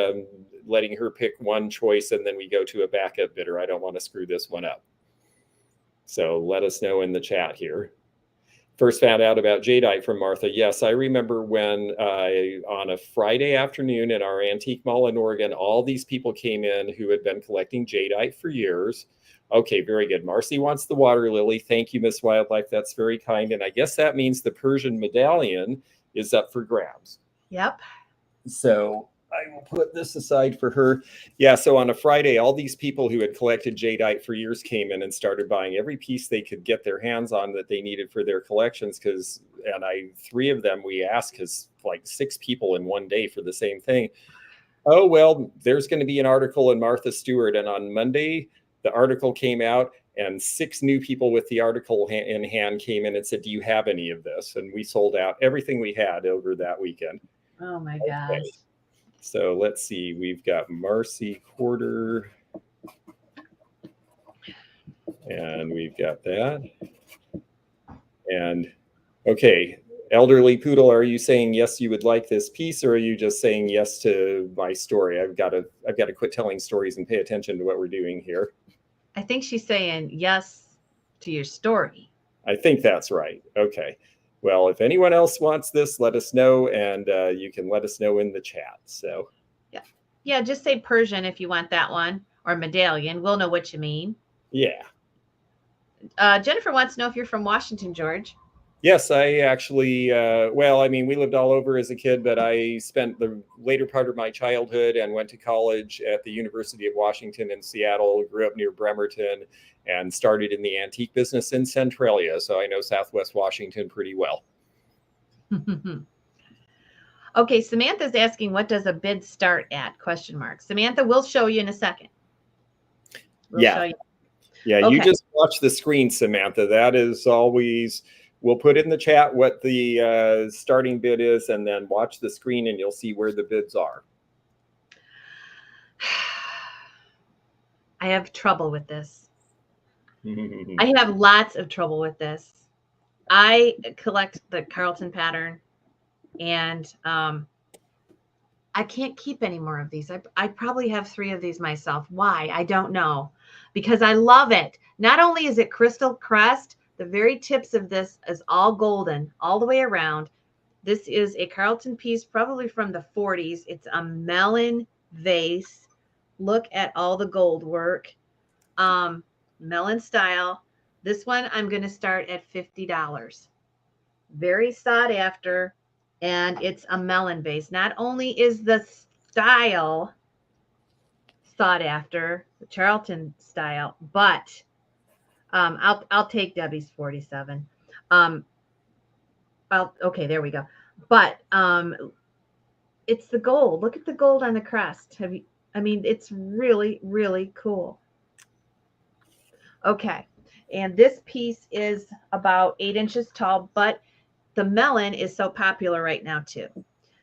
letting her pick one choice and then we go to a backup bidder? I don't want to screw this one up. So let us know in the chat here. First found out about jadeite from Martha. Yes, I remember when on a Friday afternoon in our antique mall in Oregon, all these people came in who had been collecting jadeite for years. Okay, very good. Marcy wants the water lily. Thank you, Miss Wildlife. That's very kind. And I guess that means the Persian medallion is up for grabs. Yep. So I will put this aside for her. Yeah, so on a Friday, all these people who had collected jadeite for years came in and started buying every piece they could get their hands on that they needed for their collections. Three of them we asked, because like 6 people in one day for the same thing. Oh, well, there's going to be an article in Martha Stewart. And on Monday, the article came out, and 6 new people with the article in hand came in and said, do you have any of this? And we sold out everything we had over that weekend. Oh, my gosh. So let's see. We've got Marcy Quarter. And we've got that. And okay, Elderly Poodle, are you saying yes, you would like this piece, or are you just saying yes to my story? I've got to quit telling stories and pay attention to what we're doing here. I think she's saying yes to your story. I think that's right. Okay. Well, if anyone else wants this, let us know, and you can let us know in the chat. So, yeah, just say Persian if you want that one, or medallion. We'll know what you mean. Yeah. Jennifer wants to know if you're from Washington, George. Yes, I actually, we lived all over as a kid, but I spent the later part of my childhood and went to college at the University of Washington in Seattle, grew up near Bremerton, and started in the antique business in Centralia. So I know Southwest Washington pretty well. Okay, Samantha's asking, what does a bid start at? ? Samantha, we'll show you in a second. Show you. Yeah, okay. You just watch the screen, Samantha. That is always... We'll put in the chat what the starting bid is, and then watch the screen and you'll see where the bids are. I have trouble with this. I have lots of trouble with this. I collect the Carlton pattern, and I can't keep any more of these. I probably have 3 of these myself. Why? I don't know. Because I love it. Not only is it crystal crest, the very tips of this is all golden all the way around. This is a Carlton piece, probably from the 40s. It's a melon vase. Look at all the gold work. Melon style. This one I'm going to start at $50. Very sought after, and it's a melon base. Not only is the style sought after, the Charlton style, but I'll take Debbie's 47. Okay, there we go. But it's the gold. Look at the gold on the crest. I mean, it's really, really cool. Okay, and this piece is about 8 inches tall, but the melon is so popular right now too.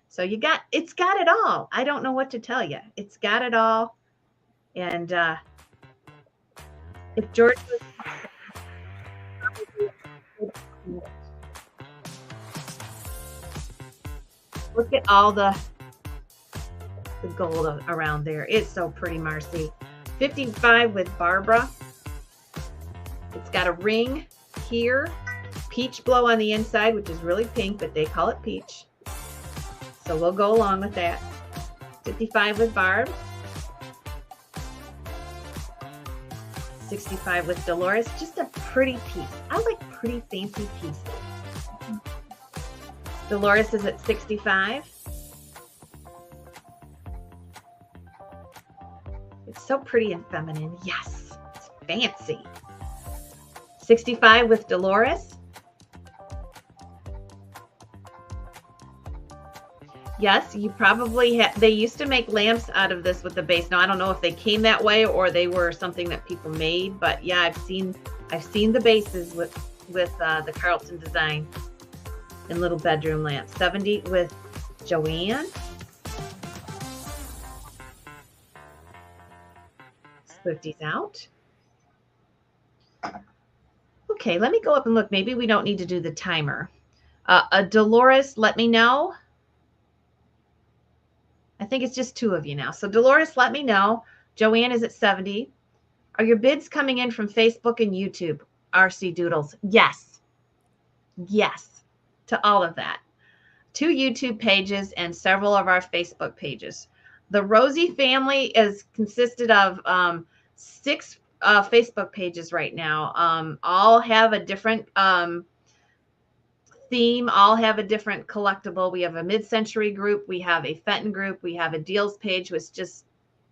So it's got it all. I don't know what to tell you. It's got it all. And if George was look at all the gold around there. It's so pretty, Marcy. 55 with Barbara. It's got a ring here. Peach blow on the inside, which is really pink, but they call it peach. So we'll go along with that. 55 with Barb. 65 with Dolores. Just a pretty piece. I like pretty fancy pieces. Dolores is at 65. It's so pretty and feminine. Yes, it's fancy. 65 with Dolores. Yes, you probably they used to make lamps out of this with the base. Now I don't know if they came that way or they were something that people made, but yeah, I've seen the bases with the Carlton design and little bedroom lamps. 70 with Joanne. Swifty's out. Okay, let me go up and look. Maybe we don't need to do the timer. Dolores, let me know. I think it's just 2 of you now. So Dolores, let me know. Joanne is at 70. Are your bids coming in from Facebook and YouTube? RC Doodles. Yes. Yes to all of that. 2 YouTube pages and several of our Facebook pages. The Rosie family is consisted of 6 Facebook pages right now. All have a different theme, all have a different collectible. We have a mid-century group, we have a Fenton group, we have a deals page, which just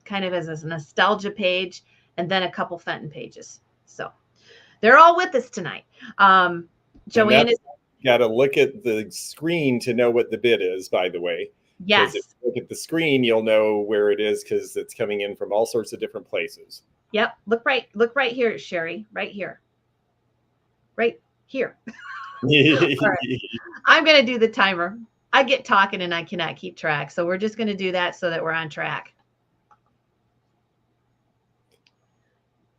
kind of is a nostalgia page, and then a couple Fenton pages. So they're all with us tonight. Joanne is got to look at the screen to know what the bid is, by the way. Yes. If you look at the screen, you'll know where it is because it's coming in from all sorts of different places. Yep. Look right here, Sherry. Right here. Right here. Right. I'm going to do the timer. I get talking and I cannot keep track. So we're just going to do that so that we're on track.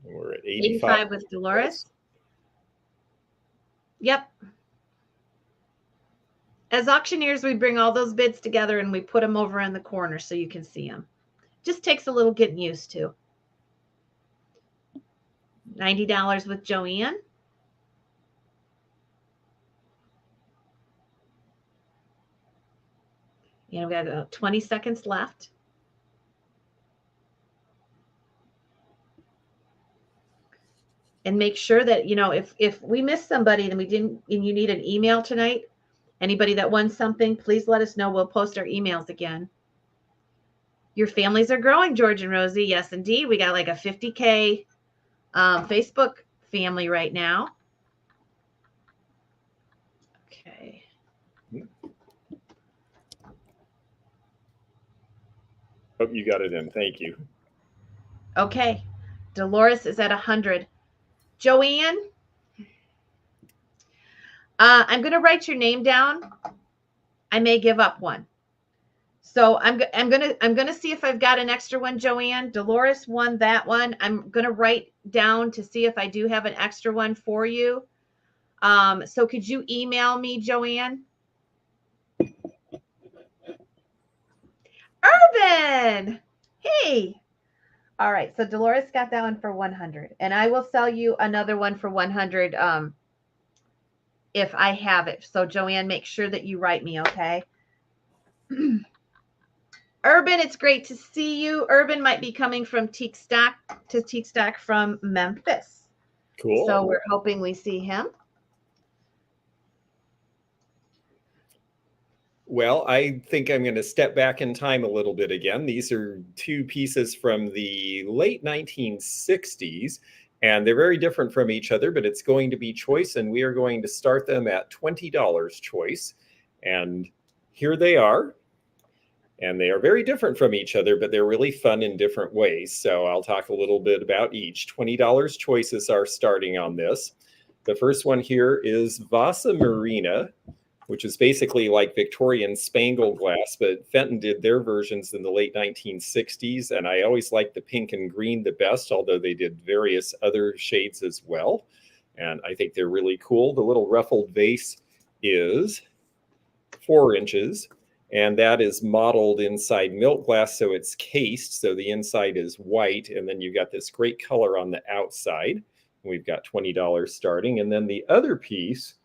We're at 85 with Dolores. Yep. As auctioneers, we bring all those bids together and we put them over in the corner so you can see them. Just takes a little getting used to. $90 with Joanne. And we got 20 seconds left. And make sure that, you know, if we missed somebody and you need an email tonight, anybody that won something, please let us know. We'll post our emails again. Your families are growing, George and Rosie. Yes, indeed. We got like a 50K Facebook family right now. Okay. Oh, you got it in. Thank you. Okay. Dolores is at 100. Joanne, I'm going to write your name down. I may give up one. So I'm going to see if I've got an extra one, Joanne. Dolores won that one. I'm going to write down to see if I do have an extra one for you. So could you email me, Joanne? Urban. Hey. All right. So Dolores got that one for 100 and I will sell you another one for 100 if I have it. So Joanne, make sure that you write me. Okay. Urban, it's great to see you. Urban might be coming from Teak Stock from Memphis. Cool. So we're hoping we see him. Well, I think I'm going to step back in time a little bit again. These are two pieces from the late 1960s, and they're very different from each other, but it's going to be choice, and we are going to start them at $20 choice. And here they are. And they are very different from each other, but they're really fun in different ways. So I'll talk a little bit about each. $20 choices are starting on this. The first one here is Vasa Marina, which is basically like Victorian spangled glass, but Fenton did their versions in the late 1960s. And I always liked the pink and green the best, although they did various other shades as well. And I think they're really cool. The little ruffled vase is 4 inches. And that is modeled inside milk glass, so it's cased, so the inside is white, and then you've got this great color on the outside. We've got $20 starting. And then the other piece,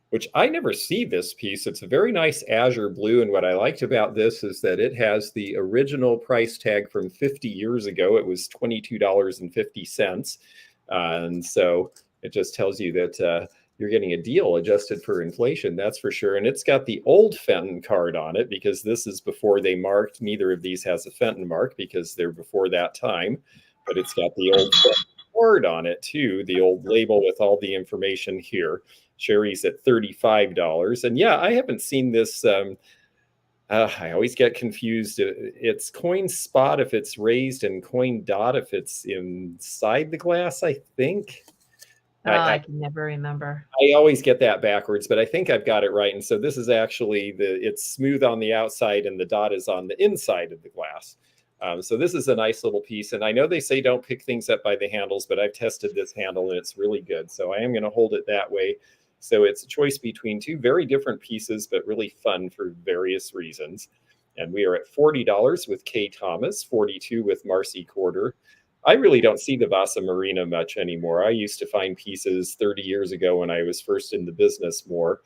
which I never see this piece, it's a very nice azure blue, and what I liked about this is that it has the original price tag from 50 years ago. It was $22.50. And so it just tells you that you're getting a deal adjusted for inflation, that's for sure. And it's got the old Fenton card on it because this is before they marked. Neither of these has a Fenton mark because they're before that time, but it's got the old Fenton card on it too, the old label with all the information here. Sherry's at $35. And yeah, I haven't seen this. I always get confused. It's coin spot if it's raised and coin dot if it's inside the glass, I think. I can never remember. I always get that backwards, but I think I've got it right. And so this is actually it's smooth on the outside and the dot is on the inside of the glass. So this is a nice little piece. And I know they say don't pick things up by the handles, but I've tested this handle and it's really good. So I am going to hold it that way. So it's a choice between two very different pieces, but really fun for various reasons. And we are at $40 with Kay Thomas, $42 with Marcy Corder. I really don't see the Vasa Marina much anymore. I used to find pieces 30 years ago when I was first in the business more.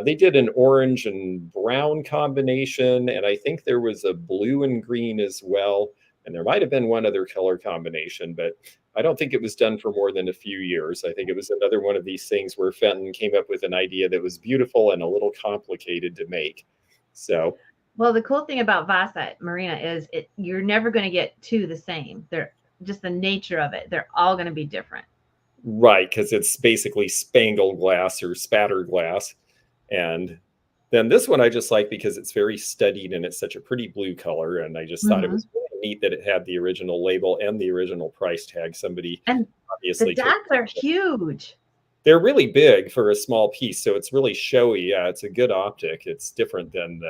They did an orange and brown combination, and I think there was a blue and green as well. And there might have been one other color combination, but I don't think it was done for more than a few years. I think it was another one of these things where Fenton came up with an idea that was beautiful and a little complicated to make. So, well, the cool thing about Vasa Marina is you're never going to get two the same. They're just the nature of it. They're all going to be different. Right, because it's basically spangled glass or spatter glass. And then this one I just like because it's very studied and it's such a pretty blue color. And I just thought it was really neat that it had the original label and the original price tag. Somebody and obviously the dots are huge. They're really big for a small piece, so it's really showy. Yeah, it's a good optic. It's different than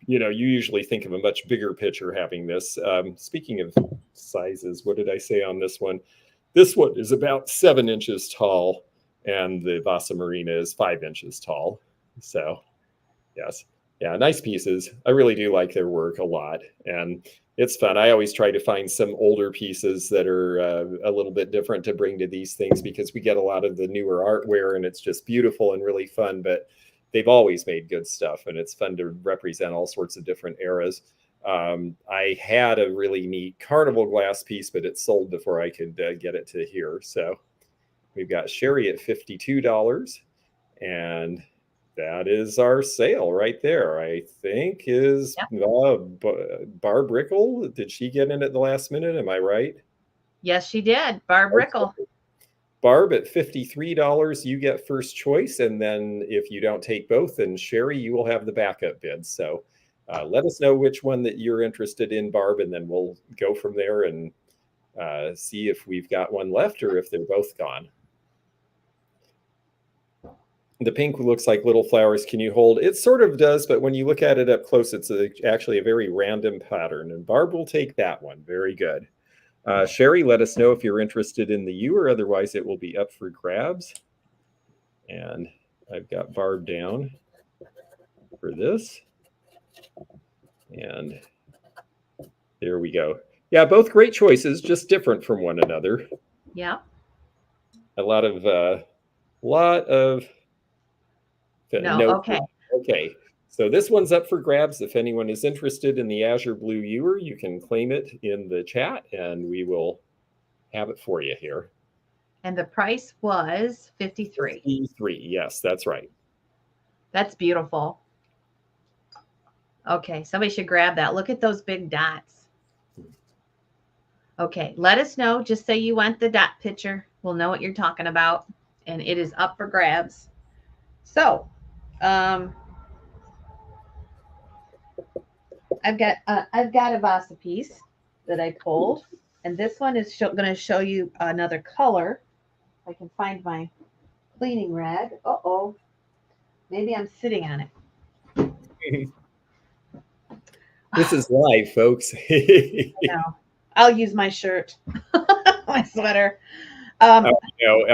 you usually think of a much bigger picture having this. Speaking of sizes, what did I say on this one? This one is about 7 inches tall, and the Vasa Marina is 5 inches tall. So, yes. Yeah, nice pieces. I really do like their work a lot, and it's fun. I always try to find some older pieces that are a little bit different to bring to these things because we get a lot of the newer artware, and it's just beautiful and really fun, but they've always made good stuff, and it's fun to represent all sorts of different eras. I had a really neat carnival glass piece, but it sold before I could get it to here. So we've got Sherry at $52, and that is our sale right there. I think is Barb Rickle. Did she get in at the last minute? Am I right? Yes, she did. Barb Rickle. Barb at $53, you get first choice. And then if you don't take both, then Sherry, you will have the backup bid. So let us know which one that you're interested in, Barb, and then we'll go from there and see if we've got one left or if they're both gone. The pink looks like little flowers. Can you hold? It sort of does, but when you look at it up close, it's actually a very random pattern. And Barb will take that one. Very good. Sherry, let us know if you're interested in the U, or otherwise it will be up for grabs. And I've got Barb down for this. And there we go. Yeah, both great choices, just different from one another. Yeah. A lot of no. Okay. Okay. So this one's up for grabs. If anyone is interested in the Azure Blue Ewer, you can claim it in the chat and we will have it for you here. And the price was 53. 53. Yes, that's right. That's beautiful. Okay, somebody should grab that. Look at those big dots. Okay, let us know. Just say you want the dot picture. We'll know what you're talking about. And it is up for grabs. So, I've got a Vasa piece that I pulled, and this one is going to show you another color. If I can find my cleaning rag. Uh-oh. Maybe I'm sitting on it. This is live, folks. I know. I'll use my shirt, my sweater. All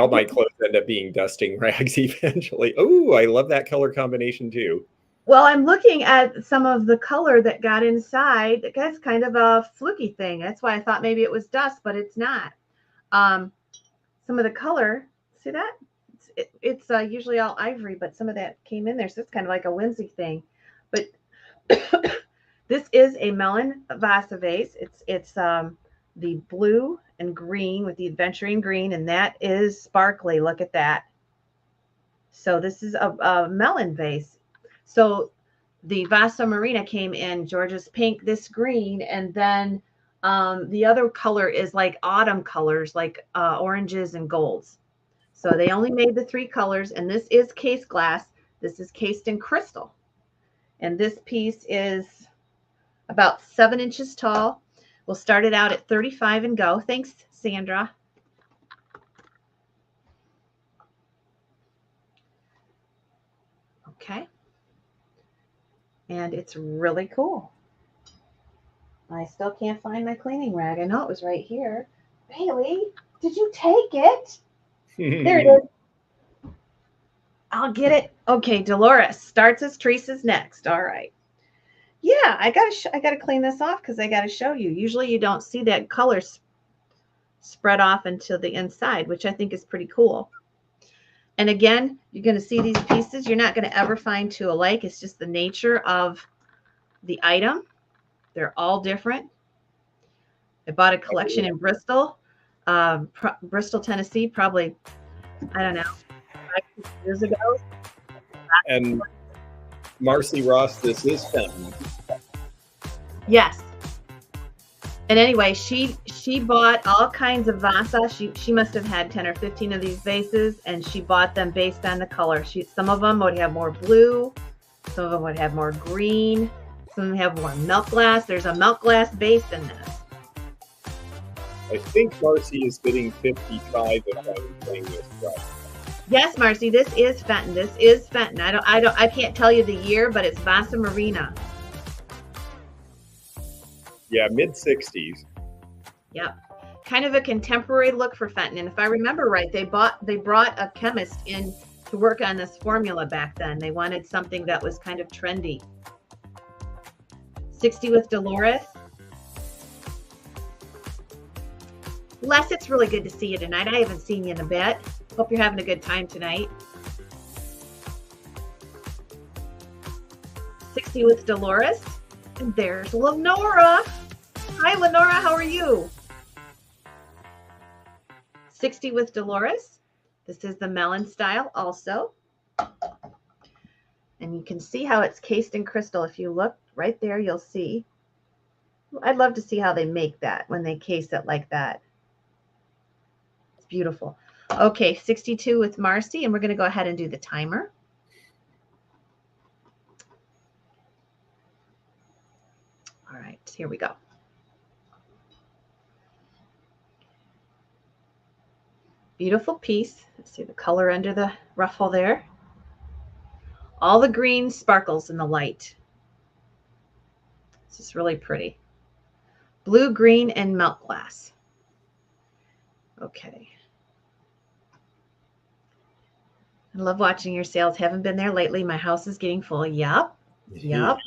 my clothes end up being dusting rags eventually. Oh, I love that color combination too. Well, I'm looking at some of the color that got inside. That's kind of a fluky thing. That's why I thought maybe it was dust, but it's not. Some of the color, see that? It's usually all ivory, but some of that came in there, so it's kind of like a whimsy thing. But this is a melon Vasa vase. It's the blue and green with the adventuring green, and that is sparkly. Look at that. So this is a melon vase. So the Vasa Marina came in Georgia's pink, this green, and then the other color is like autumn colors, like oranges and golds. So they only made the 3 colors, and this is case glass. This is cased in crystal. And this piece is about 7 inches tall. We'll start it out at 35 and go. Thanks, Sandra. Okay. And it's really cool. I still can't find my cleaning rag. I know it was right here. Bailey, did you take it? There it is. I'll get it. Okay, Dolores starts as Teresa's next. All right. Yeah, I gotta clean this off because I gotta show you. Usually you don't see that color spread off into the inside, which I think is pretty cool. And again, you're going to see these pieces. You're not going to ever find two alike. It's just the nature of the item. They're all different. I bought a collection in Bristol, Bristol, Tennessee, probably, I don't know, 5 years ago. And Marcy Ross, this is Fenton. Yes. And anyway, she bought all kinds of Vasa. She must have had 10 or 15 of these vases, and she bought them based on the color. Some of them would have more blue, some of them would have more green, some of them have more milk glass. There's a milk glass base in this. I think Marcy is bidding 55 if I'm playing this right. Yes, Marcy, this is Fenton. This is Fenton. I can't tell you the year, but it's Vasa Marina. Yeah, mid-60s. Yep. Kind of a contemporary look for Fenton. And if I remember right, they brought a chemist in to work on this formula back then. They wanted something that was kind of trendy. 60 with Dolores. Les, it's really good to see you tonight. I haven't seen you in a bit. Hope you're having a good time tonight. 60 with Dolores. And there's Lenora. Hi, Lenora. How are you? 60 with Dolores. This is the melon style also. And you can see how it's cased in crystal. If you look right there, you'll see. I'd love to see how they make that when they case it like that. It's beautiful. Okay, 62 with Marcy, and we're going to go ahead and do the timer. All right, here we go. Beautiful piece. Let's see the color under the ruffle there. All the green sparkles in the light. This is really pretty. Blue, green, and milk glass. Okay. I love watching your sales. Haven't been there lately. My house is getting full. Yep. Yep.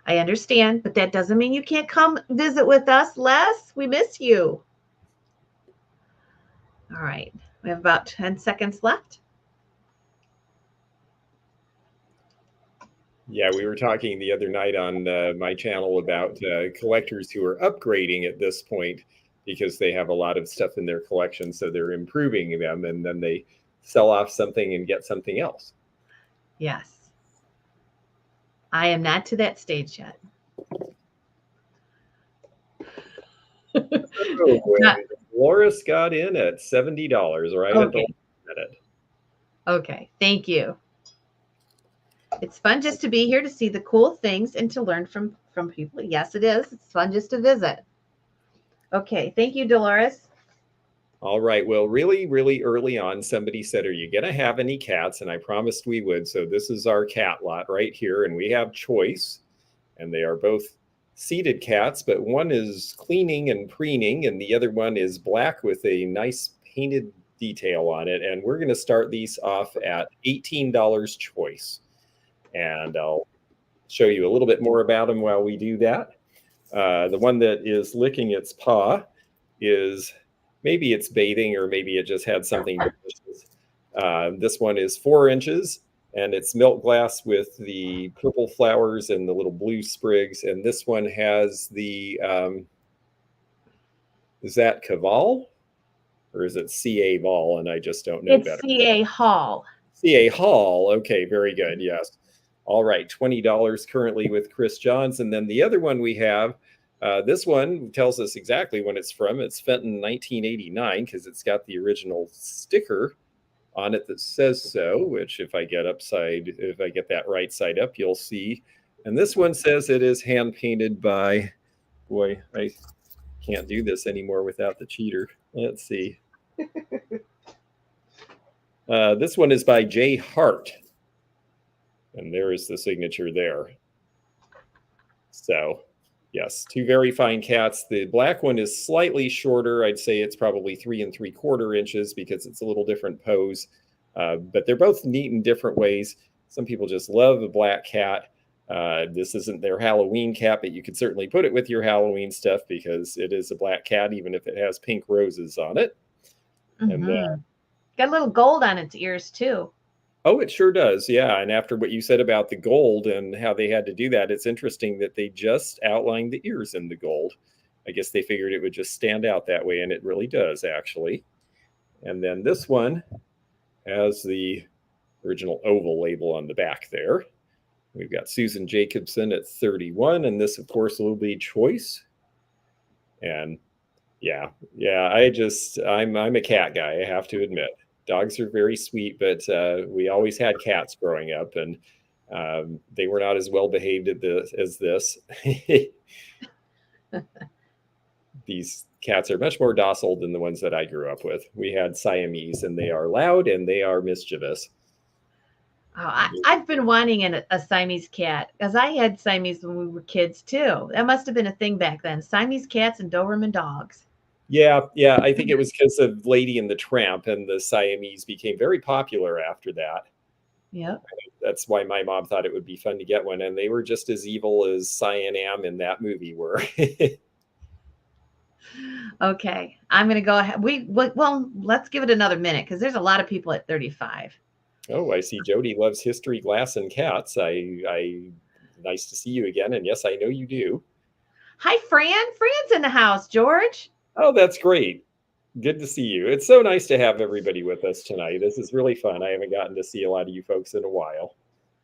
I understand, but that doesn't mean you can't come visit with us, Les. We miss you. All right. We have about 10 seconds left. Yeah, we were talking the other night on my channel about collectors who are upgrading at this point. because they have a lot of stuff in their collection. So they're improving them, and then they sell off something and get something else. Yes. I am not to that stage yet. Oh, Loris got in at $70 right at the Okay. last minute. Okay. Thank you. It's fun just to be here to see the cool things and to learn from people. Yes, it is. It's fun just to visit. Okay. Thank you, Dolores. All right. Well, really, really early on, somebody said, "Are you going to have any cats?" And I promised we would. So this is our cat lot right here. And we have choice. And they are both seated cats, but one is cleaning and preening, and the other one is black with a nice painted detail on it. And we're going to start these off at $18 choice. And I'll show you a little bit more about them while we do that. The one that is licking its paw is, maybe it's bathing, or maybe it just had something delicious. This one is 4 inches, and it's milk glass with the purple flowers and the little blue sprigs. And this one has the, is that Caval? Or is it C.A. Vol? And I just don't know better. It's C.A. Hall. C.A. Hall. Okay, very good. Yes. All right, $20 currently with Chris Johns. And then the other one we have, this one tells us exactly when it's from. It's Fenton 1989, because it's got the original sticker on it that says so, which if I get that right side up, you'll see. And this one says it is hand painted by, boy, I can't do this anymore without the cheater. Let's see. This one is by J. Hart. And there is the signature there. So, yes, 2 very fine cats. The black one is slightly shorter. I'd say it's probably 3 3/4 inches because it's a little different pose. But they're both neat in different ways. Some people just love a black cat. This isn't their Halloween cat, but you could certainly put it with your Halloween stuff because it is a black cat, even if it has pink roses on it. Mm-hmm. And got a little gold on its ears, too. Oh, it sure does. Yeah. And after what you said about the gold and how they had to do that, it's interesting that they just outlined the ears in the gold. I guess they figured it would just stand out that way, and it really does, actually. And then this one has the original oval label on the back there. We've got Susan Jacobson at 31, and this, of course, will be choice. And yeah, I'm a cat guy, I have to admit. Dogs are very sweet, but we always had cats growing up, and they were not as well behaved as this. These cats are much more docile than the ones that I grew up with. We had Siamese, and they are loud and they are mischievous. Oh, I've been wanting a Siamese cat because I had Siamese when we were kids, too. That must have been a thing back then. Siamese cats and Doberman dogs. Yeah. I think it was because of Lady and the Tramp, and the Siamese became very popular after that. Yep. That's why my mom thought it would be fun to get one, and they were just as evil as Cyan in that movie were. Okay, I'm going to go ahead. Well, let's give it another minute because there's a lot of people at 35. Oh, I see Jody loves history, glass, and cats. Nice to see you again, and yes, I know you do. Hi, Fran. Fran's in the house, George. Oh, that's great. Good to see you. It's so nice to have everybody with us tonight. This is really fun. I haven't gotten to see a lot of you folks in a while,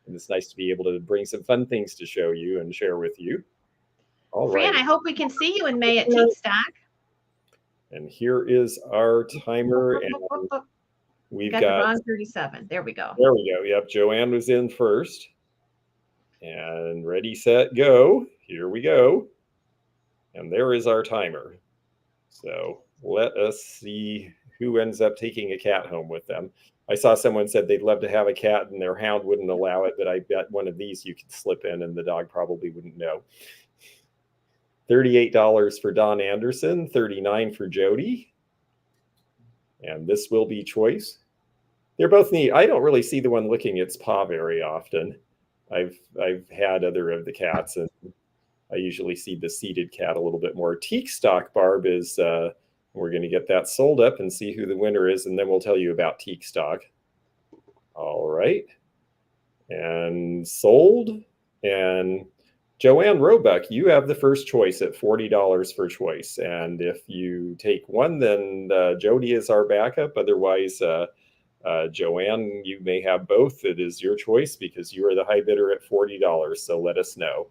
and it's nice to be able to bring some fun things to show you and share with you. All Fran, right. I hope we can see you in May at Teak Stock. And here is our timer, and we've got the wrong 37. There we go. There we go. Yep, Joanne was in first. And ready, set, go. Here we go. And there is our timer. So let us see who ends up taking a cat home with them. I saw someone said they'd love to have a cat and their hound wouldn't allow it, but I bet one of these you could slip in and the dog probably wouldn't know. $38 for Don Anderson, $39 for Jody. And this will be choice. They're both neat. I don't really see the one licking its paw very often. I've had other of the cats, and I usually see the seated cat a little bit more. Teak Stock Barb is, we're going to get that sold up and see who the winner is, and then we'll tell you about Teak Stock. All right. And sold. And Joanne Roebuck, you have the first choice at $40 for choice. And if you take one, then Jody is our backup. Otherwise, Joanne, you may have both. It is your choice because you are the high bidder at $40. So let us know.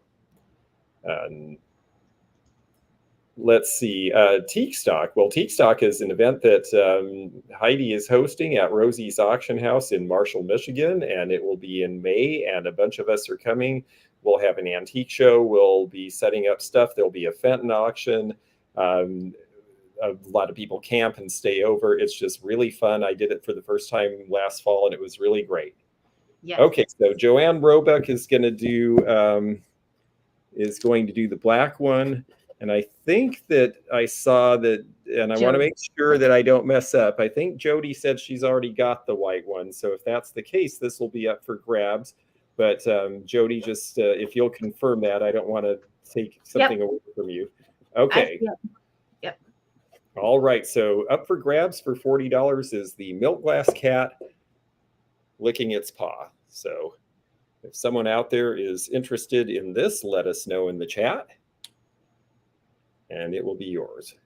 Let's see, Teak Stock. Well, Teak Stock is an event that Heidi is hosting at Rosie's Auction House in Marshall, Michigan, and it will be in May, and a bunch of us are coming. We'll have an antique show. We'll be setting up stuff. There'll be a Fenton auction. A lot of people camp and stay over. It's just really fun. I did it for the first time last fall, and it was really great. Yes. Okay, so Joanne Roebuck is going to do the black one. And I think that I saw that, and I want to make sure that I don't mess up. I think Jody said she's already got the white one. So if that's the case, this will be up for grabs. But Jody, just if you'll confirm that, I don't want to take something away from you. Okay. Yep. All right. So up for grabs for $40 is the milk glass cat licking its paw. So if someone out there is interested in this, let us know in the chat. And it will be yours.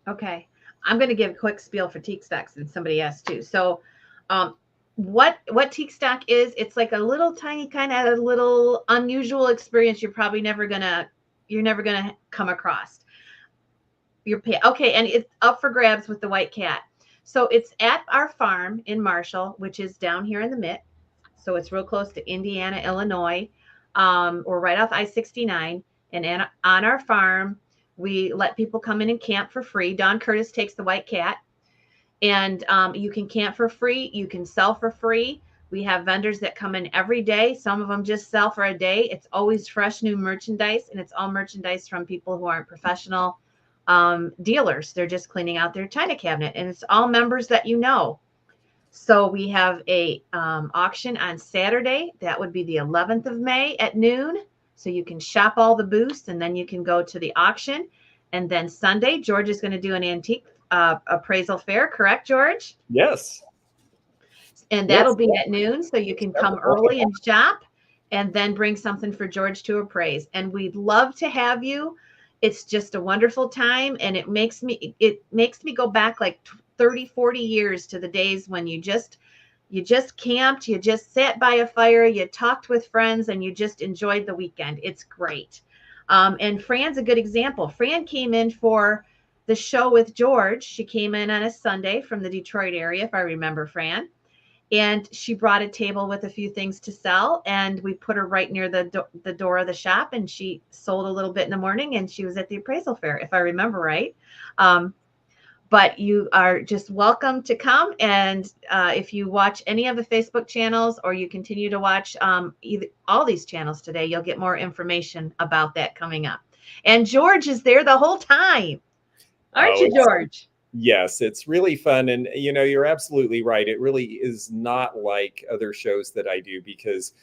Okay. I'm going to give a quick spiel for Teak Stock since somebody asked too. So what Teak Stock is, it's like a little tiny kind of little unusual experience you're never going to come across. Okay, and it's up for grabs with the white cat. So it's at our farm in Marshall, which is down here in the Mitt. So it's real close to Indiana, Illinois. We're right off I-69. And on our farm, we let people come in and camp for free. Don Curtis takes the white cat. And you can camp for free. You can sell for free. We have vendors that come in every day. Some of them just sell for a day. It's always fresh new merchandise. And it's all merchandise from people who aren't professional dealers. They're just cleaning out their china cabinet. And it's all members that you know. So we have a auction on Saturday. That would be the 11th of May at noon. So you can shop all the booths and then you can go to the auction. And then Sunday, George is going to do an antique appraisal fair. Correct, George? Yes. And that'll be at noon. So you can come early and shop and then bring something for George to appraise. And we'd love to have you. It's just a wonderful time. And it makes me go back like 30, 40 years to the days when you just camped, you just sat by a fire, you talked with friends, and you just enjoyed the weekend. It's great. And Fran's a good example. Fran came in for the show with George. She came in on a Sunday from the Detroit area, if I remember, Fran. And she brought a table with a few things to sell. And we put her right near the door of the shop. And she sold a little bit in the morning. And she was at the appraisal fair, if I remember right. But you are just welcome to come. And if you watch any of the Facebook channels or you continue to watch all these channels today, you'll get more information about that coming up. And George is there the whole time. Aren't you, George? Yes, it's really fun. And, you're absolutely right. It really is not like other shows that I do because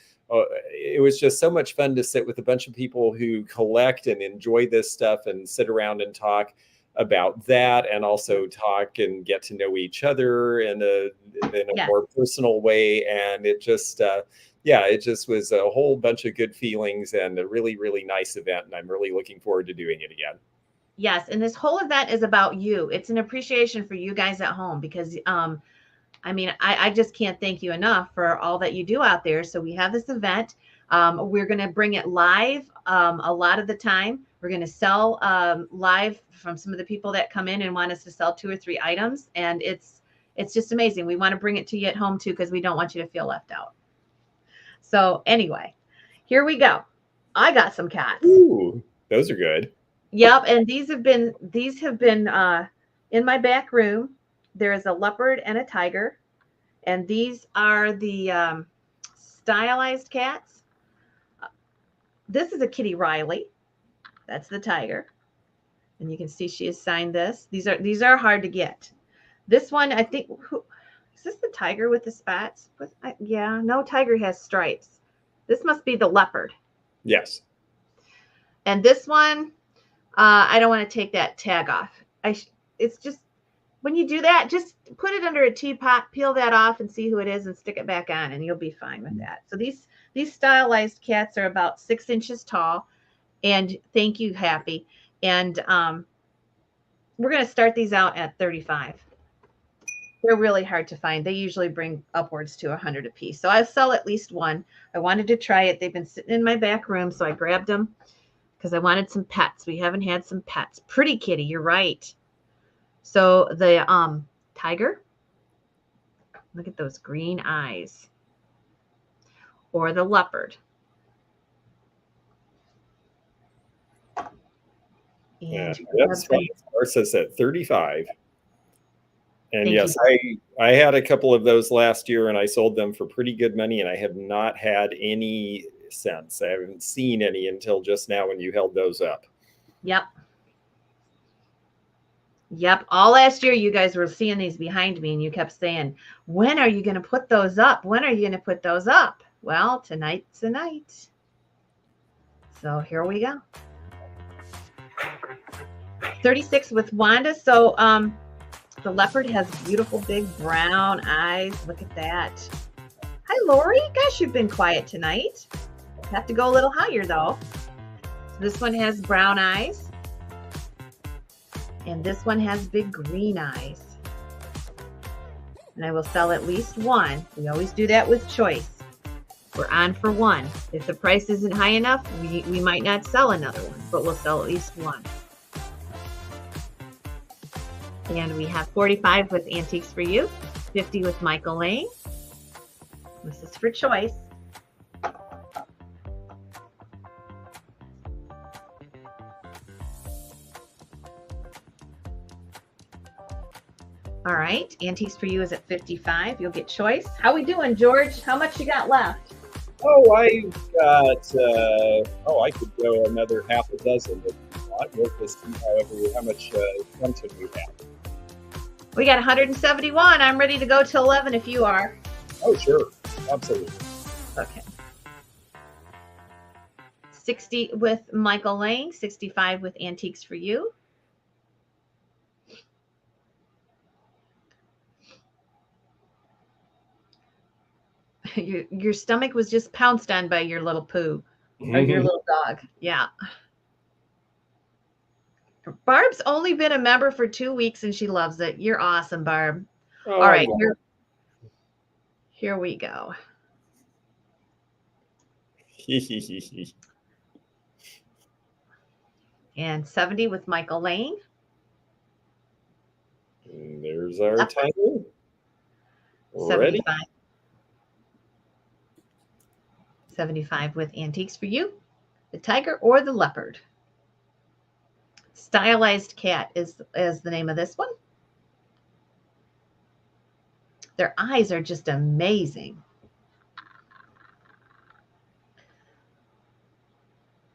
it was just so much fun to sit with a bunch of people who collect and enjoy this stuff and sit around and talk about that and also talk and get to know each other in a more personal way. And it just, it just was a whole bunch of good feelings and a really, really nice event. And I'm really looking forward to doing it again. Yes. And this whole event is about you. It's an appreciation for you guys at home because, I just can't thank you enough for all that you do out there. So we have this event. We're going to bring it live a lot of the time. We're going to sell live from some of the people that come in and want us to sell 2 or 3 items. And it's just amazing. We want to bring it to you at home, too, because we don't want you to feel left out. So anyway, here we go. I got some cats. Ooh, those are good. Yep. And these have been in my back room. There is a leopard and a tiger. And these are the stylized cats. This is a Kitty Riley. That's the tiger. And you can see she has signed this. These are hard to get. This one, I think, is this the tiger with the spots? Yeah, no, tiger has stripes. This must be the leopard. Yes. And this one, I don't want to take that tag off. It's just, when you do that, just put it under a teapot, peel that off and see who it is and stick it back on and you'll be fine with that. So these stylized cats are about 6 inches tall. And thank you, Happy. And we're going to start these out at 35. They're really hard to find. They usually bring upwards to 100 a piece. So I sell at least one. I wanted to try it. They've been sitting in my back room, so I grabbed them because I wanted some pets. We haven't had some pets. Pretty kitty, you're right. So the tiger, look at those green eyes. Or the leopard. And that's fine. Ours says at 35. And Thank yes, I had a couple of those last year and I sold them for pretty good money and I have not had any since. I haven't seen any until just now when you held those up. Yep. Yep. All last year, you guys were seeing these behind me and you kept saying, when are you going to put those up? When are you going to put those up? Well, tonight's the night. So here we go. 36 with Wanda. So the leopard has beautiful big brown eyes. Look at that. Hi, Lori. Gosh, you've been quiet tonight. Have to go a little higher, though. So this one has brown eyes. And this one has big green eyes. And I will sell at least one. We always do that with choice. We're on for one. If the price isn't high enough, we might not sell another one, but we'll sell at least one. And we have 45 with Antiques for You, 50 with Michael Lane. This is for choice. All right, Antiques for You is at 55. You'll get choice. How we doing, George? How much you got left? Oh, I've got, I could go another half a dozen if you want. We'll just see how much Fenton we have. We got 171. I'm ready to go till 11 if you are. Oh, sure. Absolutely. Okay. 60 with Michael Lane, 65 with Antiques for You. Your stomach was just pounced on by your little poo or your little dog. Yeah. Barb's only been a member for 2 weeks and she loves it. You're awesome, Barb. Oh, all right, here we go. And 70 with Michael Lane. And there's our title. 75. 75 with Antiques for You, the tiger or the leopard. Stylized Cat is the name of this one. Their eyes are just amazing.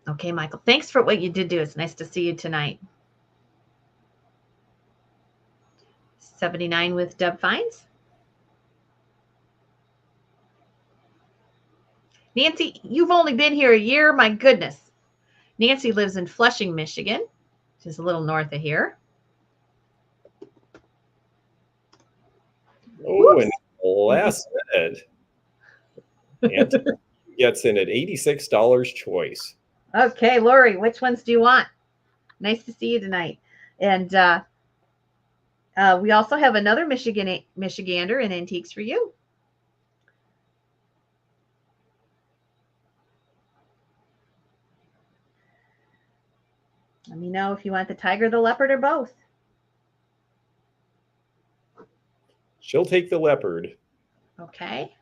Okay, Michael, thanks for what you did do. It's nice to see you tonight. 79 with Deb Fines. Nancy, you've only been here a year. My goodness. Nancy lives in Flushing, Michigan, which is a little north of here. Oh, and last minute, Nancy gets in at $86 choice. Okay, Lori, which ones do you want? Nice to see you tonight. And we also have another Michigander in Antiques for You. Let me know if you want the tiger, the leopard, or both. She'll take the leopard. Okay.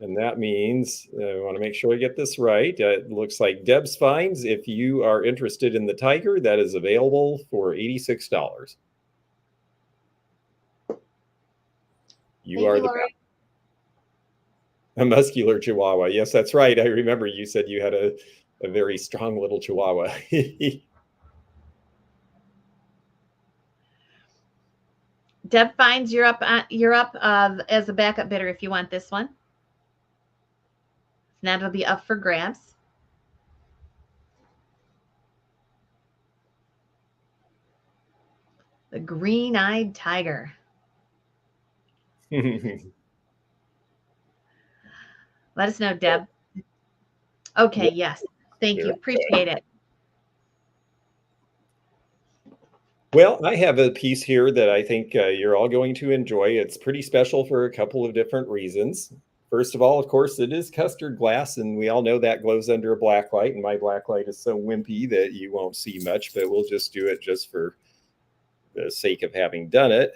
And that means, I want to make sure I get this right. It looks like Deb's Finds. If you are interested in the tiger, that is available for $86. You are a muscular Chihuahua. Yes, that's right. I remember you said you had a very strong little Chihuahua. Deb Finds, you're up as a backup bidder if you want this one. That'll be up for grabs. The green-eyed tiger. Let us know, Deb. Okay, yes. Thank you. Appreciate it. Well, I have a piece here that I think you're all going to enjoy. It's pretty special for a couple of different reasons. First of all, of course, it is custard glass, and we all know that glows under a black light, and my black light is so wimpy that you won't see much, but we'll just do it just for the sake of having done it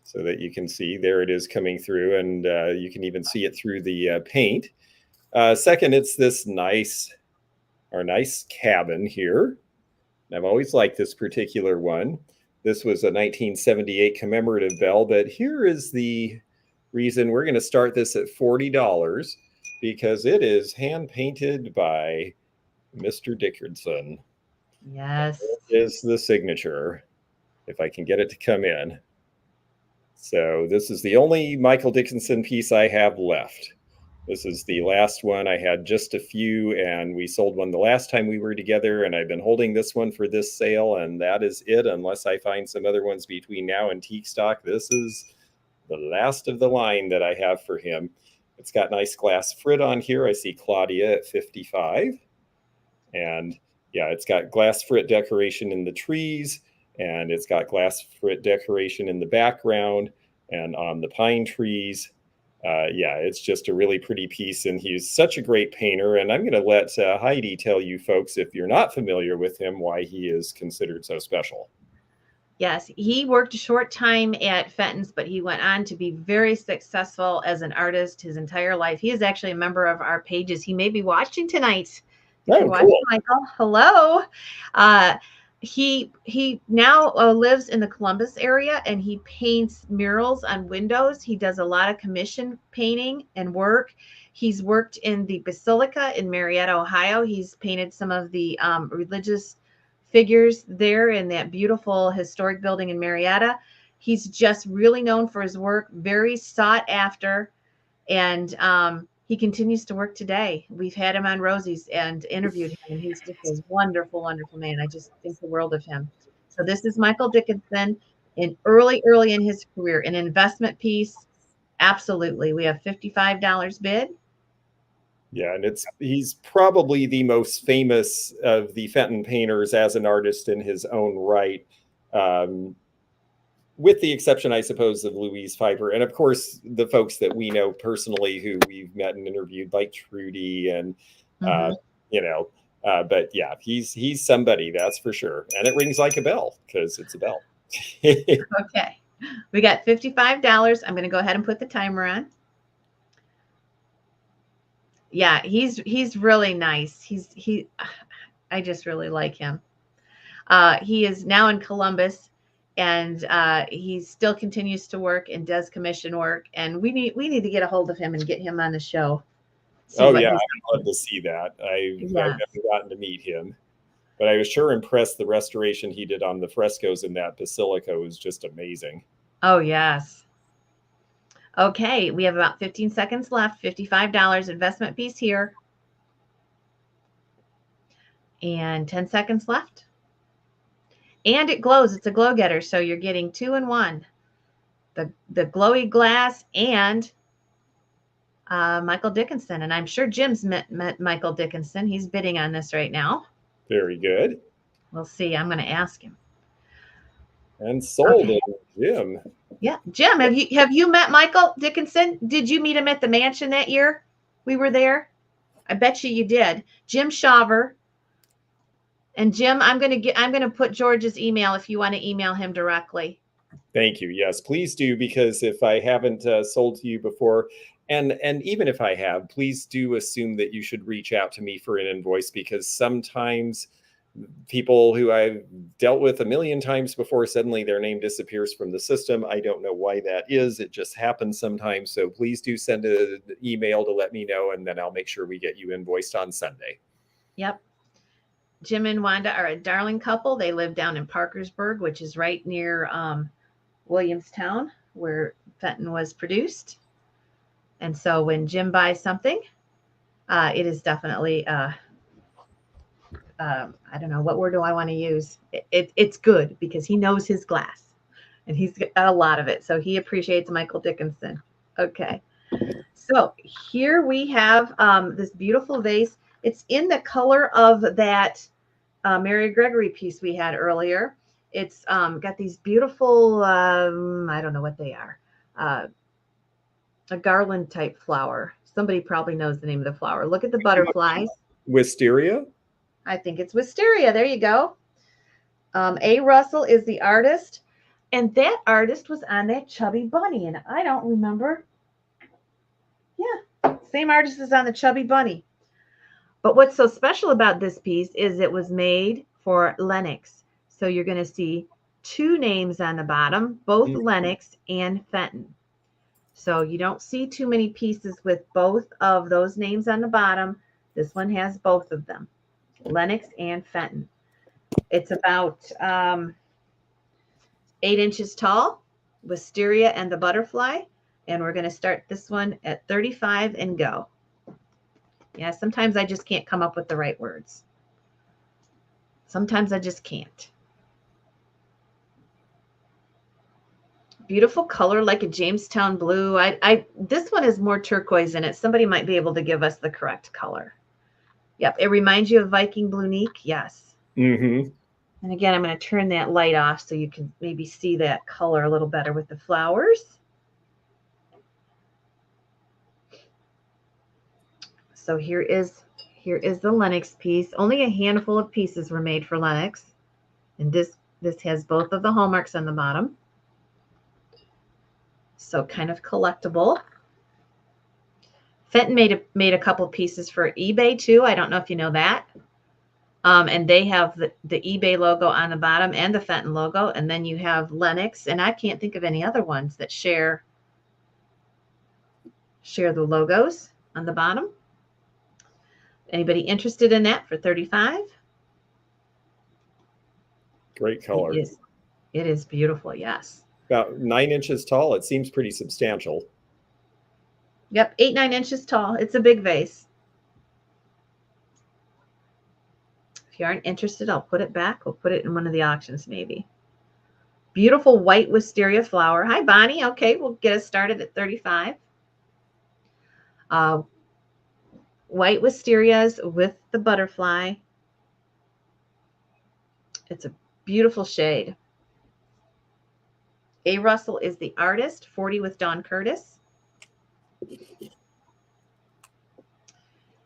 so that you can see. There it is coming through, and you can even see it through the paint. Second, it's this nice cabin here. I've always liked this particular one. This was a 1978 commemorative bell, but here is the reason we're going to start this at $40 because it is hand painted by Mr. Dickinson. Yes. It is the signature, if I can get it to come in. So this is the only Michael Dickinson piece I have left. This is the last one. I had just a few, and we sold one the last time we were together, and I've been holding this one for this sale, and that is it, unless I find some other ones between now and teak stock. This is the last of the line that I have for him. It's got nice glass frit on here. I see Claudia at 55. And yeah, it's got glass frit decoration in the trees, and it's got glass frit decoration in the background and on the pine trees. Yeah, it's just a really pretty piece, and he's such a great painter. And I'm going to let Heidi tell you folks, if you're not familiar with him, why he is considered so special. Yes, he worked a short time at Fenton's, but he went on to be very successful as an artist his entire life. He is actually a member of our pages. He may be watching tonight. Oh, cool. Michael, hello. He now lives in the Columbus area, and he paints murals on windows. He does a lot of commission painting and work. He's worked in the Basilica in Marietta, Ohio. He's painted some of the religious figures there in that beautiful historic building in Marietta. He's just really known for his work, very sought after, and he continues to work today. We've had him on Rosie's and interviewed him, and he's just a wonderful, wonderful man. I just think the world of him. So this is Michael Dickinson in early in his career, an investment piece. Absolutely. We have $55 bid. Yeah, and he's probably the most famous of the Fenton painters as an artist in his own right, with the exception, I suppose, of Louise Pfeiffer. And of course, the folks that we know personally who we've met and interviewed, like Trudy and, you know, but yeah, he's somebody, that's for sure. And it rings like a bell because it's a bell. Okay. We got $55. I'm going to go ahead and put the timer on. Yeah, he's really nice. I just really like him. He is now in Columbus, and he still continues to work and does commission work. And we need to get a hold of him and get him on the show. Oh yeah, I'd love to see that. I've never gotten to meet him, but I was sure impressed. The restoration he did on the frescoes in that basilica was just amazing. Oh yes. Okay, we have about 15 seconds left. $55 investment piece here. And 10 seconds left. And it glows. It's a glow getter, so you're getting 2 in 1. The glowy glass and Michael Dickinson. And I'm sure Jim's met Michael Dickinson. He's bidding on this right now. Very good. We'll see. I'm going to ask him. And sold it, Jim. Yeah, Jim, have you met Michael Dickinson? Did you meet him at the mansion that year we were there? I bet you did. Jim Shaver. And Jim, I'm going to put George's email if you want to email him directly. Thank you. Yes, please do, because if I haven't sold to you before, and even if I have, please do assume that you should reach out to me for an invoice, because sometimes people who I've dealt with a million times before, suddenly their name disappears from the system. I don't know why that is. It just happens sometimes. So please do send an email to let me know, and then I'll make sure we get you invoiced on Sunday. Yep. Jim and Wanda are a darling couple. They live down in Parkersburg, which is right near Williamstown, where Fenton was produced. And so when Jim buys something, it is definitely I don't know, what word do I want to use? It's good because he knows his glass and he's got a lot of it. So he appreciates Michael Dickinson. Okay. So here we have this beautiful vase. It's in the color of that Mary Gregory piece we had earlier. It's got these beautiful, I don't know what they are, a garland type flower. Somebody probably knows the name of the flower. Look at the butterflies. Wisteria? I think it's wisteria. There you go. A. Russell is the artist. And that artist was on that Chubby Bunny. And I don't remember. Yeah, same artist is on the Chubby Bunny. But what's so special about this piece is it was made for Lenox. So you're going to see two names on the bottom, both Lenox and Fenton. So you don't see too many pieces with both of those names on the bottom. This one has both of them, Lenox and Fenton. It's about 8 inches tall, wisteria and the butterfly. And we're going to start this one at 35 and go. Yeah, sometimes I just can't come up with the right words. Sometimes I just can't. Beautiful color, like a Jamestown blue. This one is more turquoise in it. Somebody might be able to give us the correct color. Yep, it reminds you of Viking Blue Neek. Yes. Mm-hmm. And again, I'm going to turn that light off so you can maybe see that color a little better with the flowers. So here is the Lenox piece. Only a handful of pieces were made for Lenox. And this has both of the hallmarks on the bottom. So kind of collectible. Fenton made a couple pieces for eBay too. I don't know if you know that. And they have the eBay logo on the bottom and the Fenton logo. And then you have Lenox. And I can't think of any other ones that share the logos on the bottom. Anybody interested in that for 35? Great color. It is beautiful, yes. About 9 inches tall. It seems pretty substantial. Yep, 8-9 inches tall. It's a big vase. If you aren't interested, I'll put it back. We'll put it in one of the auctions maybe. Beautiful white wisteria flower. Hi, Bonnie. Okay, we'll get us started at 35. White wisterias with the butterfly. It's a beautiful shade. A. Russell is the artist, 40 with Dawn Curtis.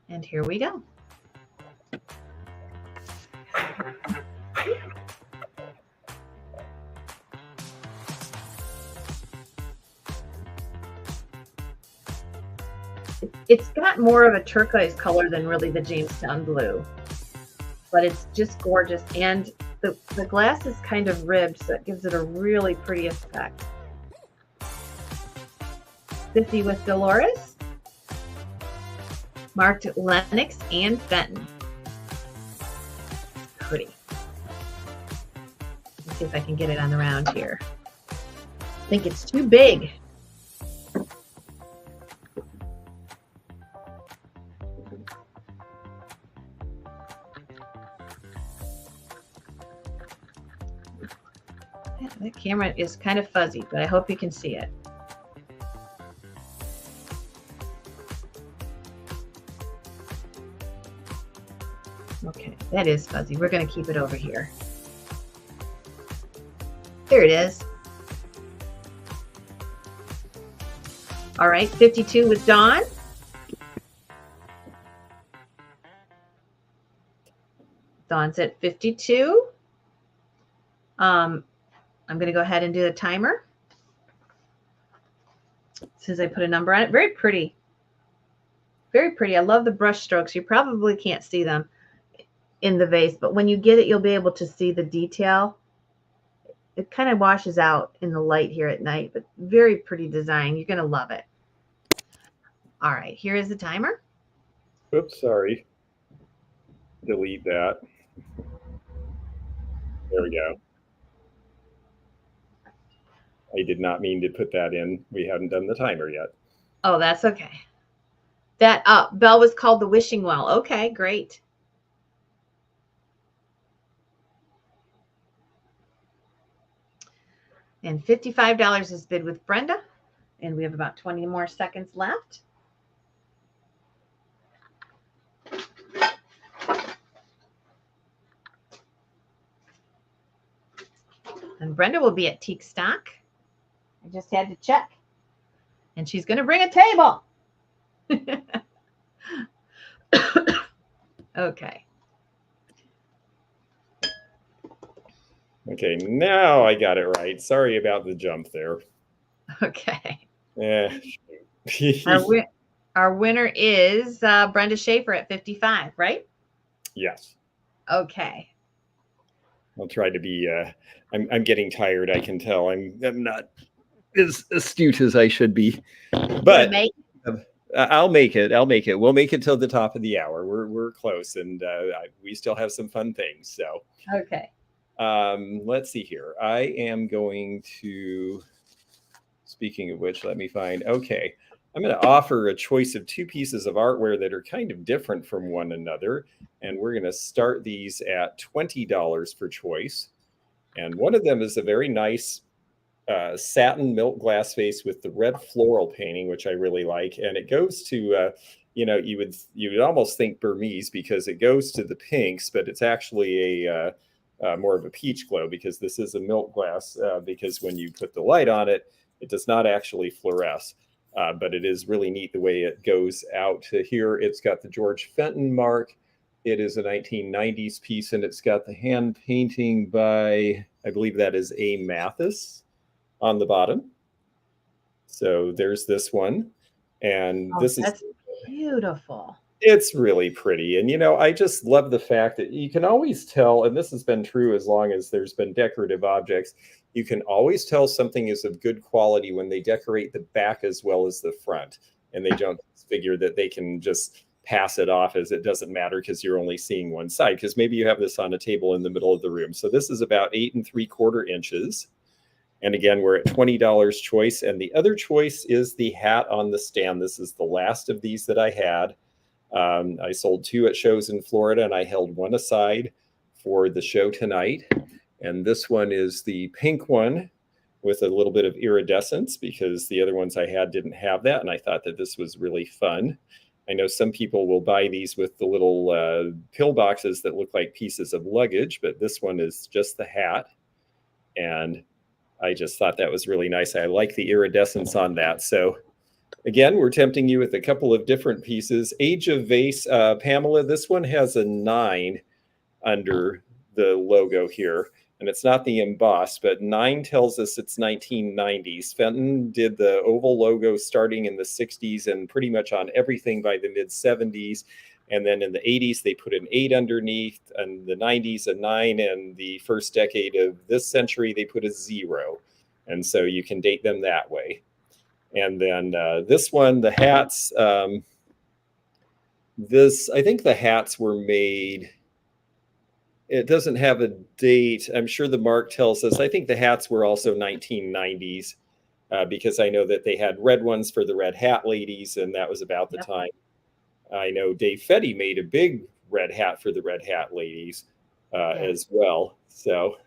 And here we go. It's got more of a turquoise color than really the Jamestown blue, but it's just gorgeous. And the glass is kind of ribbed, so it gives it a really pretty effect. 50 with Dolores, marked Lenox and Fenton. Pretty. Let's see if I can get it on the round here. I think it's too big. The camera is kind of fuzzy, but I hope you can see it. Okay, that is fuzzy. We're going to keep it over here. There it is. All right, 52 with Dawn. Dawn's at 52. I'm going to go ahead and do the timer. Since I put a number on it. Very pretty. Very pretty. I love the brush strokes. You probably can't see them in the vase, but when you get it, you'll be able to see the detail. It kind of washes out in the light here at night, but very pretty design. You're going to love it. All right, here is the timer. Oops, sorry. Delete that. There we go. I did not mean to put that in. We haven't done the timer yet. Oh, that's okay. That bell was called the Wishing Well. Okay, great. And $55 is bid with Brenda. And we have about 20 more seconds left. And Brenda will be at Teak Stock. I just had to check. And she's going to bring a table. Okay. Okay, now I got it right. Sorry about the jump there. Okay. Yeah. Our winner is Brenda Schaefer at 55, right? Yes. Okay. I'll try to be. I'm getting tired. I can tell. I'm not as astute as I should be, but I'll make it. I'll make it. We'll make it till the top of the hour. We're close, and we still have some fun things. So okay. Let's see here. I am going to. Speaking of which, let me find. Okay, I'm going to offer a choice of two pieces of artware that are kind of different from one another, and we're going to start these at $20 per choice. And one of them is a very nice satin milk glass vase with the red floral painting, which I really like. And it goes to, you would almost think Burmese because it goes to the pinks, but it's actually a more of a peach glow because this is a milk glass. Because when you put the light on it, it does not actually fluoresce. But it is really neat the way it goes out to here. It's got the George Fenton mark. It is a 1990s piece, and it's got the hand painting by, I believe that is A. Mathis on the bottom. So there's this one. And this is beautiful. It's really pretty. And, I just love the fact that you can always tell, and this has been true as long as there's been decorative objects, you can always tell something is of good quality when they decorate the back as well as the front. And they don't figure that they can just pass it off as it doesn't matter because you're only seeing one side, because maybe you have this on a table in the middle of the room. So this is about 8 3/4 inches. And again, we're at $20 choice. And the other choice is the hat on the stand. This is the last of these that I had. I sold 2 at shows in Florida, and I held one aside for the show tonight. And this one is the pink one with a little bit of iridescence because the other ones I had didn't have that. And I thought that this was really fun. I know some people will buy these with the little pill boxes that look like pieces of luggage, but this one is just the hat. And I just thought that was really nice. I like the iridescence on that. So again, we're tempting you with a couple of different pieces. Age of Vase, Pamela, this one has a 9 under the logo here. And it's not the embossed, but 9 tells us it's 1990s. Fenton did the oval logo starting in the 60s and pretty much on everything by the mid 70s. And then in the 80s, they put an 8 underneath, and the 90s, a 9, and the first decade of this century, they put a 0. And so you can date them that way. And then this one, the hats, I think the hats were made, it doesn't have a date. I'm sure the mark tells us. I think the hats were also 1990s because I know that they had red ones for the red hat ladies, and that was about the time. I know Dave Fetty made a big red hat for the red hat ladies as well. So.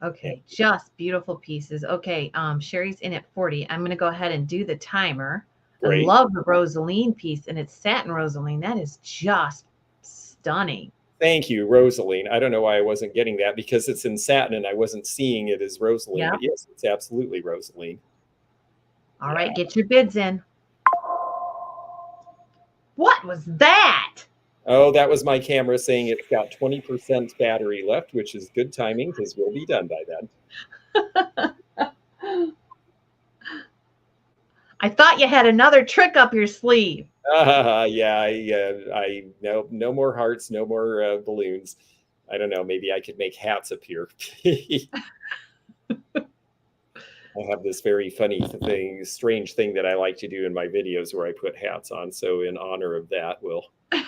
Okay, just beautiful pieces. Okay, Sherry's in at 40. I'm going to go ahead and do the timer. Great. I love the Rosaline piece, and it's satin Rosaline. That is just stunning. Thank you, Rosaline. I don't know why I wasn't getting that because it's in satin and I wasn't seeing it as Rosaline. Yeah. But yes, it's absolutely Rosaline. All right, get your bids in. What was that? Oh, that was my camera saying it's got 20% battery left, which is good timing because we'll be done by then. I thought you had another trick up your sleeve. I no more hearts, no more balloons. I don't know. Maybe I could make hats appear. I have this very funny thing, strange thing that I like to do in my videos where I put hats on. So in honor of that, I'm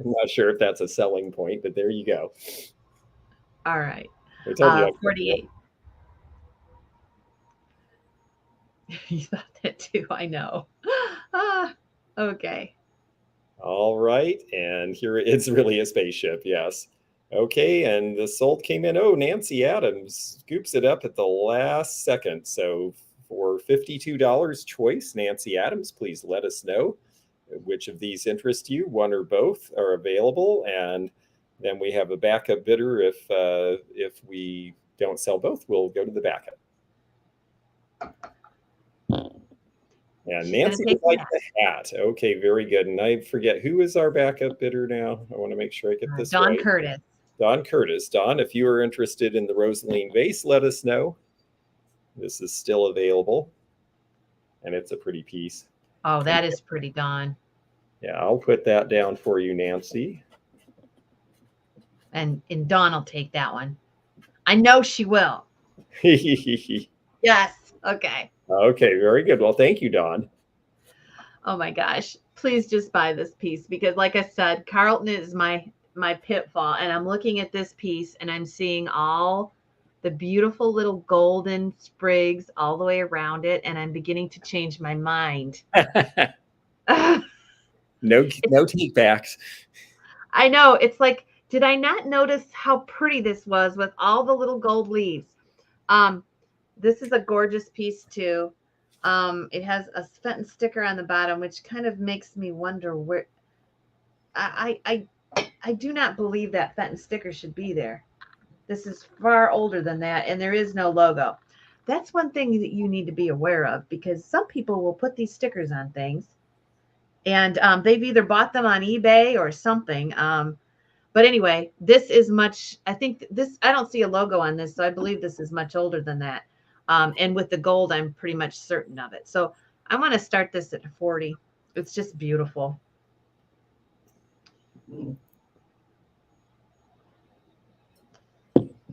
not sure if that's a selling point, but there you go. All right. I told you 48. You thought that too, I know. Okay. All right. And here it's really a spaceship, yes. Okay, and the sold came in. Oh, Nancy Adams scoops it up at the last second. So for $52 choice, Nancy Adams, please let us know which of these interest you. One or both are available, and then we have a backup bidder. If we don't sell both, we'll go to the backup. And She's going to Nancy take would like that. the hat. Okay, very good. And I forget who is our backup bidder now. I want to make sure I get this Dawn right. Curtis. Don Curtis. Don, if you are interested in the Rosaline vase, let us know. This is still available, and it's a pretty piece. Oh, that is pretty, Dawn. Yeah, I'll put that down for you, Nancy. And Dawn will take that one. I know she will. Yes. Okay. Okay, very good. Well, thank you, Don. Oh my gosh. Please just buy this piece because like I said, Carlton is my pitfall. And I'm looking at this piece and I'm seeing all the beautiful little golden sprigs all the way around it. And I'm beginning to change my mind. No take backs. I know. It's like, did I not notice how pretty this was with all the little gold leaves? This is a gorgeous piece too. It has a Fenton sticker on the bottom, which kind of makes me wonder where. I do not believe that Fenton sticker should be there. This is far older than that, and there is no logo. That's one thing that you need to be aware of because some people will put these stickers on things, and they've either bought them on eBay or something. But anyway, this is much. I think this. I don't see a logo on this, so I believe this is much older than that. And with the gold, I'm pretty much certain of it. So I want to start this at 40. It's just beautiful.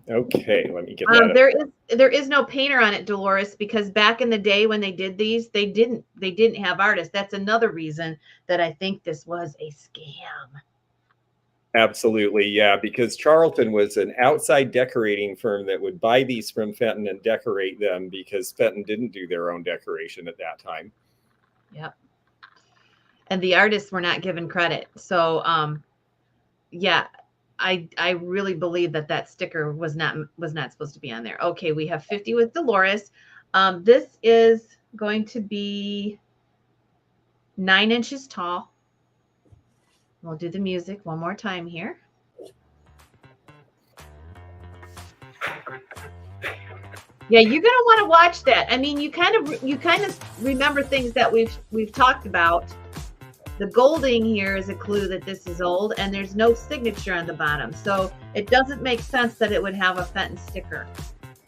Okay, let me get that. There is no painter on it, Dolores, because back in the day when they did these, they didn't have artists. That's another reason that I think this was a scam. Absolutely, yeah, because Charlton was an outside decorating firm that would buy these from Fenton and decorate them because Fenton didn't do their own decoration at that time. Yep. And the artists were not given credit. So, yeah, I really believe that sticker was not supposed to be on there. Okay, we have 50 with Dolores. This is going to be 9 inches tall. We'll do the music one more time here. Yeah, you're gonna want to watch that. I mean, you kind of remember things that we've talked about. The golding here is a clue that this is old, and there's no signature on the bottom, so it doesn't make sense that it would have a Fenton sticker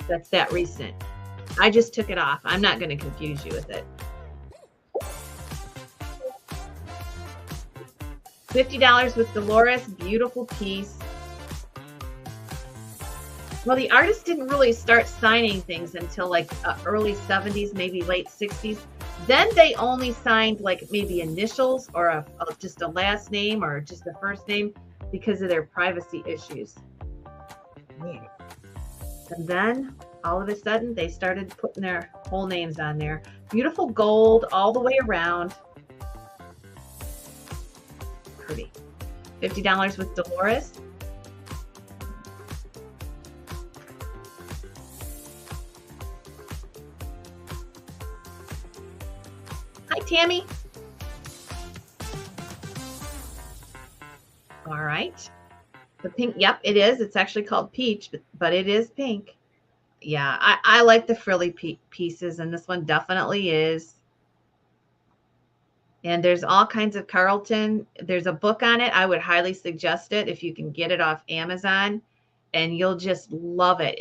that's that recent. I just took it off. I'm not going to confuse you with it. $50 with Dolores, beautiful piece. Well, the artist didn't really start signing things until like early 70s, maybe late 60s. Then they only signed like maybe initials or just a last name or just a first name because of their privacy issues. Yeah. And then all of a sudden they started putting their whole names on there. Beautiful gold all the way around. Pretty. $50 with Dolores. Hi, Tammy. All right. The pink, yep, it is. It's actually called peach, but it is pink. Yeah, I like the frilly pieces, and this one definitely is. And there's all kinds of Carlton. There's a book on it. I would highly suggest it if you can get it off Amazon, and you'll just love it.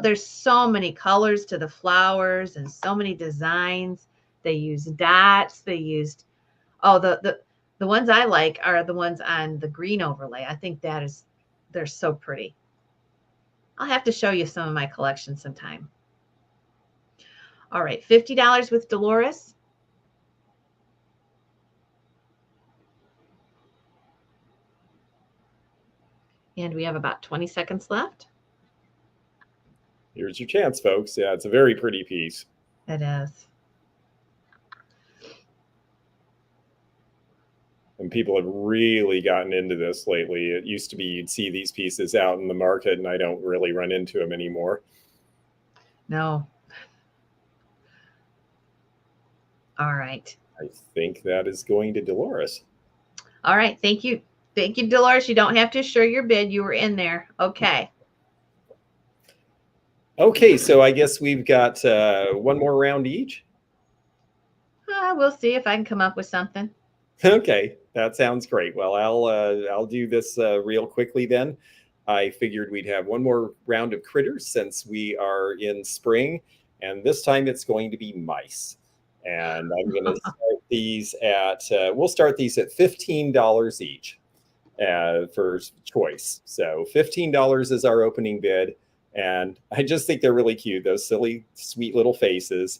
There's so many colors to the flowers and so many designs. They use dots. They used the ones I like are the ones on the green overlay. I think they're so pretty. I'll have to show you some of my collection sometime. All right, $50 with Dolores. And we have about 20 seconds left. Here's your chance, folks. Yeah, it's a very pretty piece. It is. And people have really gotten into this lately. It used to be you'd see these pieces out in the market, and I don't really run into them anymore. No. All right. I think that is going to Dolores. All right. Thank you. Thank you, Dolores. You don't have to share your bid. You were in there. Okay. Okay, so I guess we've got one more round each. We'll see if I can come up with something. Okay, that sounds great. Well, I'll do this real quickly then. I figured we'd have one more round of critters since we are in spring, and this time it's going to be mice. And I'm going to start these at we'll start these at $15 each for choice. So $15 is our opening bid, and I just think they're really cute. Those silly, sweet little faces.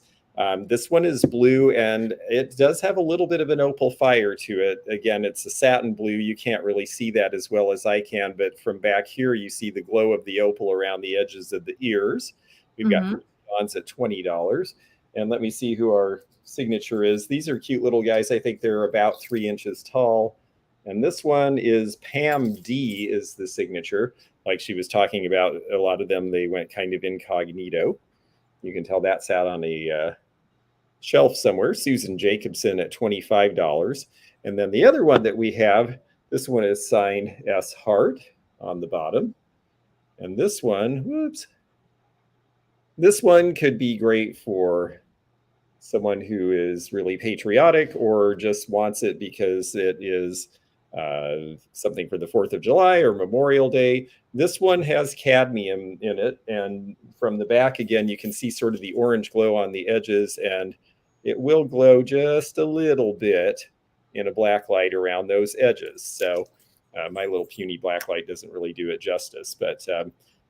This one is blue, and it does have a little bit of an opal fire to it. Again, it's a satin blue. You can't really see that as well as I can, but from back here, you see the glow of the opal around the edges of the ears. We've got bronze at $20. And let me see who our signature is. These are cute little guys. I think they're about 3 inches tall. And this one is Pam D is the signature. Like she was talking about, a lot of them, they went kind of incognito. You can tell that's out on a shelf somewhere. Susan Jacobson at $25. And then the other one that we have, this one is signed S. Hart on the bottom. And this one, whoops, this one could be great for someone who is really patriotic or just wants it because it is something for the 4th of July or Memorial Day. This one has cadmium in it. And from the back, again, you can see sort of the orange glow on the edges, and it will glow just a little bit in a black light around those edges. So my little puny black light doesn't really do it justice, but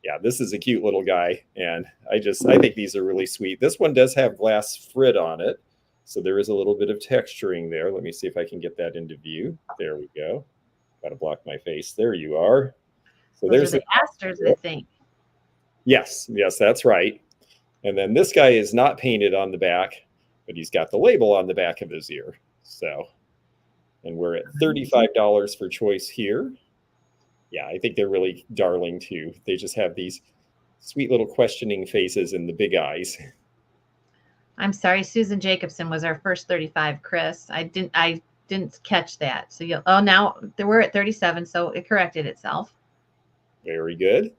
yeah, this is a cute little guy, and I think these are really sweet. This one does have glass frit on it, so there is a little bit of texturing there. Let me see if I can get that into view. There we go. Got to block my face. There you are. So Those are the asters, I think. Yes, that's right. And then this guy is not painted on the back, but he's got the label on the back of his ear. So, and we're at $35 for choice here. Yeah, I think they're really darling too. They just have these sweet little questioning faces and the big eyes. I'm sorry, Susan Jacobson was our first 35, Chris. I didn't catch that. So now we're at 37, so it corrected itself. Very good.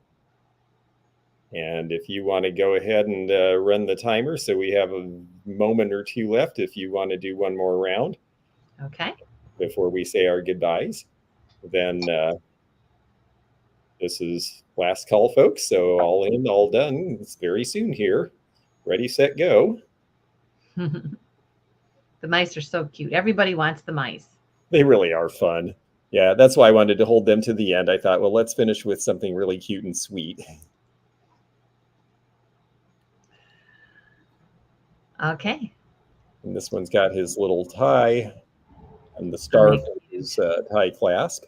And if you want to go ahead and run the timer, so we have a moment or two left if you want to do one more round. Okay. Before we say our goodbyes, then this is last call, folks. So all in, all done. It's very soon here. Ready, set, go. The mice are so cute. Everybody wants the mice. They really are fun. Yeah, that's why I wanted to hold them to the end. I thought, well, let's finish with something really cute and sweet. Okay. And this one's got his little tie and the star for his tie clasp.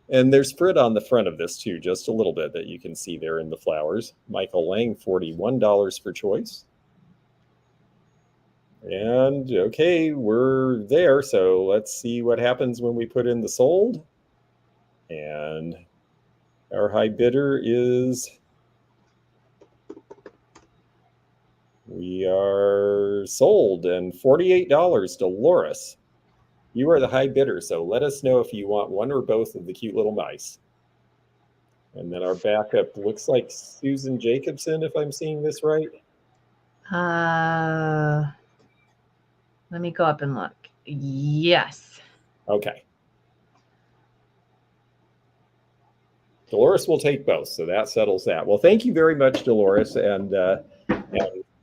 And there's frit on the front of this too, just a little bit that you can see there in the flowers. Michael Lang, $41 for choice. And okay, we're there. So let's see what happens when we put in the sold. And our high bidder is, we are sold, and $48, Dolores. You are the high bidder, so let us know if you want one or both of the cute little mice. And then our backup looks like Susan Jacobson, if I'm seeing this right. Let me go up and look. Yes. Okay. Dolores will take both, so that settles that. Well, thank you very much, Dolores, and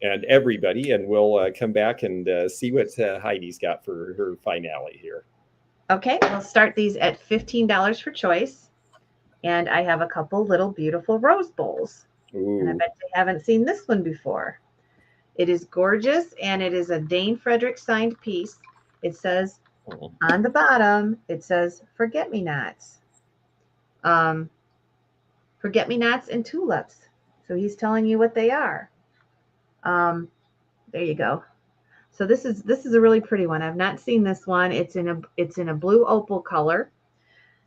everybody, and we'll come back and see what Heidi's got for her finale here. Okay, we'll start these at $15 for choice, and I have a couple little beautiful rose bowls. Ooh. And I bet you haven't seen this one before. It is gorgeous, and it is a Dane Frederick signed piece. It says on the bottom, it says forget-me-nots. Forget-me-nots and tulips. So he's telling you what they are. There you go. So this is a really pretty one. I've not seen this one. It's in a blue opal color.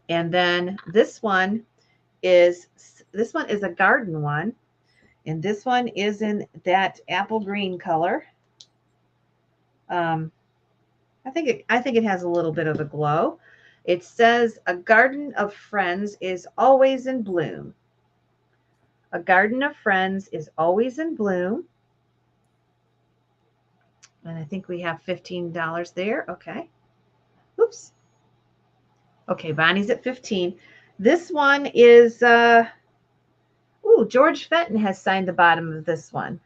And then this one is a garden one. And this one is in that apple green color. I think it has a little bit of a glow. It says a garden of friends is always in bloom. A garden of friends is always in bloom. And I think we have $15 there. Okay. Oops. Okay, Bonnie's at 15. This one is George Fenton has signed the bottom of this one.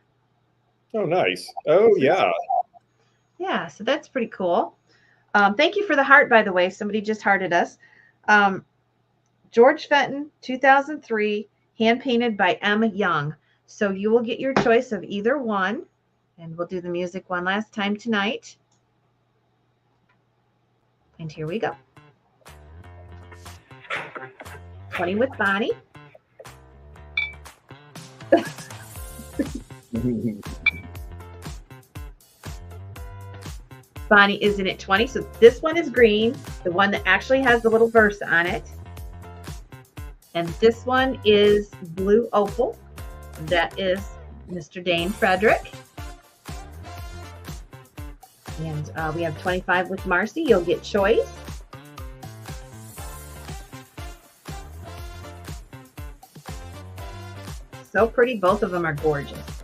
Oh, nice. Oh, yeah. Yeah, so that's pretty cool. Thank you for the heart, by the way. Somebody just hearted us. George Fenton, 2003, hand painted by M. Young. So you will get your choice of either one. And we'll do the music one last time tonight. And here we go. 20 with Bonnie. Bonnie is in at 20. So this one is green, the one that actually has the little verse on it. And this one is blue opal. That is Mr. Dane Frederick. And we have 25 with Marcy. You'll get choice. So pretty. Both of them are gorgeous.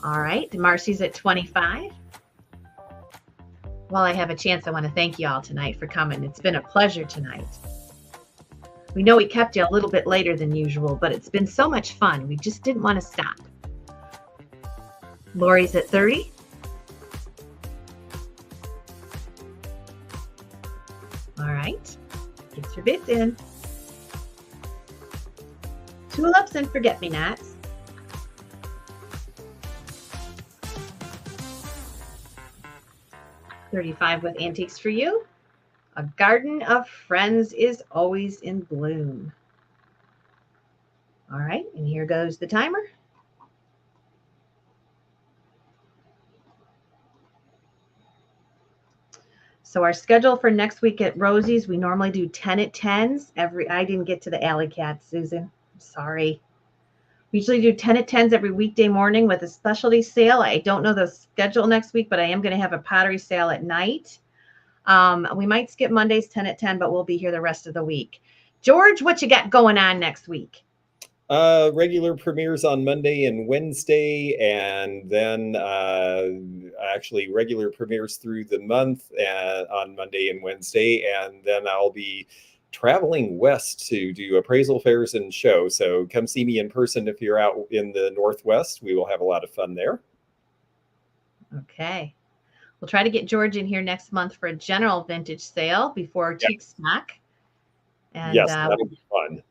All right. Marcy's at 25. While I have a chance, I want to thank you all tonight for coming. It's been a pleasure tonight. We know we kept you a little bit later than usual, but it's been so much fun. We just didn't want to stop. Lori's at 30. All right. Get your bids in. Tulips and forget-me-nots. $35 with Antiques for You. A garden of friends is always in bloom. All right, and here goes the timer. So our schedule for next week at Rosie's, we normally do 10 at 10s. I didn't get to the alley cats, Susan. I'm sorry. We usually do 10 at 10s every weekday morning with a specialty sale. I don't know the schedule next week, but I am going to have a pottery sale at night. We might skip Monday's 10 at 10, but we'll be here the rest of the week. George, what you got going on next week? Regular premieres on Monday and Wednesday, and then actually regular premieres through the month on Monday and Wednesday, and then I'll be traveling west to do appraisal fairs and shows. So come see me in person if you're out in the Northwest. We will have a lot of fun there. Okay. We'll try to get George in here next month for a general vintage sale before cheap stock. And yes, that'll be fun.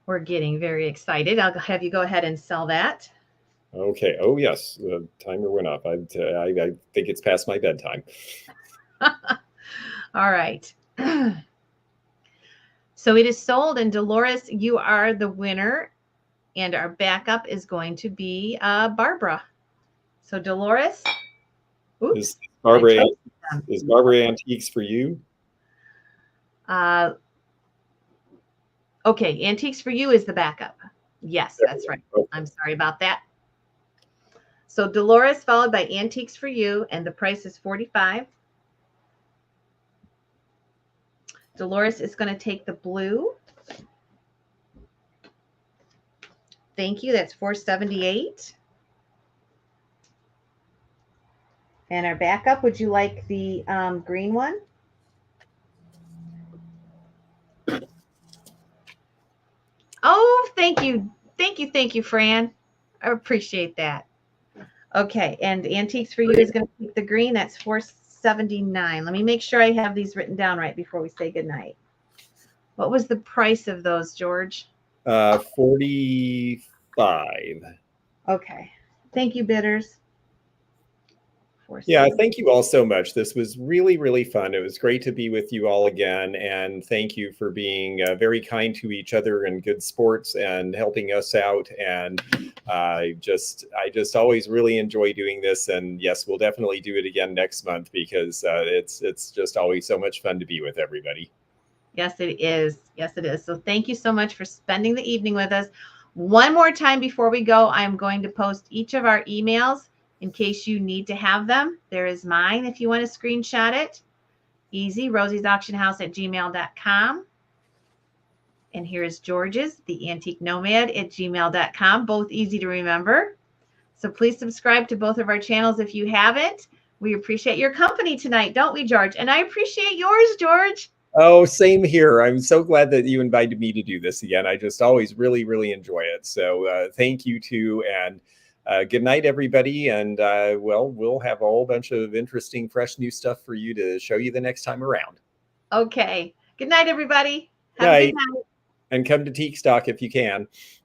We're getting very excited. I'll have you go ahead and sell that. Okay. Oh, yes. The timer went off. I think it's past my bedtime. All right. So it is sold, and Dolores, you are the winner, and our backup is going to be Barbara. So Dolores, is Barbara Antiques for You? Okay, Antiques for You is the backup. Yes, that's right. Okay. I'm sorry about that. So Dolores followed by Antiques for You, and the price is $45. Dolores is going to take the blue. Thank you. That's $478. And our backup, would you like the green one? Oh, thank you. Thank you, Fran. I appreciate that. Okay, and Antiques for You is going to take the green. That's $479. Let me make sure I have these written down right before we say goodnight. What was the price of those, George? $45. Okay. Thank you, bidders. for. Yeah, thank you all so much. This was really, really fun. It was great to be with you all again. And thank you for being very kind to each other and good sports and helping us out. And I just always really enjoy doing this. And yes, we'll definitely do it again next month because it's just always so much fun to be with everybody. Yes, it is. Yes, it is. So thank you so much for spending the evening with us. One more time before we go, I'm going to post each of our emails in case you need to have them. There is mine if you want to screenshot it. Easy, rosiesauctionhouse@gmail.com. And here's George's, the antique nomad at gmail.com. Both easy to remember. So please subscribe to both of our channels if you haven't. We appreciate your company tonight, don't we, George? And I appreciate yours, George. Oh, same here. I'm so glad that you invited me to do this again. I just always really, really enjoy it. So thank you too. And good night, everybody. And well, we'll have a whole bunch of interesting, fresh new stuff for you to show you the next time around. Okay. Good night, everybody. Have Night. a good night. And come to Teak Stock if you can.